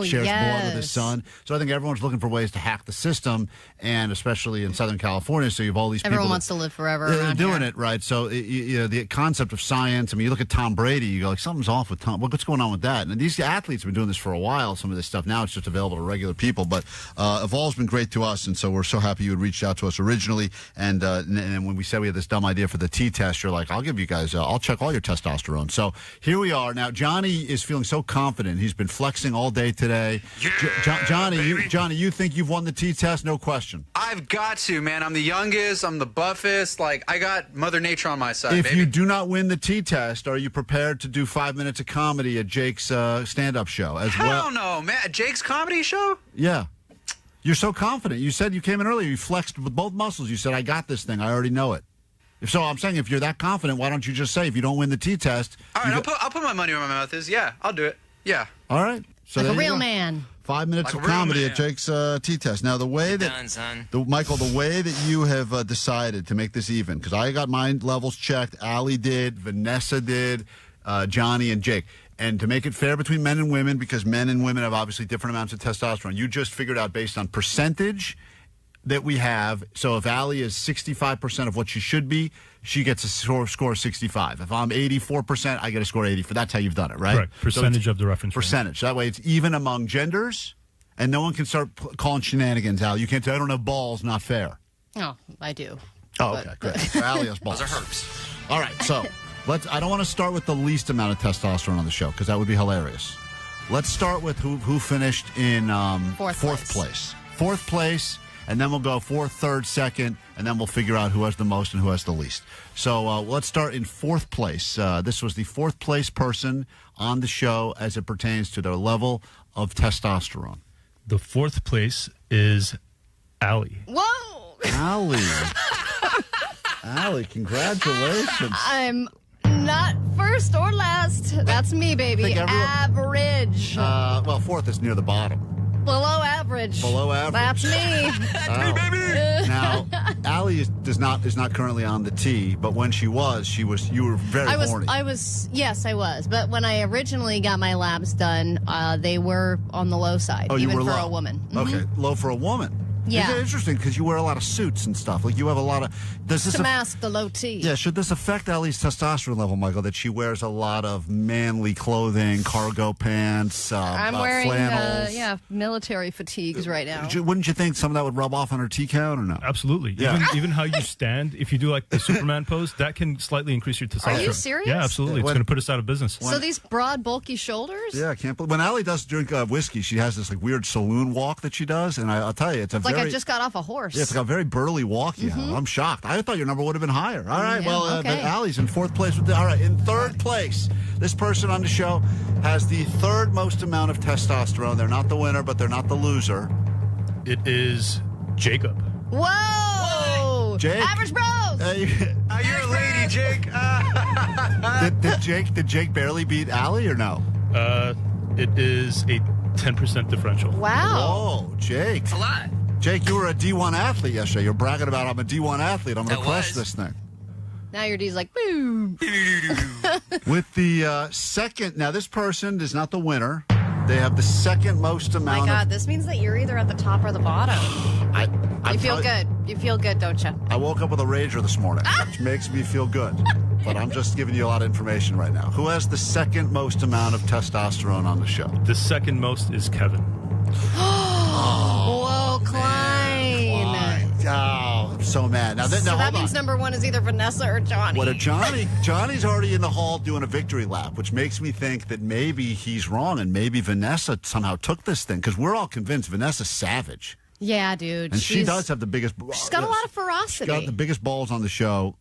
shares blood with his son. So I think everyone's looking for ways to hack the system, and especially in Southern California, so you have all these Everyone people wants to live forever they're around doing here. it, right? So the concept of science, you look at Tom Brady, you go, like, something's off with Tom. What's going on with that? And these athletes have been doing this for a while, some of this stuff. Now it's just available to regular people, but Evolve's been great to us, and so we're so happy you had reached out to us originally. And when we said we had this dumb idea for the T-test, you're like, I'll give you guys, I'll check all your testosterone. So here we are. Now, Johnny is feeling so confident. He's been flexing all day today. Yeah, Johnny, you think you've won the T-test? No question. I've got to, man. I'm the youngest. I'm the buffest. Like, I got Mother Nature on my side, If baby. you do not win the T-test, are you prepared to do 5 minutes of comedy at Jake's stand-up show as well? Hell no, man. Jake's comedy show? Yeah. You're so confident. You said you came in earlier. You flexed with both muscles. You said, I got this thing. I already know it. So I'm saying, if you're that confident, why don't you just say, if you don't win the T-test... All right, I'll put my money where my mouth is. Yeah, I'll do it. Yeah. All right. So Like a there you real go. man. 5 minutes Like of a real comedy man. at Jake's T-test. Now, the way that... Done, son. Michael, the way that you have decided to make this even, because I got my levels checked, Allie did, Vanessa did, Johnny and Jake. And to make it fair between men and women, because men and women have obviously different amounts of testosterone, you just figured out based on percentage that we have. So if Allie is 65% of what she should be, she gets a score of 65. If I'm 84%, I get a score of 84. That's how you've done it, right? Correct. Percentage of the reference range. Percentage. That way it's even among genders, and no one can start calling shenanigans, Allie. You can't say, I don't have balls, not fair. Oh, I do. Oh, okay, good. So Allie has balls. Those are herbs. All right, so I don't want to start with the least amount of testosterone on the show, because that would be hilarious. Let's start with who finished in fourth place. Fourth place, and then we'll go fourth, third, second, and then we'll figure out who has the most and who has the least. So let's start in fourth place. This was the fourth place person on the show as it pertains to their level of testosterone. The fourth place is Allie. Whoa! Allie. Allie, congratulations. I'm not first or last. That's me, baby. Average. Well, fourth is near the bottom. Below average. Below average. That's me. That's me, baby. Now, Allie is not currently on the tee, but when you were very horny. Yes, I was. But when I originally got my labs done, they were on the low side, you even were for low. a woman. Okay, low for a woman. Yeah. It's interesting because you wear a lot of suits and stuff. Like you have a lot of. To mask the low T. Yeah, should this affect Allie's testosterone level, Michael, that she wears a lot of manly clothing, cargo pants, I'm wearing flannels? military fatigues right now. Wouldn't you think some of that would rub off on her T count or no? Absolutely. Yeah. Even how you stand, if you do like the Superman pose, that can slightly increase your testosterone. Are you serious? Yeah, absolutely. It's going to put us out of business. So these broad, bulky shoulders? Yeah, I can't believe. When Allie does drink whiskey, she has this like weird saloon walk that she does, and I'll tell you, it's like I just got off a horse. Yeah, it's like a very burly walk. Yeah, I'm shocked. I thought your number would have been higher. All right, Yeah, but Allie's in fourth place. All right, in third place, this person on the show has the third most amount of testosterone. They're not the winner, but they're not the loser. It is Jacob. Whoa! Jake? Average bros! You're a lady, Jake. Did Jake barely beat Allie or no? It is a 10% differential. Wow. Whoa, Jake. It's a lot. Jake, you were a D1 athlete yesterday. You're bragging about I'm a D1 athlete. I'm going to crush this thing. Now your D's like, boom. With the second, now this person is not the winner. They have the second most amount. My God, this means that you're either at the top or the bottom. You feel good. You feel good, don't you? I woke up with a rager this morning, which makes me feel good. But I'm just giving you a lot of information right now. Who has the second most amount of testosterone on the show? The second most is Kevin. Whoa, Klein. Oh, I'm so mad. Now, So hold that on. means number one is either Vanessa or Johnny. What a Johnny's already in the hall doing a victory lap, which makes me think that maybe he's wrong and maybe Vanessa somehow took this thing because we're all convinced Vanessa's savage. Yeah, dude. And she does have the biggest. She's got a lot of ferocity. She's got the biggest balls on the show,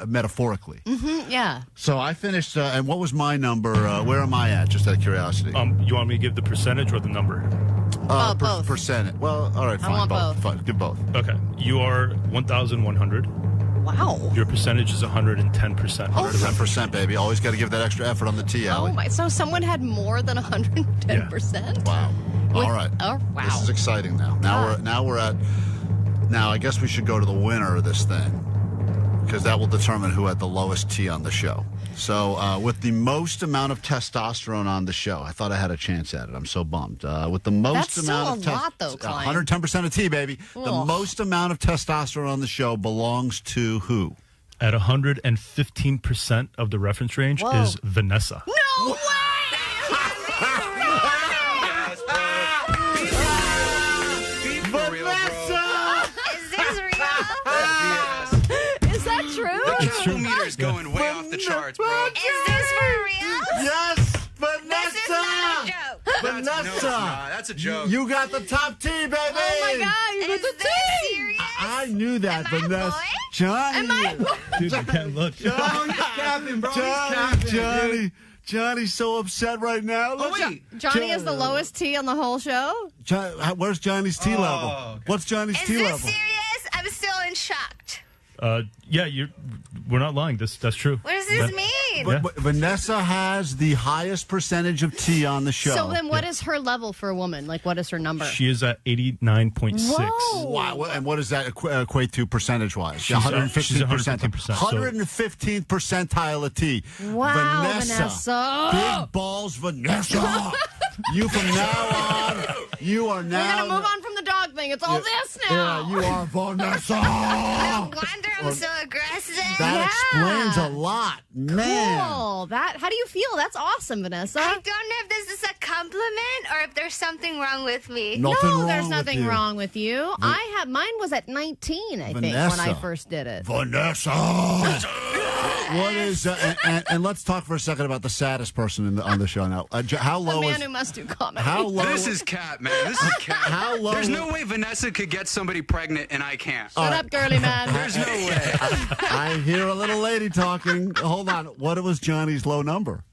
metaphorically. Mm-hmm, yeah. So I finished, and what was my number? Where am I at? Just out of curiosity. You want me to give the percentage or the number? Both. Percentage. Well, all right, fine. I want both. Fine, give both. Okay. You are 1,100. Wow. Your percentage is 110%. 110%, baby. Always got to give that extra effort on the T, Allie. Oh, my. So someone had more than 110%? Wow. All right. Oh, wow. This is exciting now. Now I guess we should go to the winner of this thing, because that will determine who had the lowest T on the show. So with the most amount of testosterone on the show, I thought I had a chance at it. I'm so bummed. With the most That's amount still of a lot, though, Klein. 110% of T, baby. Ugh. The most amount of testosterone on the show belongs to who? At 115% of the reference range is Vanessa. No way! Is that true? The calorie meter's going way off the charts, bro. Is this for real? Yes, Vanessa! This is not a joke. Vanessa! That's a joke. You got the top T, baby! Oh, my God. You got the T! Serious? I knew that, Vanessa. Johnny! Am I? Dude, I can't look. Johnny's so upset right now. Look. Johnny has the lowest T on the whole show? Where's Johnny's T level? Okay. What's Johnny's T level? Is this serious? I'm still in shock. Yeah, we're not lying. That's true. What does this mean? But Vanessa has the highest percentage of T on the show. So then what is her level for a woman? Like, what is her number? She is at 89.6. Whoa. Wow. And what does that equate to percentage-wise? She's 115%. 115th percentile of T. Wow, Vanessa. Big balls, Vanessa. You from now on, you are now. We're going to move on from the dog thing. It's all this now. Yeah, you are Vanessa. No wonder I'm so aggressive. That explains a lot, man. Cool. How do you feel? That's awesome, Vanessa. I don't know if this is a compliment or if there's something wrong with me. There's nothing wrong with you. Mine was at 19, I think, when I first did it. Vanessa. What is and let's talk for a second about the saddest person on the show now. How low the man is who must do comedy? How low? This is cap, man. This is cap. How low? There's no way Vanessa could get somebody pregnant and I can't. Shut up, girly man. There's no way. I hear a little lady talking. Hold on. What was Johnny's low number?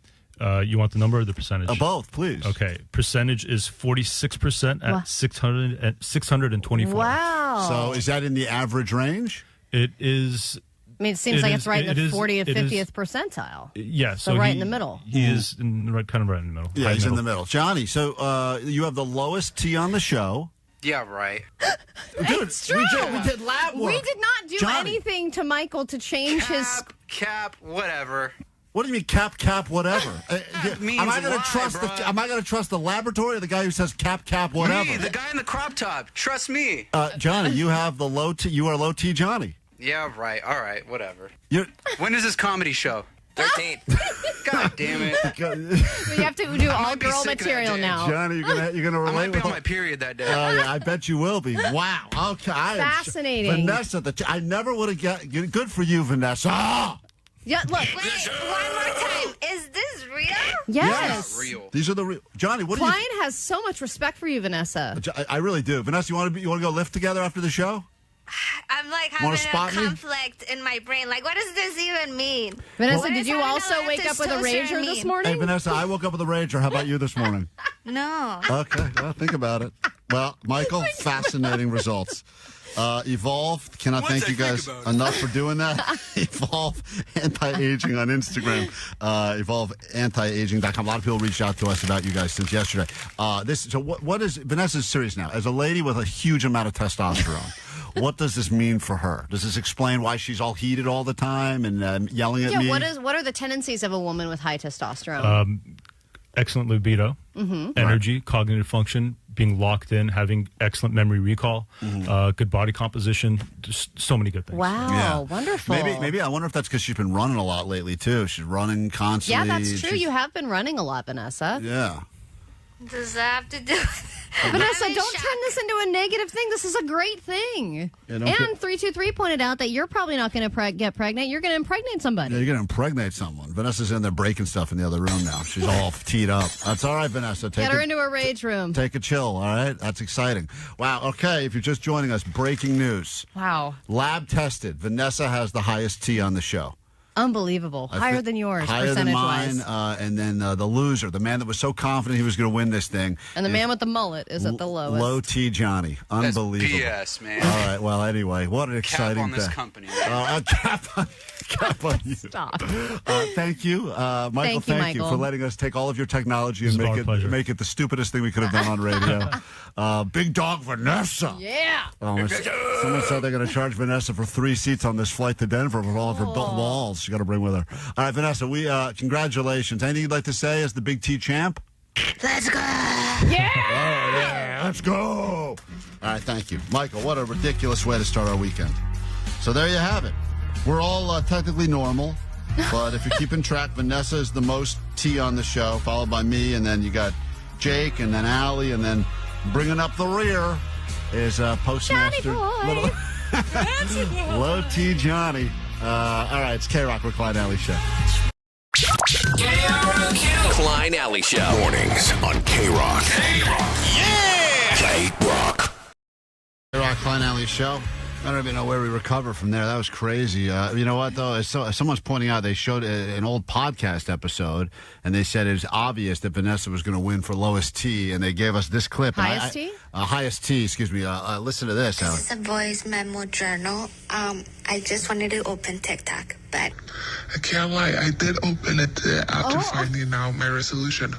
You want the number or the percentage? Both, please. Okay. Percentage is 46% at 624. Wow. So is that in the average range? It is. I mean, it seems like it's right in the 40th, 50th percentile. Yeah. So right in the middle. He is kind of right in the middle. Yeah, he's in the middle. Johnny, so you have the lowest T on the show. Yeah, right. Dude, it's true. We did lab work. We did not do anything to Michael to change his... Cap, whatever. What do you mean cap, whatever? Am I going to trust the laboratory or the guy who says cap, whatever? Me, the guy in the crop top. Trust me. Johnny, you have the low T. You are low T, Johnny. Yeah, right. All right, whatever. When is this comedy show? 13th. God damn it. We have to do all girl material now. Johnny, you're gonna relate. I might be on my period that day. Oh yeah, I bet you will be. Wow. Okay. Fascinating. Vanessa, I never would have got. Good for you, Vanessa. Yeah, look. Wait, one more time. Is this real? Yes. Real. These are the real. Johnny, what do you? Klein has so much respect for you, Vanessa. I really do. Vanessa, you want to go lift together after the show? I'm like having a conflict in my brain. Like, what does this even mean? Vanessa, did you also wake up with a rager this morning? Hey, Vanessa, I woke up with a rager. How about you this morning? No. Okay, well, think about it. Well, Michael, fascinating results. Evolve, cannot thank you guys enough for doing that. Evolve Anti-Aging on Instagram. EvolveAntiAging.com. A lot of people reached out to us about you guys since yesterday. What is Vanessa's serious now? As a lady with a huge amount of testosterone, what does this mean for her? Does this explain why she's all heated all the time and yelling at me? What are the tendencies of a woman with high testosterone? Excellent libido, energy, cognitive function, being locked in, having excellent memory recall, good body composition, just so many good things. Wow, wonderful. Maybe I wonder if that's because she's been running a lot lately too. She's running constantly. Yeah, that's true. You have been running a lot, Vanessa. Yeah. Does that have to do with Vanessa, don't turn this into a negative thing. This is a great thing. Yeah, and 323 pointed out that you're probably not going to get pregnant. You're going to impregnate somebody. Yeah, you're going to impregnate someone. Vanessa's in there breaking stuff in the other room now. She's all teed up. That's all right, Vanessa. Get her into a rage room. Take a chill, all right? That's exciting. Wow, okay, if you're just joining us, breaking news. Wow. Lab tested. Vanessa has the highest T on the show. Unbelievable. Higher than yours, higher than mine. percentage-wise. And then the loser, the man that was so confident he was going to win this thing. And the man with the mullet is at the lowest. Low T Johnny. Unbelievable. That's BS, man. All right, well, anyway, what an exciting Cap on this day. company. Cap on you. Stop. Thank you, Michael. Thank you for letting us take all of your technology and make it the stupidest thing we could have done on radio. Big Dog Vanessa. Yeah. Someone said they're going to charge Vanessa for 3 seats on this flight to Denver with all of her balls she got to bring with her. All right, Vanessa, congratulations. Anything you'd like to say as the Big T champ? Let's go. Yeah. Let's go. All right, thank you. Michael, what a ridiculous way to start our weekend. So there you have it. We're all technically normal, but if you're keeping track, Vanessa is the most T on the show, followed by me, and then you got Jake, and then Allie, and then bringing up the rear is Postmaster. Johnny boy. Low T Johnny. All right, it's K-Rock with Klein Alley Show. Klein Alley Show. Mornings on K-Rock. Yeah! K-Rock. K-Rock, Klein Alley Show. I don't even know where we recover from there. That was crazy. You know what, though? Someone's pointing out they showed an old podcast episode, and they said it was obvious that Vanessa was going to win for lowest T, and they gave us this clip. Highest T? Highest T, excuse me. Listen to this. This is a voice memo journal. I just wanted to open TikTok, but I can't lie. I did open it after finding out my resolution.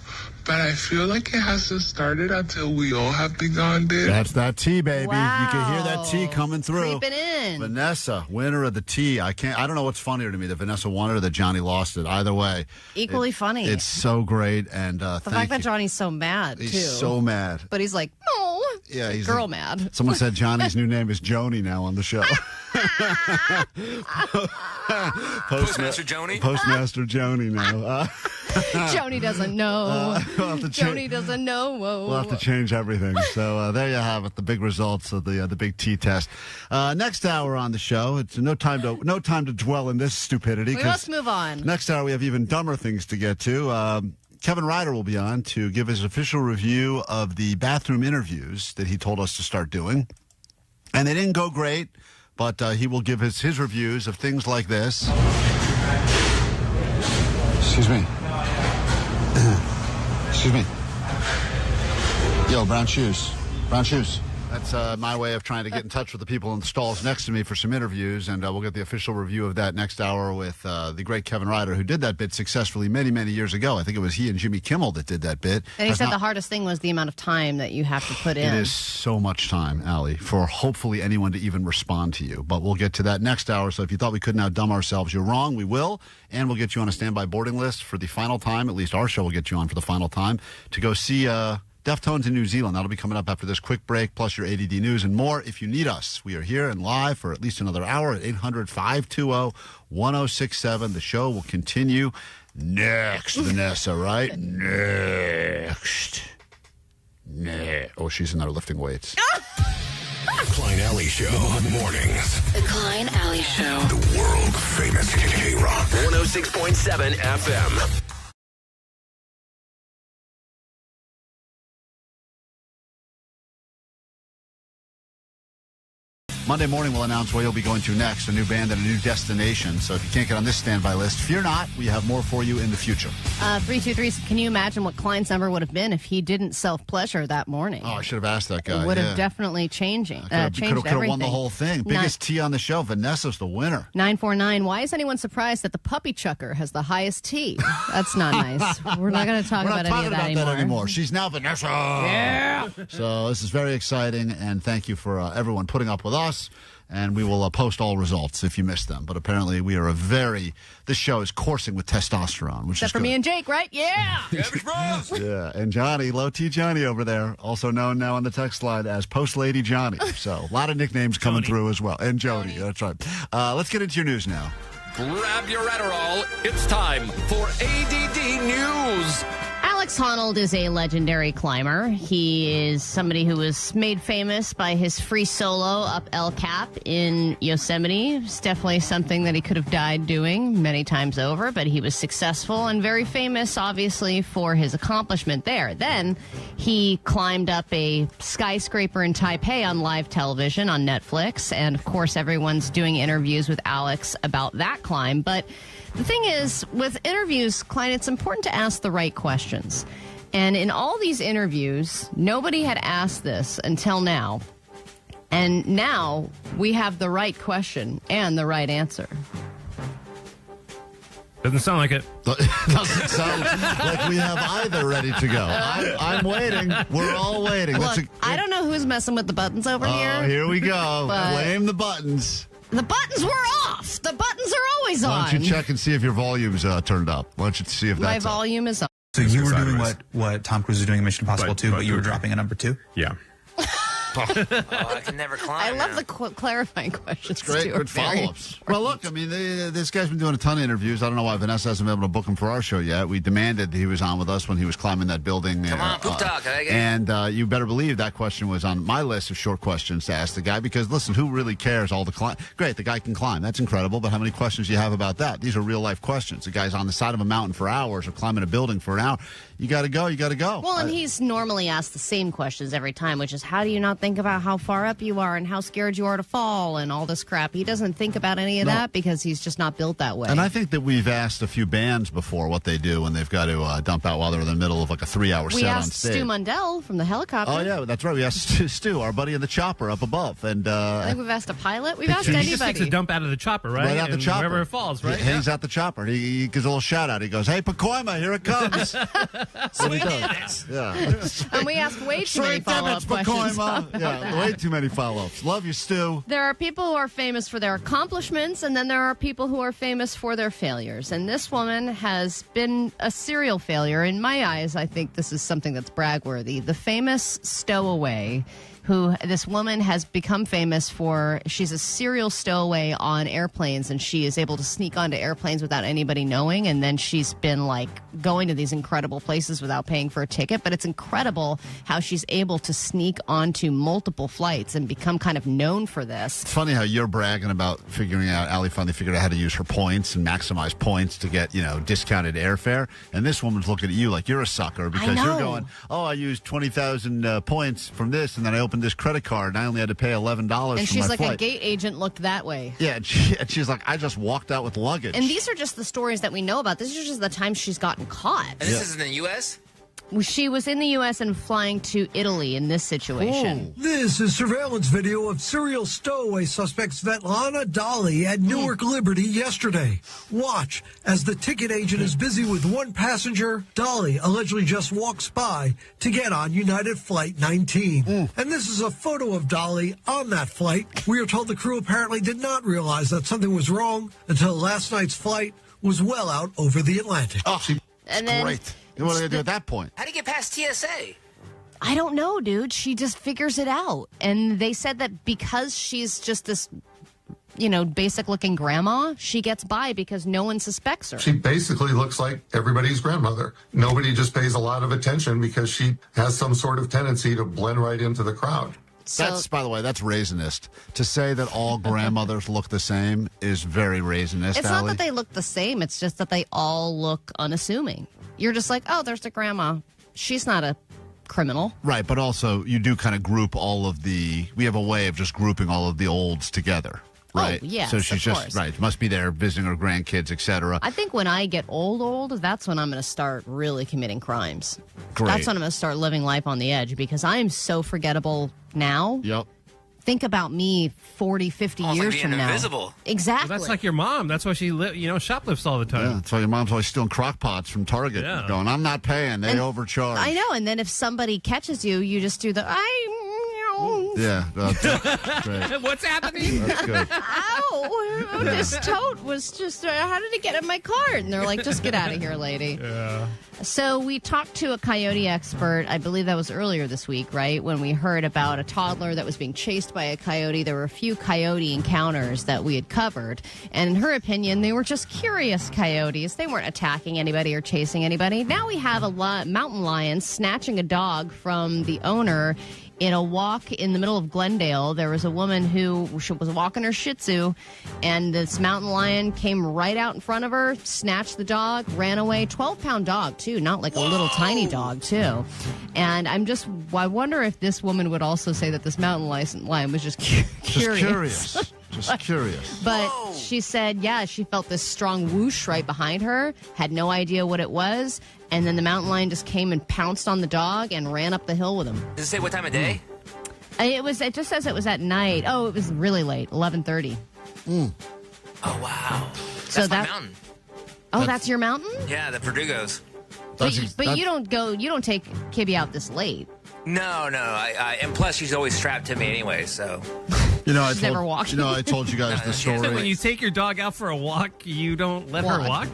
But I feel like it hasn't started until we all have been gone, dude. That's that T, baby. Wow. You can hear that T coming through. Creeping in. Vanessa, winner of the T. I don't know what's funnier to me, that Vanessa won it or that Johnny lost it. Either way. Equally funny. It's so great. And the fact that Johnny's so mad, too. He's so mad. But he's like, no. Yeah, he's girl mad. Someone said Johnny's new name is Joni now on the show. Postmaster Joni? Postmaster Joni now. Joni doesn't know. Joni doesn't know. Whoa. We'll have to change everything. So there you have it, the big results of the big T test. Next hour on the show, it's no time to dwell in this stupidity. We must move on. Next hour we have even dumber things to get to. Kevin Ryder will be on to give his official review of the bathroom interviews that he told us to start doing. And they didn't go great, but he will give his reviews of things like this. Excuse me. Excuse me. Yo, brown shoes. Brown shoes. That's my way of trying to get in touch with the people in the stalls next to me for some interviews, and we'll get the official review of that next hour with the great Kevin Ryder, who did that bit successfully many, many years ago. I think it was he and Jimmy Kimmel that did that bit. And he said the hardest thing was the amount of time that you have to put in. It is so much time, Allie, for hopefully anyone to even respond to you. But we'll get to that next hour, so if you thought we couldn't outdumb ourselves, you're wrong. We will, and we'll get you on a standby boarding list for the final time. At least our show will get you on for the final time to go see Deftones in New Zealand. That'll be coming up after this quick break, plus your A.D.D news and more. If you need us, we are here and live for at least another hour at 800-520-1067. The show will continue next, Vanessa, right? Next. Oh, she's in there lifting weights. Klein Alley Show. Mornings. The Klein Alley Show. The world famous K-Rock. 106.7 FM. Monday morning, we'll announce where you'll be going to next, a new band and a new destination. So if you can't get on this standby list, fear not. We have more for you in the future. 323, can you imagine what Klein's number would have been if he didn't self-pleasure that morning? Oh, I should have asked that guy. It would have definitely changed everything. Could have won the whole thing. Biggest T on the show. Vanessa's the winner. 949, why is anyone surprised that the puppy chucker has the highest T? That's not nice. We're not going to talk about any of that anymore. She's now Vanessa. Yeah. So this is very exciting, and thank you for everyone putting up with us. And we will post all results if you missed them. But apparently we are this show is coursing with testosterone, which Except is for good. me and Jake, right? Yeah. Yeah, and Johnny, Low T Johnny over there, also known now on the text line as Post Lady Johnny. So a lot of nicknames coming through as well. And Jody, that's right. Let's get into your news now. Grab your Adderall. It's time for ADD News. Alex Honnold is a legendary climber. He is somebody who was made famous by his free solo up El Cap in Yosemite. It's definitely something that he could have died doing many times over, but he was successful and very famous, obviously, for his accomplishment there. Then he climbed up a skyscraper in Taipei on live television on Netflix, and of course everyone's doing interviews with Alex about that climb. But the thing is, with interviews, Klein, it's important to ask the right questions. And in all these interviews, nobody had asked this until now. And now we have the right question and the right answer. Doesn't sound like it. Doesn't sound like we have either ready to go. I'm waiting. We're all waiting. Look, I don't know who's messing with the buttons over here. Oh, here we go. But blame the buttons. The buttons were off. The buttons are always on. Why don't you check and see if your volume's turned up? Why don't you see if My that's volume is on. So you were doing what Tom Cruise was doing in Mission Impossible 2, but you were dropping a number 2? Yeah. I can never climb. I love the clarifying questions. Great, too. good follow-ups. Well, look, I mean, this guy's been doing a ton of interviews. I don't know why Vanessa hasn't been able to book him for our show yet. We demanded he was on with us when he was climbing that building. Come on, poop talk. And you better believe that question was on my list of short questions to ask the guy, because, listen, who really cares? All the climb. Great, the guy can climb. That's incredible, but how many questions do you have about that? These are real-life questions. The guy's on the side of a mountain for hours or climbing a building for an hour. You got to go. You got to go. Well, and he's normally asked the same questions every time, which is, how do you not think about how far up you are and how scared you are to fall and all this crap? He doesn't think about any of that because he's just not built that way. And I think that we've asked a few bands before what they do when they've got to dump out while they're in the middle of like a 3-hour set on stage. We asked Stu Mundell from the helicopter. Oh, yeah, that's right. We asked Stu, our buddy in the chopper up above. And I think we've asked a pilot. We've asked anybody. He just takes a dump out of the chopper, right? Right out the chopper. Wherever it falls, right? He hangs out the chopper. He gives a little shout out. He goes, "Hey, Pacoima, here it comes." Sweet damn it. Yeah. And we asked way too many follow-up questions. Yeah, way too many follow-ups. Love you, Stu. There are people who are famous for their accomplishments, and then there are people who are famous for their failures. And this woman has been a serial failure. In my eyes, I think this is something that's brag-worthy. The famous stowaway, who this woman has become famous for. She's a serial stowaway on airplanes, and she is able to sneak onto airplanes without anybody knowing. And then she's been like going to these incredible places without paying for a ticket. But it's incredible how she's able to sneak onto multiple flights and become kind of known for this. It's funny how you're bragging about figuring out, Allie finally figured out how to use her points and maximize points to get, discounted airfare. And this woman's looking at you like you're a sucker because you're going, oh, I used 20,000 points from this, and then I opened this credit card and I only had to pay $11 and for she's my like flight. A gate agent looked that way. Yeah, and she's like, I just walked out with luggage. And these are just the stories that we know about. This is just the times she's gotten caught. And this is in the U.S.? She was in the U.S. and flying to Italy in this situation. This is surveillance video of serial stowaway suspect Svetlana Dali at Newark Liberty yesterday. Watch as the ticket agent is busy with one passenger. Dali allegedly just walks by to get on United Flight 19. And this is a photo of Dali on that flight. We are told the crew apparently did not realize that something was wrong until last night's flight was well out over the Atlantic. And then, great. What are they going to do at that point? How do you get past TSA? I don't know, dude. She just figures it out. And they said that because she's just this, basic-looking grandma, she gets by because no one suspects her. She basically looks like everybody's grandmother. Nobody just pays a lot of attention because she has some sort of tendency to blend right into the crowd. That's, by the way, that's raisinist. To say that all grandmothers look the same is very raisinist, It's not that they look the same. It's just that they all look unassuming. You're just like, oh, there's the grandma. She's not a criminal. Right, but also you do kind of group all of we have a way of just grouping all of the olds together. Right. Oh, yes, so she's of just course. right. Must be there visiting her grandkids, etc. I think when I get old, that's when I'm going to start really committing crimes. Great. That's when I'm going to start living life on the edge because I am so forgettable now. Yep. Think about me 40, 50 Almost years like being from now. invisible. Exactly. Well, that's like your mom. That's why she shoplifts all the time. Yeah, that's why your mom's always stealing crock pots from Target. Yeah. Going, I'm not paying. They overcharge. I know. And then if somebody catches you, you just do the down. Yeah. Great. What's happening? That's good. Ow! This tote was just, how did it get in my cart? And they're like, just get out of here, lady. Yeah. So we talked to a coyote expert. I believe that was earlier this week, right? When we heard about a toddler that was being chased by a coyote. There were a few coyote encounters that we had covered. And in her opinion, they were just curious coyotes. They weren't attacking anybody or chasing anybody. Now we have a mountain lion snatching a dog from the owner in a walk in the middle of Glendale. There was a woman who was walking her Shih Tzu, and this mountain lion came right out in front of her, snatched the dog, ran away. 12-pound dog, too, not like a little tiny dog, too. And I wonder if this woman would also say that this mountain lion was just curious. Just curious. But she said, yeah, she felt this strong whoosh right behind her, had no idea what it was, and then the mountain lion just came and pounced on the dog and ran up the hill with him. Does it say what time of day? It just says it was at night. Oh, it was really late, 11:30. Oh, wow. So That's my mountain. Oh, that's your mountain? Yeah, the Verdugos. But you don't take Kibby out this late. No, and plus she's always strapped to me anyway, so. She's never walked. I told you guys the story. So when you take your dog out for a walk, you don't let her walk?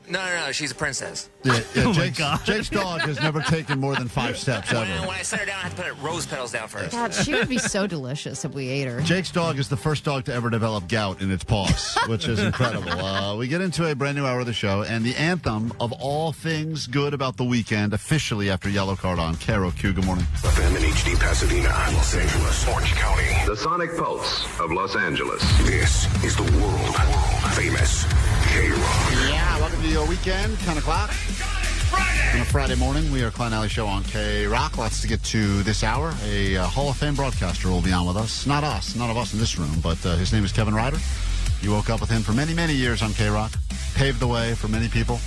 No, she's a princess. Yeah, Oh my Jake's, God. Jake's dog has never taken more than 5 steps ever. When I set her down, I have to put rose petals down first. God, she would be so delicious if we ate her. Jake's dog is the first dog to ever develop gout in its paws, which is incredible. We get into a brand new hour of the show, and the anthem of all things good about the weekend officially after Yellow Card on. Carol Q, good morning. FM and HD Pasadena, Los Angeles, Orange County. The Sonic Pulse of Los Angeles. This is the world famous K-Rock. Yeah, welcome to your weekend, 10 o'clock. On a Friday morning, we are Klein Alley Show on K-Rock. Lots to get to this hour. A Hall of Fame broadcaster will be on with us. Not us, none of us in this room, but his name is Kevin Ryder. You woke up with him for many, many years on K-Rock. Paved the way for many people.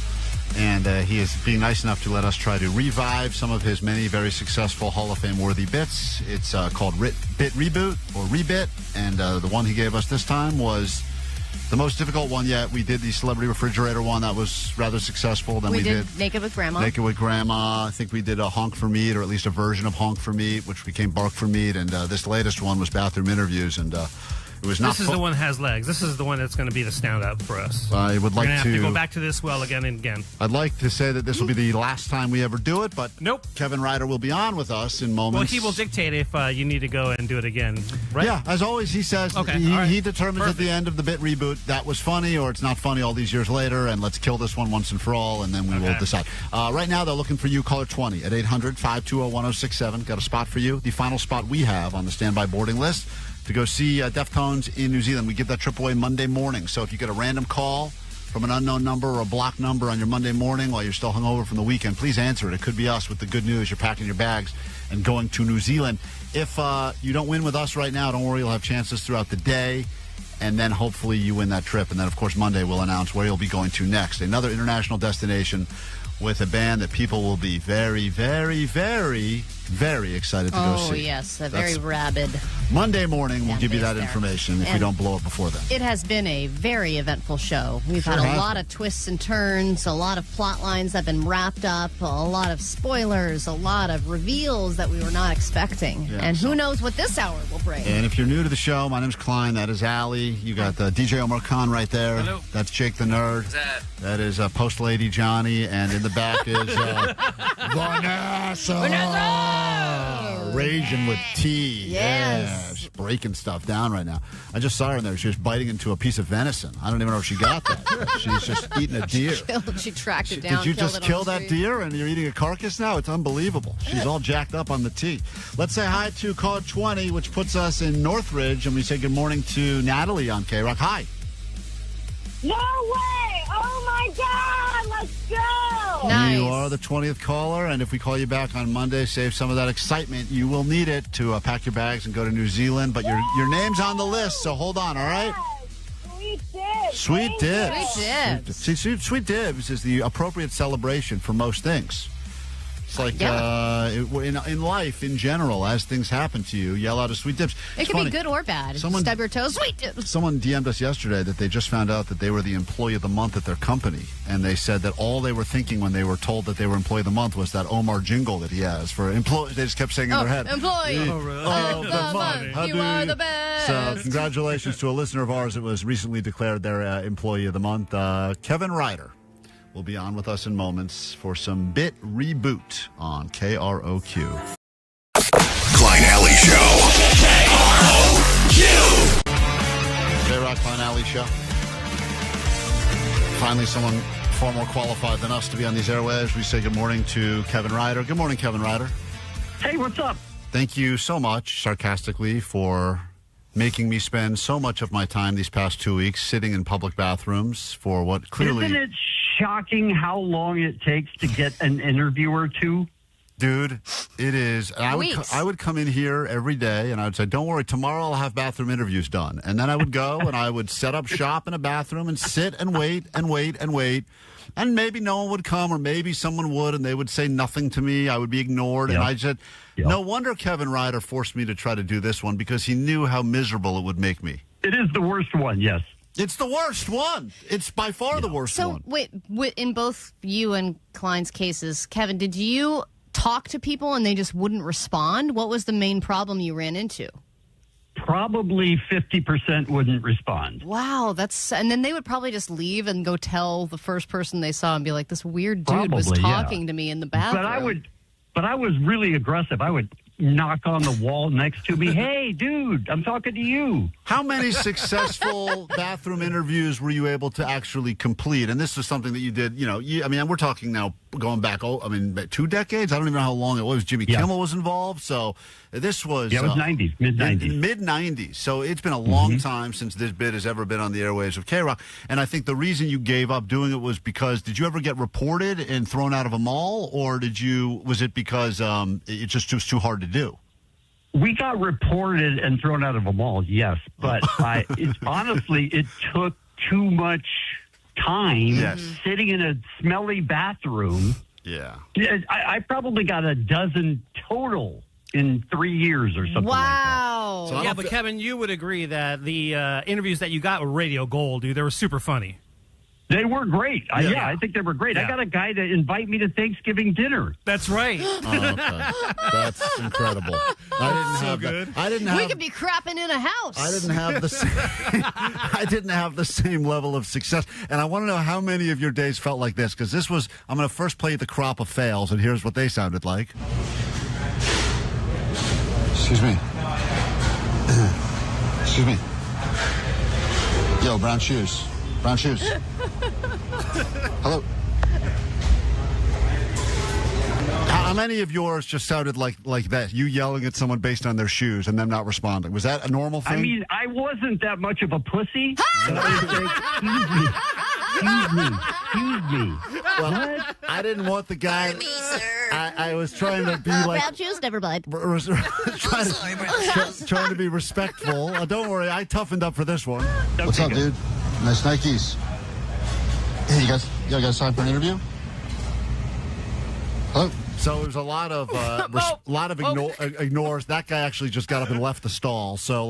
And he is being nice enough to let us try to revive some of his many very successful Hall of Fame-worthy bits. It's called Bit Reboot or Rebit. And the one he gave us this time was the most difficult one yet. We did the Celebrity Refrigerator one. That was rather successful. Then we did Naked with Grandma. Naked with Grandma. I think we did a Honk for Meat, or at least a version of Honk for Meat, which became Bark for Meat. And this latest one was Bathroom Interviews. And it was not. This is the one that has legs. This is the one that's going to be the standout for us. I would like We're going to have to go back to this well again and again. I'd like to say that this will be the last time we ever do it, but nope. Kevin Ryder will be on with us in moments. Well, he will dictate if you need to go and do it again, right? Yeah, as always, he says he determines at the end of the Bit Reboot that was funny or it's not funny all these years later, and let's kill this one once and for all, and then we will decide. Right now, they're looking for you. Caller 20 at 800-520-1067. Got a spot for you. The final spot we have on the standby boarding list to go see Deftones in New Zealand. We give that trip away Monday morning. So if you get a random call from an unknown number or a blocked number on your Monday morning while you're still hungover from the weekend, please answer it. It could be us with the good news. You're packing your bags and going to New Zealand. If you don't win with us right now, don't worry. You'll have chances throughout the day. And then hopefully you win that trip. And then, of course, Monday we'll announce where you'll be going to next. Another international destination with a band that people will be very, very, very, very excited to go see. Oh, yes, very rabid. Monday morning, we'll give you that information if we don't blow it before then. It has been a very eventful show. We've had a lot of twists and turns, a lot of plot lines that have been wrapped up, a lot of spoilers, a lot of reveals that we were not expecting. Yeah, and who knows what this hour will bring. And if you're new to the show, my name's Klein. That is Allie. You got DJ Omar Khan right there. Hello. That's Jake the Nerd. What's that? That is Post Lady Johnny. And in the back is Vanessa. Raging with tea. Yes. Yeah, she's breaking stuff down right now. I just saw her in there. She was biting into a piece of venison. I don't even know if she got that. She's just eating a deer. She tracked it down. Did you just kill that deer and you're eating a carcass now? It's unbelievable. She's all jacked up on the tea. Let's say hi to caller 20, which puts us in Northridge, and we say good morning to Natalie on K-Rock. Hi. No way! Oh my God! Let's go! Nice. You are the 20th caller, and if we call you back on Monday, save some of that excitement. You will need it to pack your bags and go to New Zealand, but your name's on the list, so hold on, all right? Sweet dibs. Sweet dibs. Sweet dibs. See, sweet dibs is the appropriate celebration for most things. It's like in life, in general, as things happen to you, yell out a sweet tips. It can be good or bad. Stub your toes, sweet tips. Someone DM'd us yesterday that they just found out that they were the employee of the month at their company. And they said that all they were thinking when they were told that they were employee of the month was that Omar jingle that he has for employees. They just kept saying in their head. Employee of the month. You are the best. So congratulations to a listener of ours that was recently declared their employee of the month. Kevin Ryder will be on with us in moments for some Bit Reboot on KROQ. Klein Alley Show. KROQ. K-Rock Klein Alley Show. Finally, someone far more qualified than us to be on these airwaves. We say good morning to Kevin Ryder. Good morning, Kevin Ryder. Hey, what's up? Thank you so much, sarcastically, for making me spend so much of my time these past 2 weeks sitting in public bathrooms for what clearly... Isn't it shocking how long it takes to get an interview or two? Dude, it is. I would come in here every day and I would say, don't worry, tomorrow I'll have bathroom interviews done. And then I would go and I would set up shop in a bathroom and sit and wait and wait and wait. And maybe no one would come or maybe someone would and they would say nothing to me. I would be ignored. Yep. And I said, no wonder Kevin Ryder forced me to try to do this one because he knew how miserable it would make me. It is the worst one, yes. It's the worst one. It's by far the worst one. So, wait, in both you and Klein's cases, Kevin, did you talk to people and they just wouldn't respond? What was the main problem you ran into? Probably 50% wouldn't respond. Wow, and then they would probably just leave and go tell the first person they saw and be like, this weird dude was talking to me in the bathroom. But I was really aggressive. I would knock on the wall next to me. Hey, dude, I'm talking to you. How many successful bathroom interviews were you able to actually complete? And this was something that you did, we're talking now going back, 2 decades? I don't even know how long it was. Jimmy Kimmel was involved. So this was... Yeah, it was 90s, mid-90s. Mid-90s. So it's been a long time since this bit has ever been on the airwaves of K-Rock. And I think the reason you gave up doing it was because, did you ever get reported and thrown out of a mall? Or was it because it just was too hard to do? We got reported and thrown out of a mall, yes. But honestly, it took too much time sitting in a smelly bathroom. Yeah. I probably got a dozen total in 3 years or something like that. So but Kevin, you would agree that the interviews that you got were radio gold, dude. They were super funny. They were great. I think they were great. Yeah. I got a guy to invite me to Thanksgiving dinner. That's right. Okay. That's incredible. I didn't have we could be crapping in a house. I didn't have the same level of success. And I want to know how many of your days felt like this, because I'm going to first play the crop of fails, and here's what they sounded like. Excuse me. Excuse me. Yo, brown shoes. Brown shoes. Hello. How many of yours just sounded like that? You yelling at someone based on their shoes and them not responding. Was that a normal thing? I mean, I wasn't that much of a pussy. So I would say, excuse me. Well, what? I didn't want the guy. I was trying to be like... Brown shoes, never mind. Trying to be respectful. Don't worry, I toughened up for this one. What's up, dude? Nice Nikes. Hey, you guys time for an interview? Hello? So there was a lot of ignores. That guy actually just got up and left the stall. So,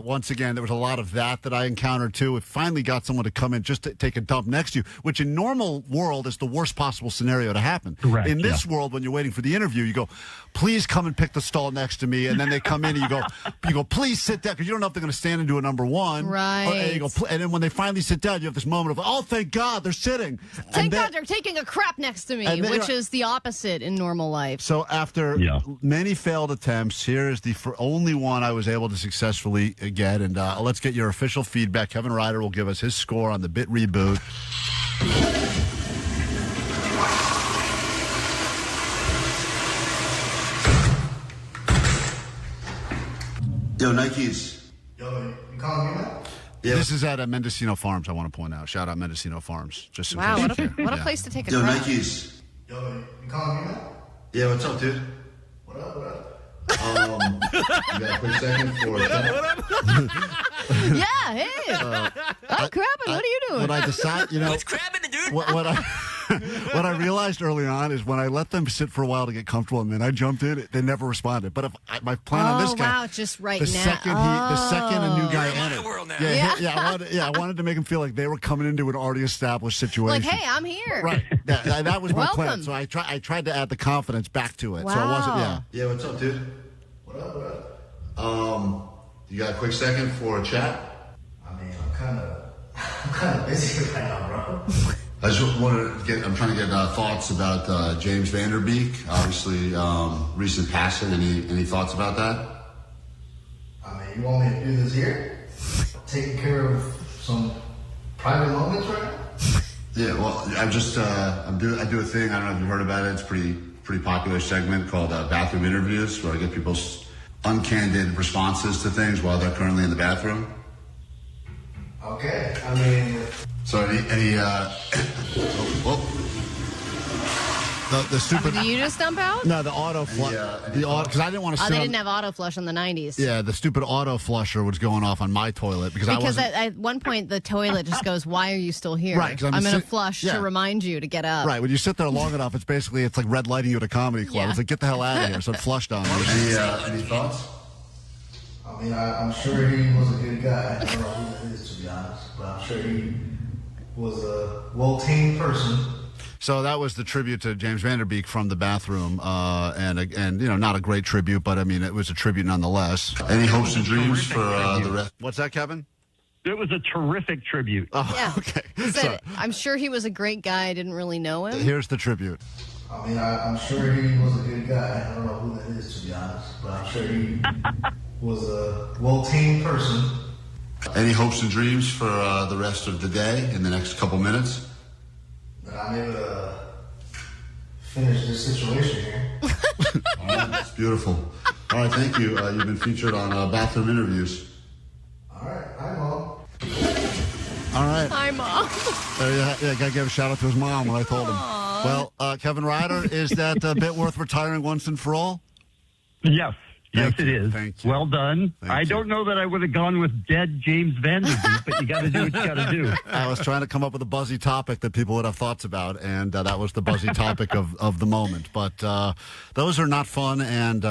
once again, there was a lot of that I encountered, too. It finally got someone to come in just to take a dump next to you, which in normal world is the worst possible scenario to happen. Correct, in this world, when you're waiting for the interview, you go, please come and pick the stall next to me. And then they come in and you go, please sit down, because you don't know if they're going to stand and do a number one. Right. And then when they finally sit down, you have this moment of, oh, thank God, they're sitting. Thank God they're taking a crap next to me, which is the opposite in normal life. So after many failed attempts, here is the only one I was able to successfully get. And let's get your official feedback. Kevin Ryder will give us his score on the Bit Reboot. Yo, Nikes. Yo, you calling me that? Yeah, this is at Mendocino Farms, I want to point out. Shout out Mendocino Farms. Just wow, what a place to take a Yo, crap. Nikes. Yo, you calling me that? Yeah, what's up, dude? What up, what up? You got a quick second for Yeah, hey. I'm crabbing. What are you doing? What I decide, What's crabbing, dude? What what I realized early on is when I let them sit for a while to get comfortable and then I jumped in, they never responded. But if my plan on this guy, just right the now. The second a new guy entered, Yeah. I wanted to make them feel like they were coming into an already established situation. Like, hey, I'm here. Right. That was my plan. Welcome. So I tried to add the confidence back to it. Wow. So I wasn't. Yeah, what's up, dude? What up? You got a quick second for a chat? I mean, I'm kind of busy right now, bro. I just wanted to I'm trying to get thoughts about James Van Der Beek. Obviously, recent passing. Any thoughts about that? I mean, you want me to do this here? Taking care of some private moments right now? Yeah, well, I do a thing. I don't know if you've heard about it. It's pretty popular segment called Bathroom Interviews, where I get people's uncandid responses to things while they're currently in the bathroom. Okay, I mean... So any the stupid... Did you just dump out? No, the auto flush. Because I didn't want to sit they didn't have auto flush in the 90s. Yeah, the stupid auto flusher was going off on my toilet because at one point the toilet just goes, "Why are you still here?" Right, I'm going to flush to remind you to get up. Right, when you sit there long enough, it's like red lighting you at a comedy club. Yeah. It's like, get the hell out of here. So it flushed on me. Any thoughts? I mean, I'm sure he was a good guy. I don't know who that is, to be honest, but I'm sure he was a well-tamed person. So that was the tribute to James Van Der Beek from the bathroom, and not a great tribute, but I mean it was a tribute nonetheless. Any hopes and dreams for the rest? What's that, Kevin? It was a terrific tribute. Oh, yeah. Okay. He said, I'm sure he was a great guy. I didn't really know him. Here's the tribute. I mean, I'm sure he was a good guy. I don't know who that is, to be honest, but I'm sure he was a well-tamed person. Any hopes and dreams for the rest of the day in the next couple minutes? That I'm able to finish this situation here. All right, that's beautiful. All right, thank you. You've been featured on Bathroom Interviews. All right, hi, Mom. All right. Hi, Mom. Yeah, got to give a shout out to his mom when I told him. Aww. Well, Kevin Ryder, is that bit worth retiring once and for all? Yes. Yes, it is. Thank you. Well done. I don't know that I would have gone with dead James Van Der Beek, but you got to do what you got to do. I was trying to come up with a buzzy topic that people would have thoughts about, and that was the buzzy topic of the moment. But those are not fun, and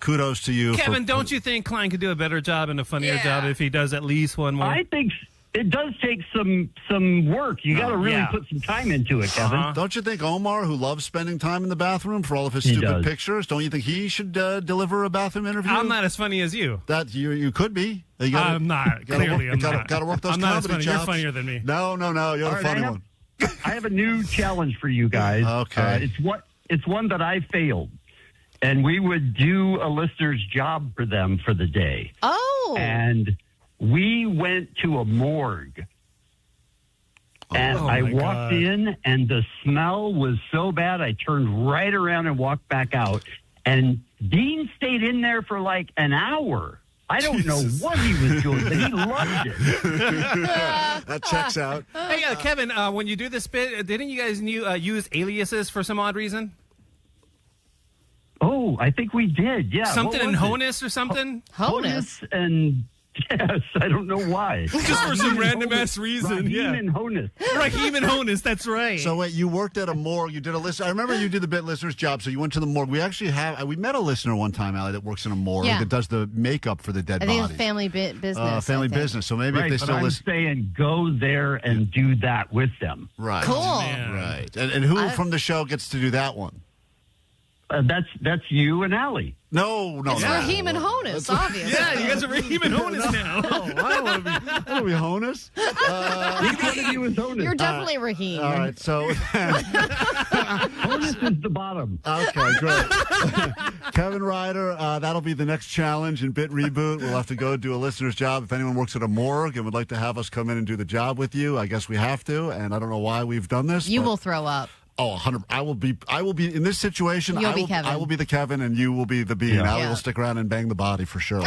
kudos to you. Kevin, don't you think Klein could do a better job and a funnier job if he does at least one more? I think it does take some work. You got to really put some time into it, Kevin. Don't you think Omar, who loves spending time in the bathroom for all of his stupid pictures, don't you think he should deliver a bathroom interview? I'm not as funny as you. That you could be. I'm not. Clearly, I'm not. Got to work those I'm not as comedy funny. chops. You're funnier than me. No. You're the funny one. I have a new challenge for you guys. Okay. It's one that I failed. And we would do a listener's job for them for the day. Oh. And we went to a morgue. And I walked in, and the smell was so bad, I turned right around and walked back out. And Dean stayed in there for like an hour. I don't know what he was doing, but he loved it. That checks out. Hey, Kevin, when you do this bit, didn't you guys use aliases for some odd reason? Oh, I think we did, yeah. Something in Honus or something? Honus and... Yes, I don't know why. Just for some random-ass reason, Raheem and Honus. Raheem and Honus, that's right. So wait, you worked at a morgue. You did a list. I remember you did the bit listener's job, so you went to the morgue. We actually we met a listener one time, Allie, that works in a morgue that does the makeup for the dead bodies. I think it's family business. Family business. So maybe if they still listen. I'm saying go there and do that with them. Right. Cool. Right. And who from the show gets to do that one? That's you and Allie. No. It's Raheem and Honus, obviously. Yeah, you guys are Raheem and Honus now. I don't want to be Honus. Which one of you is Honus? You're definitely Raheem. All right, so... Honus is the bottom. Okay, great. Kevin Ryder, that'll be the next challenge in Bit Reboot. We'll have to go do a listener's job. If anyone works at a morgue and would like to have us come in and do the job with you, I guess we have to, and I don't know why we've done this. You will throw up. Oh, 100. I will be in this situation. You'll be Kevin. I will be the Kevin, and you will be the B. And Allie will stick around and bang the body for sure.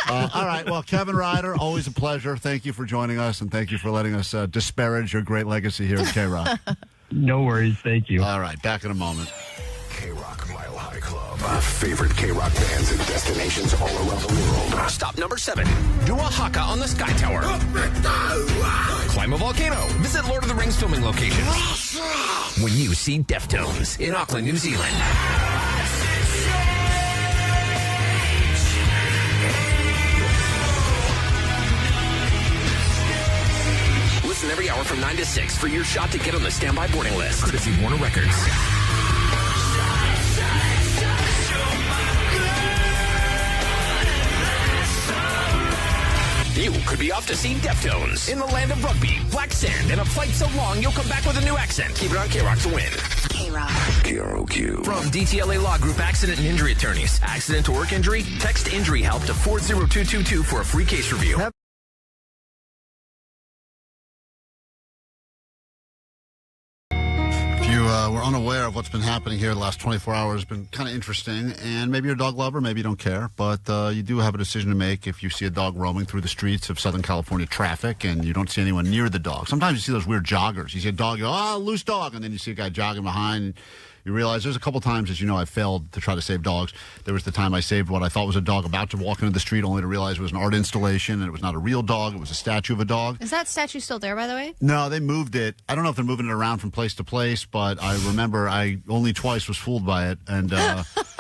All right. Well, Kevin Ryder, always a pleasure. Thank you for joining us, and thank you for letting us disparage your great legacy here at K-Rock. No worries. Thank you. All right. Back in a moment. K-Rock Mile High Club. Favorite K-Rock bands and destinations all around the world. Stop number 7. Do a haka on the Sky Tower. Climb a volcano. Visit Lord of the Rings filming locations. when you see Deftones in Auckland, New Zealand. Listen every hour from 9 to 6 for your shot to get on the standby boarding list. Courtesy Warner Records. You could be off to see Deftones in the land of rugby, black sand, and a flight so long you'll come back with a new accent. Keep it on K-Rock to win. K-Rock. KROQ. From DTLA Law Group Accident and Injury Attorneys. Accident to work injury? Text injury help to 40222 for a free case review. If you were unaware of what's been happening here the last 24 hours, it's been kind of interesting. And maybe you're a dog lover, maybe you don't care. But you do have a decision to make if you see a dog roaming through the streets of Southern California traffic and you don't see anyone near the dog. Sometimes you see those weird joggers. You see a dog, you go, oh, loose dog. And then you see a guy jogging behind. And you realize there's a couple times, as you know, I failed to try to save dogs. There was the time I saved what I thought was a dog about to walk into the street, only to realize it was an art installation, and it was not a real dog. It was a statue of a dog. Is that statue still there, by the way? No, they moved it. I don't know if they're moving it around from place to place, but I remember I only twice was fooled by it, and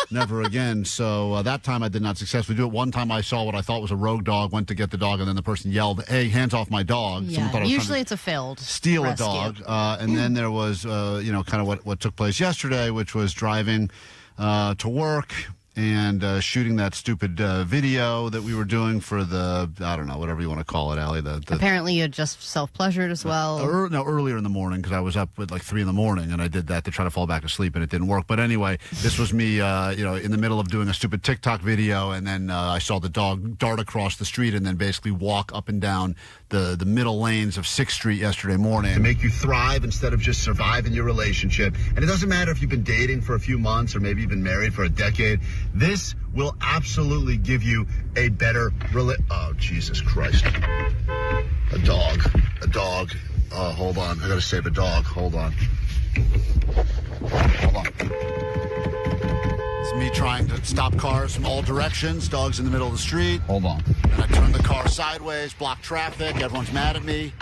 never again. So that time I did not successfully do it. One time I saw what I thought was a rogue dog, went to get the dog, and then the person yelled, hey, hands off my dog. Yeah, usually it's a failed steal rescue. A dog. And then there was, kind of what took place yesterday, which was driving to work and shooting that stupid video that we were doing for the, I don't know, whatever you want to call it, Allie. Apparently you had just self-pleasured as well. Earlier in the morning, because I was up at like 3 in the morning, and I did that to try to fall back asleep, and it didn't work. But anyway, this was me, in the middle of doing a stupid TikTok video, and then I saw the dog dart across the street and then basically walk up and down the middle lanes of 6th Street yesterday morning. And make you thrive instead of just survive in your relationship. And it doesn't matter if you've been dating for a few months or maybe you've been married for a decade. This will absolutely give you a better Oh, Jesus Christ. A dog. Oh, hold on. I got to save a dog. Hold on. It's me trying to stop cars from all directions. Dog's in the middle of the street. Hold on. And I turn the car sideways, block traffic. Everyone's mad at me.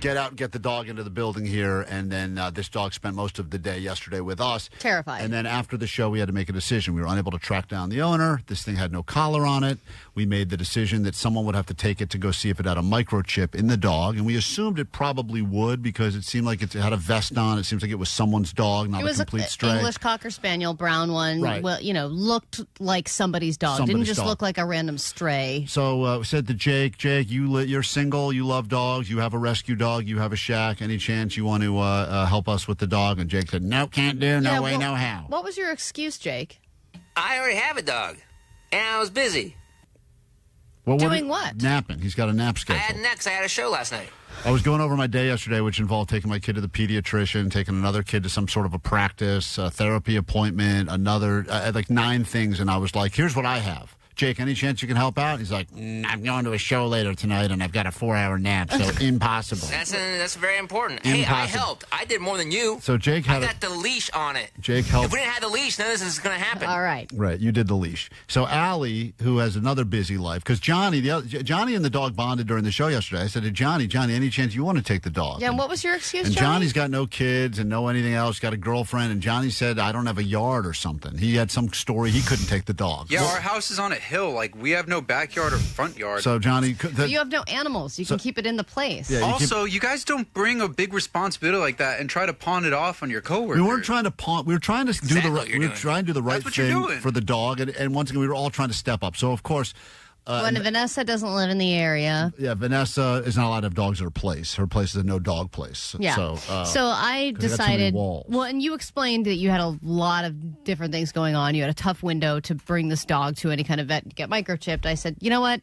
Get out and get the dog into the building here. And then this dog spent most of the day yesterday with us. Terrified. And then after the show, we had to make a decision. We were unable to track down the owner. This thing had no collar on it. We made the decision that someone would have to take it to go see if it had a microchip in the dog. And we assumed it probably would because it seemed like it had a vest on. It seems like it was someone's dog, not a complete stray. It was an English Cocker Spaniel, brown one. Right. Well, looked like somebody's dog. Didn't just look like a random stray. So we said to Jake, you're single, you love dogs, you have a rescue dog, you have a shack. Any chance you want to help us with the dog? And Jake said, no, can't do, no way, no how. What was your excuse, Jake? I already have a dog, and I was busy. Doing what? Napping. He's got a nap schedule. I had a show last night. I was going over my day yesterday, which involved taking my kid to the pediatrician, taking another kid to some sort of a practice, a therapy appointment, another, like 9 things. And I was like, here's what I have. Jake, any chance you can help out? He's like, I'm going to a show later tonight, and I've got a 4-hour nap, so impossible. That's very important. Impossible. Hey, I helped. I did more than you. So Jake had I got the leash on it. Jake helped. If we didn't have the leash, none of this is going to happen. All right. Right, you did the leash. So Allie, who has another busy life, because Johnny and the dog bonded during the show yesterday. I said to Johnny, any chance you want to take the dog? Yeah, and what was your excuse, And Johnny? Johnny's got no kids and no anything else. Got a girlfriend, and Johnny said, I don't have a yard or something. He had some story he couldn't take the dog. Yeah, our house is on a hill. Like, we have no backyard or front yard. So Johnny, you have no animals. You can keep it in the place. Yeah, also, you guys don't bring a big responsibility like that and try to pawn it off on your coworker. We weren't trying to pawn. We were trying to do the right thing for the dog, and once again, we were all trying to step up. So of course. When Vanessa doesn't live in the area. Yeah, Vanessa is not allowed to have dogs at her place. Her place is a no-dog place. Yeah. So I decided, well, and you explained that you had a lot of different things going on. You had a tough window to bring this dog to any kind of vet to get microchipped. I said, you know what?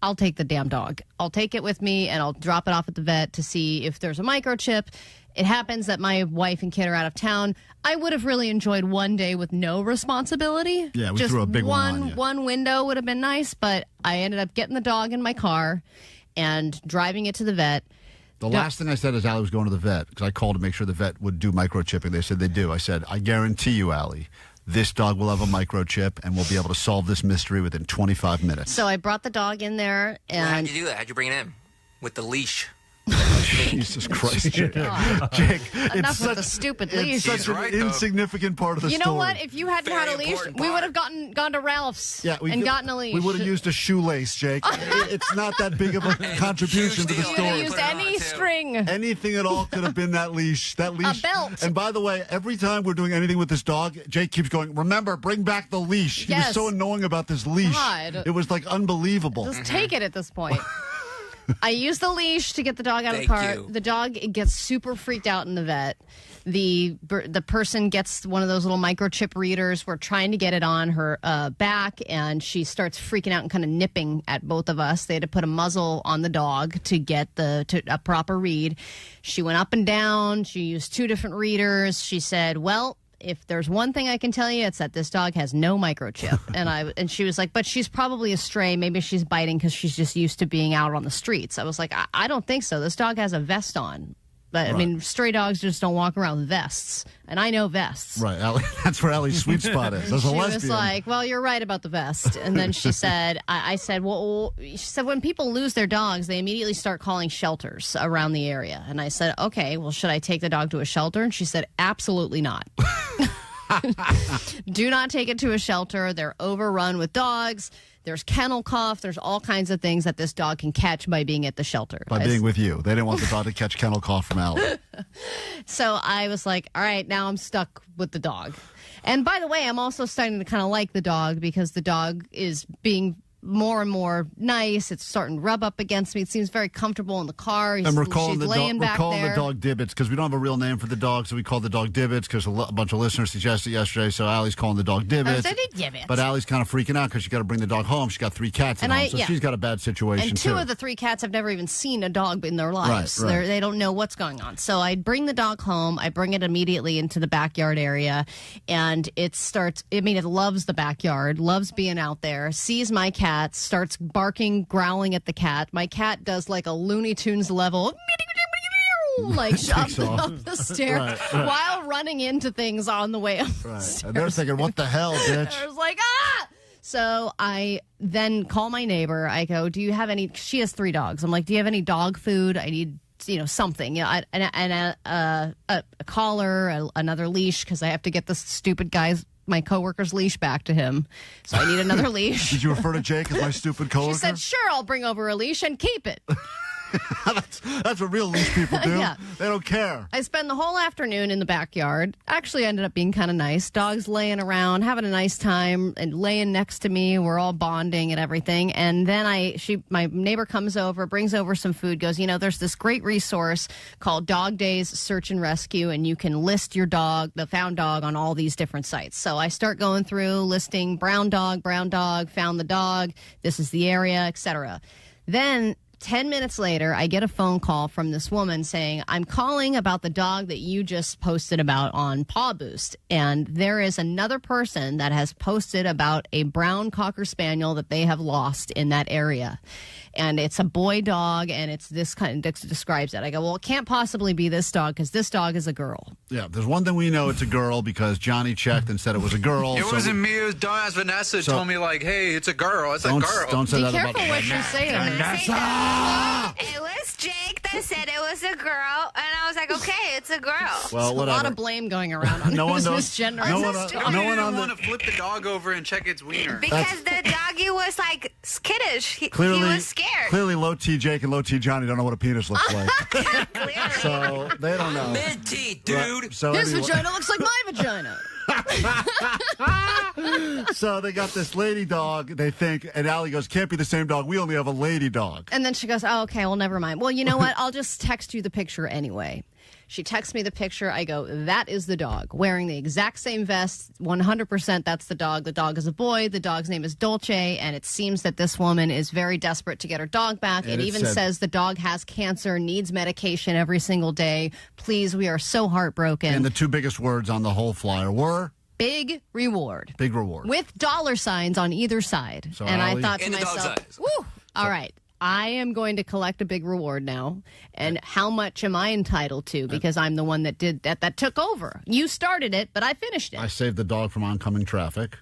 I'll take the damn dog. I'll take it with me, and I'll drop it off at the vet to see if there's a microchip. It happens that my wife and kid are out of town. I would have really enjoyed one day with no responsibility. Yeah, we threw a big one on you. One window would have been nice, but I ended up getting the dog in my car and driving it to the vet. The last thing I said is Allie was going to the vet, because I called to make sure the vet would do microchipping. They said they do. I said, I guarantee you, Allie, this dog will have a microchip, and we'll be able to solve this mystery within 25 minutes. So I brought the dog in there. And How'd you do that? How'd you bring it in? With the leash? Jesus Christ, Jake. Jake, Enough with the stupid leash. It's such an insignificant part of the story. You know what? If you hadn't had a leash, we would have gone to Ralph's and gotten a leash. We would have used a shoelace, Jake. It's not that big of a contribution to the story. You used any string. Anything at all could have been that leash. That leash. A belt. And by the way, every time we're doing anything with this dog, Jake keeps going, remember, bring back the leash. He was so annoying about this leash. God. It was like unbelievable. Just take it at this point. I use the leash to get the dog out of the car. The dog gets super freaked out in the vet. The person gets one of those little microchip readers. We're trying to get it on her back, and she starts freaking out and kind of nipping at both of us. They had to put a muzzle on the dog to get a proper read. She went up and down. She used 2 different readers. She said, well, if there's one thing I can tell you, it's that this dog has no microchip. And she was like, but she's probably a stray. Maybe she's biting because she's just used to being out on the streets. I was like, I don't think so. This dog has a vest on. But, I mean, stray dogs just don't walk around with vests. And I know vests. Right. Allie, that's where Allie's sweet spot is. As a lesbian. She was like, well, you're right about the vest. And then she said, I said, well, she said, when people lose their dogs, they immediately start calling shelters around the area. And I said, okay, well, should I take the dog to a shelter? And she said, absolutely not. Do not take it to a shelter. They're overrun with dogs. There's kennel cough. There's all kinds of things that this dog can catch by being at the shelter. By being with you. They didn't want the dog to catch kennel cough from Allie. So I was like, all right, now I'm stuck with the dog. And by the way, I'm also starting to kind of like the dog because the dog is being more and more nice. It's starting to rub up against me. It seems very comfortable in the car. And we're calling she's the laying back there. the dog Dibbits because we don't have a real name for the dog, so we call the dog Dibbits because a bunch of listeners suggested yesterday. So Allie's calling the dog Dibbits. Dibbits. But Allie's kind of freaking out because she got to bring the dog home. She's got 3 cats at home, so she's got a bad situation and too. 2 of the 3 cats have never even seen a dog in their lives. Right. They don't know what's going on. So I bring the dog home. I bring it immediately into the backyard area, and it starts. I mean, it loves the backyard, loves being out there. Sees my cat, starts barking, growling at the cat. My cat does like a Looney Tunes level, like up the stair while running into things on the way up the stairs. And they're thinking, what the hell, bitch? I was like, ah! So I then call my neighbor. I go, do you have any? She has 3 dogs. I'm like, do you have any dog food? I need, something. A collar, another leash, because I have to get this stupid my coworker's leash back to him. So I need another leash. Did you refer to Jake as my stupid coworker? She said, sure, I'll bring over a leash and keep it. That's what real leash people do. Yeah. They don't care. I spend the whole afternoon in the backyard. Actually ended up being kind of nice. Dogs laying around, having a nice time, and laying next to me. We're all bonding and everything. And then my neighbor comes over, brings over some food, goes, there's this great resource called Dog Days Search and Rescue, and you can list your dog, the found dog, on all these different sites. So I start going through listing brown dog, found the dog, this is the area, etc. Then 10 minutes later, I get a phone call from this woman saying, I'm calling about the dog that you just posted about on Paw Boost. And there is another person that has posted about a brown Cocker Spaniel that they have lost in that area. And it's a boy dog, and it's this kind of describes it. I go, well, it can't possibly be this dog because this dog is a girl. Yeah, there's one thing we know, it's a girl because Johnny checked and said it was a girl. It wasn't me. It was dumbass Vanessa told me, like, hey, it's a girl. It's a girl. Don't say Be that careful about what you say. Vanessa. It was Jake that said it was a girl, and I was like, okay, it's a girl. Well, whatever. A lot of blame going around on who's misgendering. No one want to flip the dog over and check its wiener. Because the doggy was, like, skittish. He was scared. Clearly, low T Jake and low T Johnny don't know what a penis looks like. So they don't know. Mid-T, dude. Right. So his vagina looks like my vagina. So they got this lady dog, they think, and Allie goes, can't be the same dog. We only have a lady dog. And then she goes, oh, okay, well, never mind. Well, you know what? I'll just text you the picture anyway. She texts me the picture. I go, that is the dog. Wearing the exact same vest. 100% that's the dog. The dog is a boy. The dog's name is Dolce. And it seems that this woman is very desperate to get her dog back. It even says the dog has cancer, needs medication every single day. Please, we are so heartbroken. And the 2 biggest words on the whole flyer were? Big reward. Big reward. With dollar signs on either side. So and Allie, I thought to myself, woo, all right. I am going to collect a big reward now. And how much am I entitled to? Because I'm the one that did that took over. You started it, but I finished it. I saved the dog from oncoming traffic.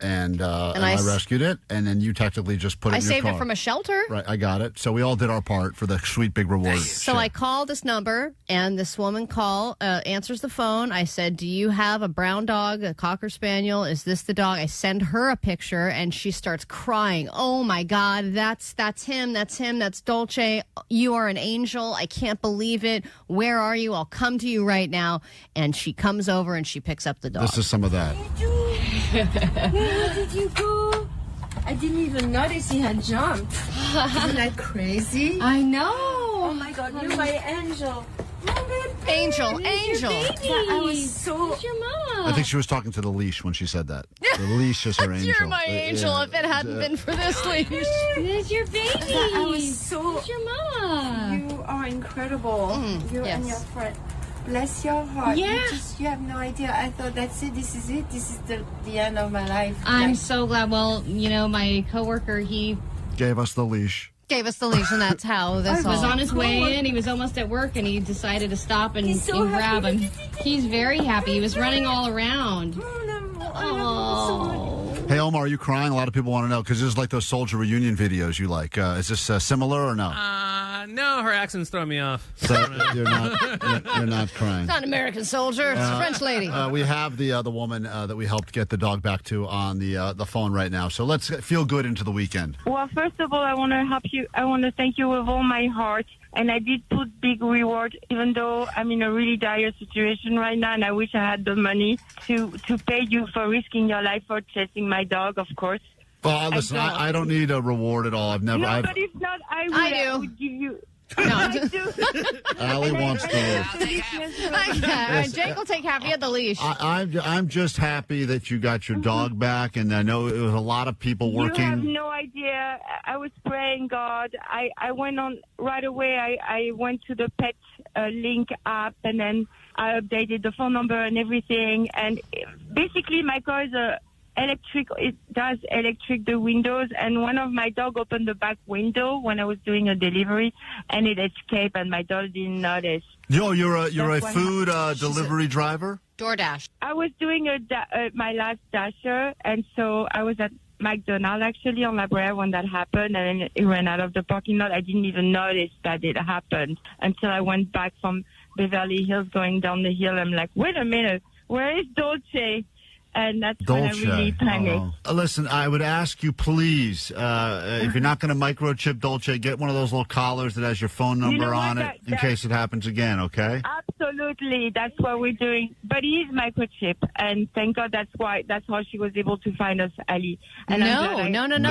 and I rescued it, and then you technically just put it in your car. I saved it from a shelter. Right, I got it. So we all did our part for the sweet big reward. So I called this number, and this woman answers the phone. I said, do you have a brown dog, a Cocker Spaniel? Is this the dog? I send her a picture, and she starts crying. Oh, my God, that's him. That's him. That's Dolce. You are an angel. I can't believe it. Where are you? I'll come to you right now. And she comes over, and she picks up the dog. This is some of that. Where did you go? I didn't even notice he had jumped. Isn't that crazy? I know. Oh my God, you're my angel. Angel. I was so. Where's your mom? I think she was talking to the leash when she said that. The leash is her angel. You're my angel. If it hadn't been for this leash. There's your baby. I was so. Where's your mom? You are incredible. You and your friend. Bless your heart. Yeah. You have no idea. I thought, that's it. This is it. This is the end of my life. I'm so glad. Well, my coworker, he gave us the leash. And that's how this was on his way in. He was almost at work, and he decided to stop and grab him. He's very happy. He was running all around. Oh. Hey, Omar, are you crying? A lot of people want to know, because this is like those soldier reunion videos you like. Is this similar or no? No, her accent's throwing me off. So you're not crying. It's not an American soldier. It's a French lady. We have the woman that we helped get the dog back to on the phone right now. So let's feel good into the weekend. Well, first of all, I want to help you. I want to thank you with all my heart. And I did put big reward, even though I'm in a really dire situation right now, and I wish I had the money to pay you for risking your life for chasing my dog, of course. Well, listen, I don't need a reward at all. I've never. No, but if not, I would give you. No. Allie wants the leash. Jake will take half. He had the leash. I'm just happy that you got your dog back, and I know it was a lot of people working. You have no idea. I was praying God. I went on right away. I went to the pet link app, and then I updated the phone number and everything. And basically, my car is electric. It does electric the windows, and one of my dog opened the back window when I was doing a delivery, and it escaped, and my dog didn't notice. You're a food delivery driver? DoorDash. I was doing my last dasher, and so I was at McDonald's actually on La Brea when that happened, and then it ran out of the parking lot. I didn't even notice that it happened until I went back from Beverly Hills going down the hill. I'm like, wait a minute, where is Dolce? And that's when I really panicked. Listen, I would ask you, please, if you're not going to microchip Dolce, get one of those little collars that has your phone number on it in case it happens again, okay? Absolutely. That's what we're doing. But he is microchip, and thank God that's how she was able to find us, Ali. And no.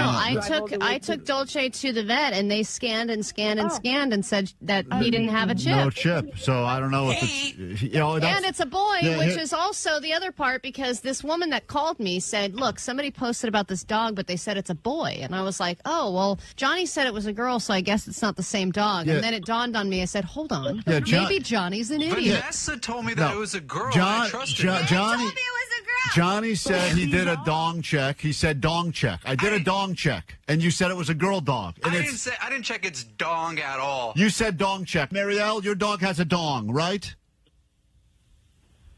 I took Dolce to the vet, and they scanned and said that he didn't have a chip. No chip. So I don't know if it's... and it's a boy, which is also the other part, because this woman that called me said, look, somebody posted about this dog, but they said it's a boy. And I was like, oh, well, Johnny said it was a girl, so I guess it's not the same dog. Yeah. And then it dawned on me. I said, hold on. Yeah, maybe Johnny's an idiot. Vanessa told me that it was a girl. I trusted her. Johnny told me it was a girl. Johnny said he did a dong check. He said dong check. I did a dong check. And you said it was a girl dog. And I didn't check its dong at all. You said dong check. Marielle, your dog has a dong, right?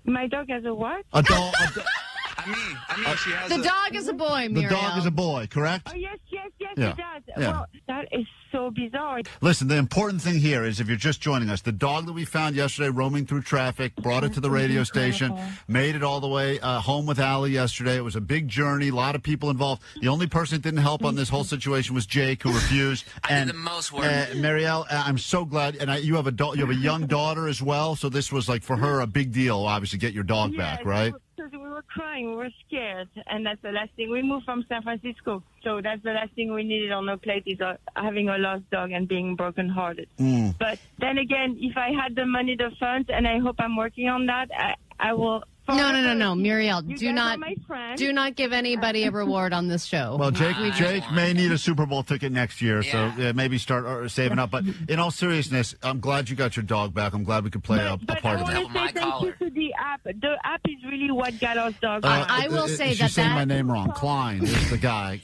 My dog has a what? A dong. I mean, she has the dog is a boy, Muriel. The dog is a boy, correct? Oh, yes, yeah. it does. Yeah. Well, that is so bizarre. Listen, the important thing here is, if you're just joining us, the dog that we found yesterday roaming through traffic, brought it to the radio station, made it all the way home with Allie yesterday. It was a big journey, a lot of people involved. The only person that didn't help on this whole situation was Jake, who refused. I did the most work. Marielle, I'm so glad. And you have a young daughter as well, so this was like for her a big deal, obviously, get your dog back, right? Because we were crying, we were scared, and that's the last thing. We moved from San Francisco, so that's the last thing we needed on our plate is having a lost dog and being brokenhearted. But then again, if I had the money, the funds, and I hope I'm working on that, I will. No, Muriel, do not give anybody a reward on this show. Well, Jake may need a Super Bowl ticket next year, so maybe start saving up. But in all seriousness, I'm glad you got your dog back. I'm glad we could play a part of that. I want to say thank you to the app. The app is really what got us dogs. I will say that. She's saying my name wrong. Klein is the guy.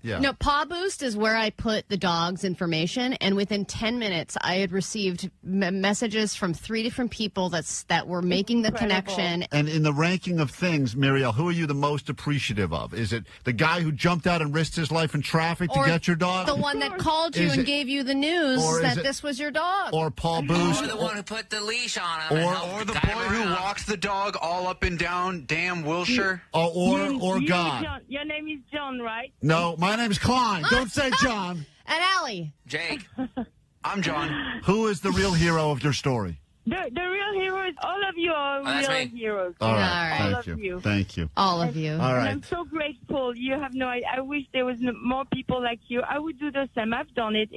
No, Paw Boost is where I put the dog's information, and within 10 minutes, I had received messages from 3 different people that were making the connection. And in the ranking of things, Muriel, who are you the most appreciative of? Is it the guy who jumped out and risked his life in traffic to get your dog? The one that called you and gave you the news that this was your dog? Or Paul Boost? Or the one who put the leash on him. Or the boy who walked the dog all up and down damn Wilshire? Or God? John, your name is John, right? No, my name's Klein. Don't say John. And Allie. Jake. I'm John. Who is the real hero of your story? The real heroes, all of you are real heroes. All right. All Thank of you. Thank you. All of you. All right. I'm so grateful. You have no idea. I wish there was more people like you. I would do the same. I've done it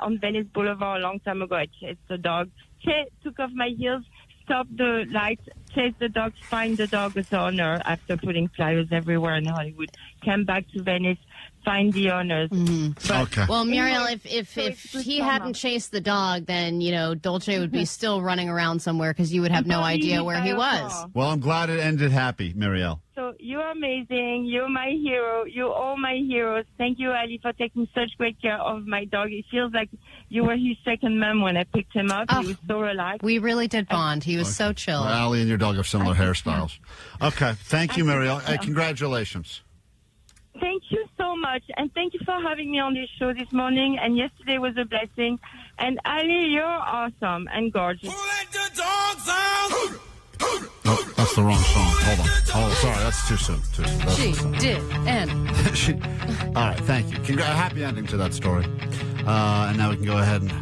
on Venice Boulevard a long time ago. I chased the dog. Took off my heels, stopped the lights, chased the dog, find the dog's owner after putting flyers everywhere in Hollywood. Came back to Venice, find the owners. Okay. Well, Muriel, if he hadn't chased the dog, then, Dolce would be still running around somewhere because you would have no idea where he was. Well, I'm glad it ended happy, Muriel. So you're amazing. You're my hero. You're all my heroes. Thank you, Ali, for taking such great care of my dog. It feels like you were his second mom when I picked him up. He was so relaxed. We really did bond. He was so chill. Well, Allie and your dog have similar hairstyles. Okay. Thank you, Muriel. Hey, congratulations. Thank you so much, and thank you for having me on this show this morning. And yesterday was a blessing. And Ali, you're awesome and gorgeous. Oh, that's the wrong song. Hold on. Oh, sorry, that's too soon. She did end. All right, thank you. Happy ending to that story. And now we can go ahead and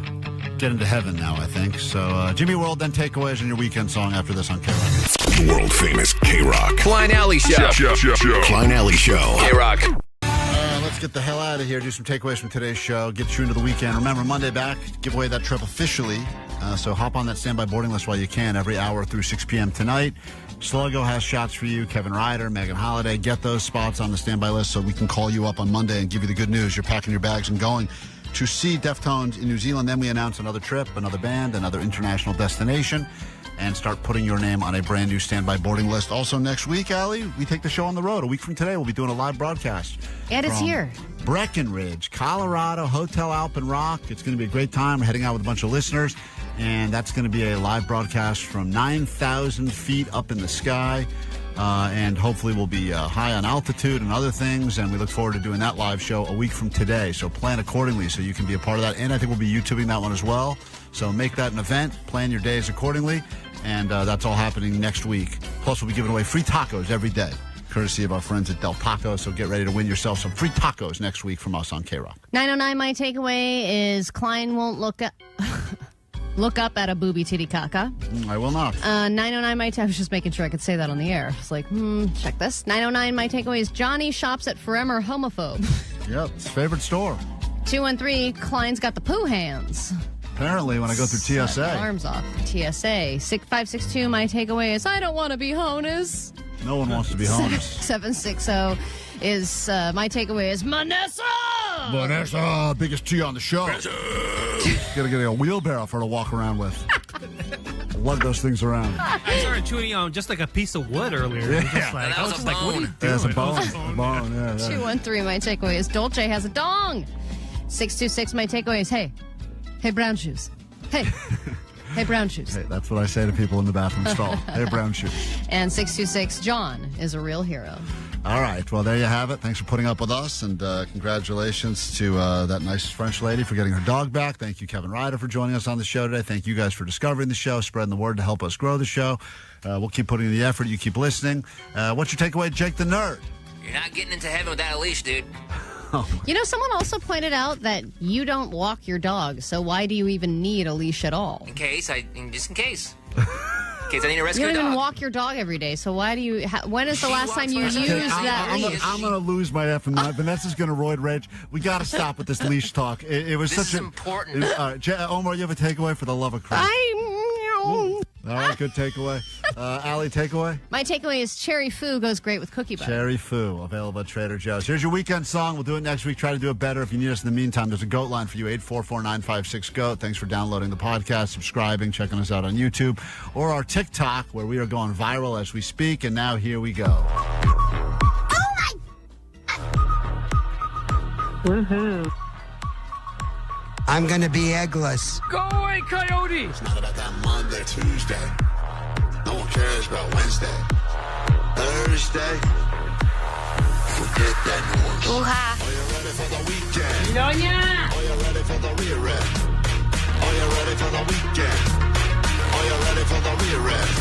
get into heaven now, I think. So, Jimmy World, then takeaways and your weekend song after this on K-Rock. World famous K-Rock. Klein Alley Show. Klein Alley Show. K-Rock. Let's get the hell out of here. Do some takeaways from today's show. Get you into the weekend. Remember, Monday back, give away that trip officially. So hop on that standby boarding list while you can every hour through 6 p.m. tonight. Sluggo has shots for you. Kevin Ryder, Megan Holiday. Get those spots on the standby list so we can call you up on Monday and give you the good news. You're packing your bags and going to see Deftones in New Zealand. Then we announce another trip, another band, another international destination, and start putting your name on a brand new standby boarding list. Also next week, Allie, we take the show on the road. A week from today, we'll be doing a live broadcast. Ed is here. Breckenridge, Colorado, Hotel Alpen Rock. It's going to be a great time. We're heading out with a bunch of listeners, and that's going to be a live broadcast from 9,000 feet up in the sky. And hopefully we'll be high on altitude and other things, and we look forward to doing that live show a week from today. So plan accordingly so you can be a part of that. And I think we'll be YouTubing that one as well. So make that an event, plan your days accordingly, and that's all happening next week. Plus, we'll be giving away free tacos every day, courtesy of our friends at Del Taco. So get ready to win yourself some free tacos next week from us on K-Rock. 909, my takeaway is Klein won't look up at a booby titty caca. I will not. 909, I was just making sure I could say that on the air. It's like, check this. 909, my takeaway is Johnny shops at Forever Homophobe. Yep, it's favorite store. 213, Klein's got the poo hands. Apparently, when I go through TSA. Arms off. TSA. 6562, my takeaway is I don't want to be honest. No one wants to be honest. 760 is my takeaway is Vanessa, biggest T on the show. Gotta get a wheelbarrow for her to walk around with. Lug those things around. I started chewing on just like a piece of wood earlier. Yeah. I was just like, what are you doing? Yeah, it's a bone. A bone, yeah. 213, my takeaway is Dolce has a dong. 626, my takeaway is hey, brown shoes. Hey, brown shoes. Hey, that's what I say to people in the bathroom stall. Hey, brown shoes. And 626, John is a real hero. All right. Well, there you have it. Thanks for putting up with us, and congratulations to that nice French lady for getting her dog back. Thank you, Kevin Ryder, for joining us on the show today. Thank you guys for discovering the show, spreading the word to help us grow the show. We'll keep putting in the effort. You keep listening. What's your takeaway, Jake the Nerd? You're not getting into heaven without a leash, dude. Someone also pointed out that you don't walk your dog, so why do you even need a leash at all? Just in case. In case I need to rescue a dog. You don't even dog. walk your dog every day, so why do you... when is the last time you used that leash? I'm going to lose my effing mind. Vanessa's going to roid rage. We got to stop with this leash talk. It was this such is important. Omar, you have a takeaway for the love of Christ? All right, good takeaway. Allie, takeaway? My takeaway is cherry foo goes great with cookie butter. Cherry foo, available at Trader Joe's. Here's your weekend song. We'll do it next week. Try to do it better. If you need us in the meantime, there's a GOAT line for you, 844-956-GOAT. Thanks for downloading the podcast, subscribing, checking us out on YouTube, or our TikTok, where we are going viral as we speak. And now here we go. Woohoo. I'm going to be eggless. Go away, coyote! It's not about that Monday, Tuesday. No one cares about Wednesday. Thursday. Forget that noise. Ooh-ha. Are you ready for the weekend? Doña. Are you ready for the rear end? Are you ready for the weekend? Are you ready for the rear end?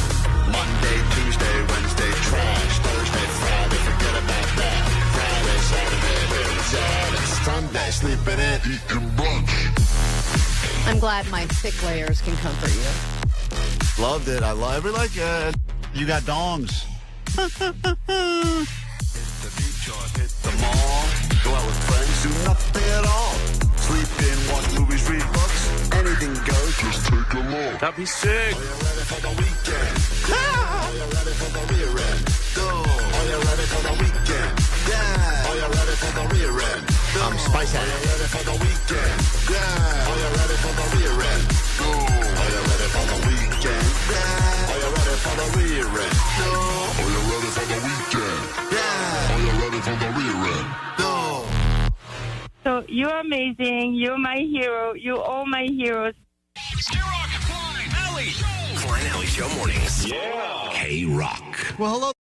Monday, Tuesday, Wednesday, trash. Thursday, Friday, forget about that. Friday, Saturday, Sunday, sleeping in, eating brunch. I'm glad my thick layers can comfort you. Loved it. I love it. Like, you got dongs. Hit the beach or hit the mall. Go out with friends, do nothing at all. Sleep in, watch movies, read books. Anything goes, just take a look. That'd be sick. Are you ready for the weekend? Yeah. Are you ready for the rear end? Go. Are you ready for the weekend? Yeah. Are you ready for the rear end? I'm spicy. Are you ready for the weekend? Yeah. Are you ready for the rear end? Go. Are you ready for the weekend? Yeah. Are you ready for the rear end? No. Are you ready for the weekend? Yeah. Are you ready for the rear end? No. So you're amazing. You're my hero. You're all my heroes. Klein Alley Show mornings. Yeah. K-Rock. Well, hello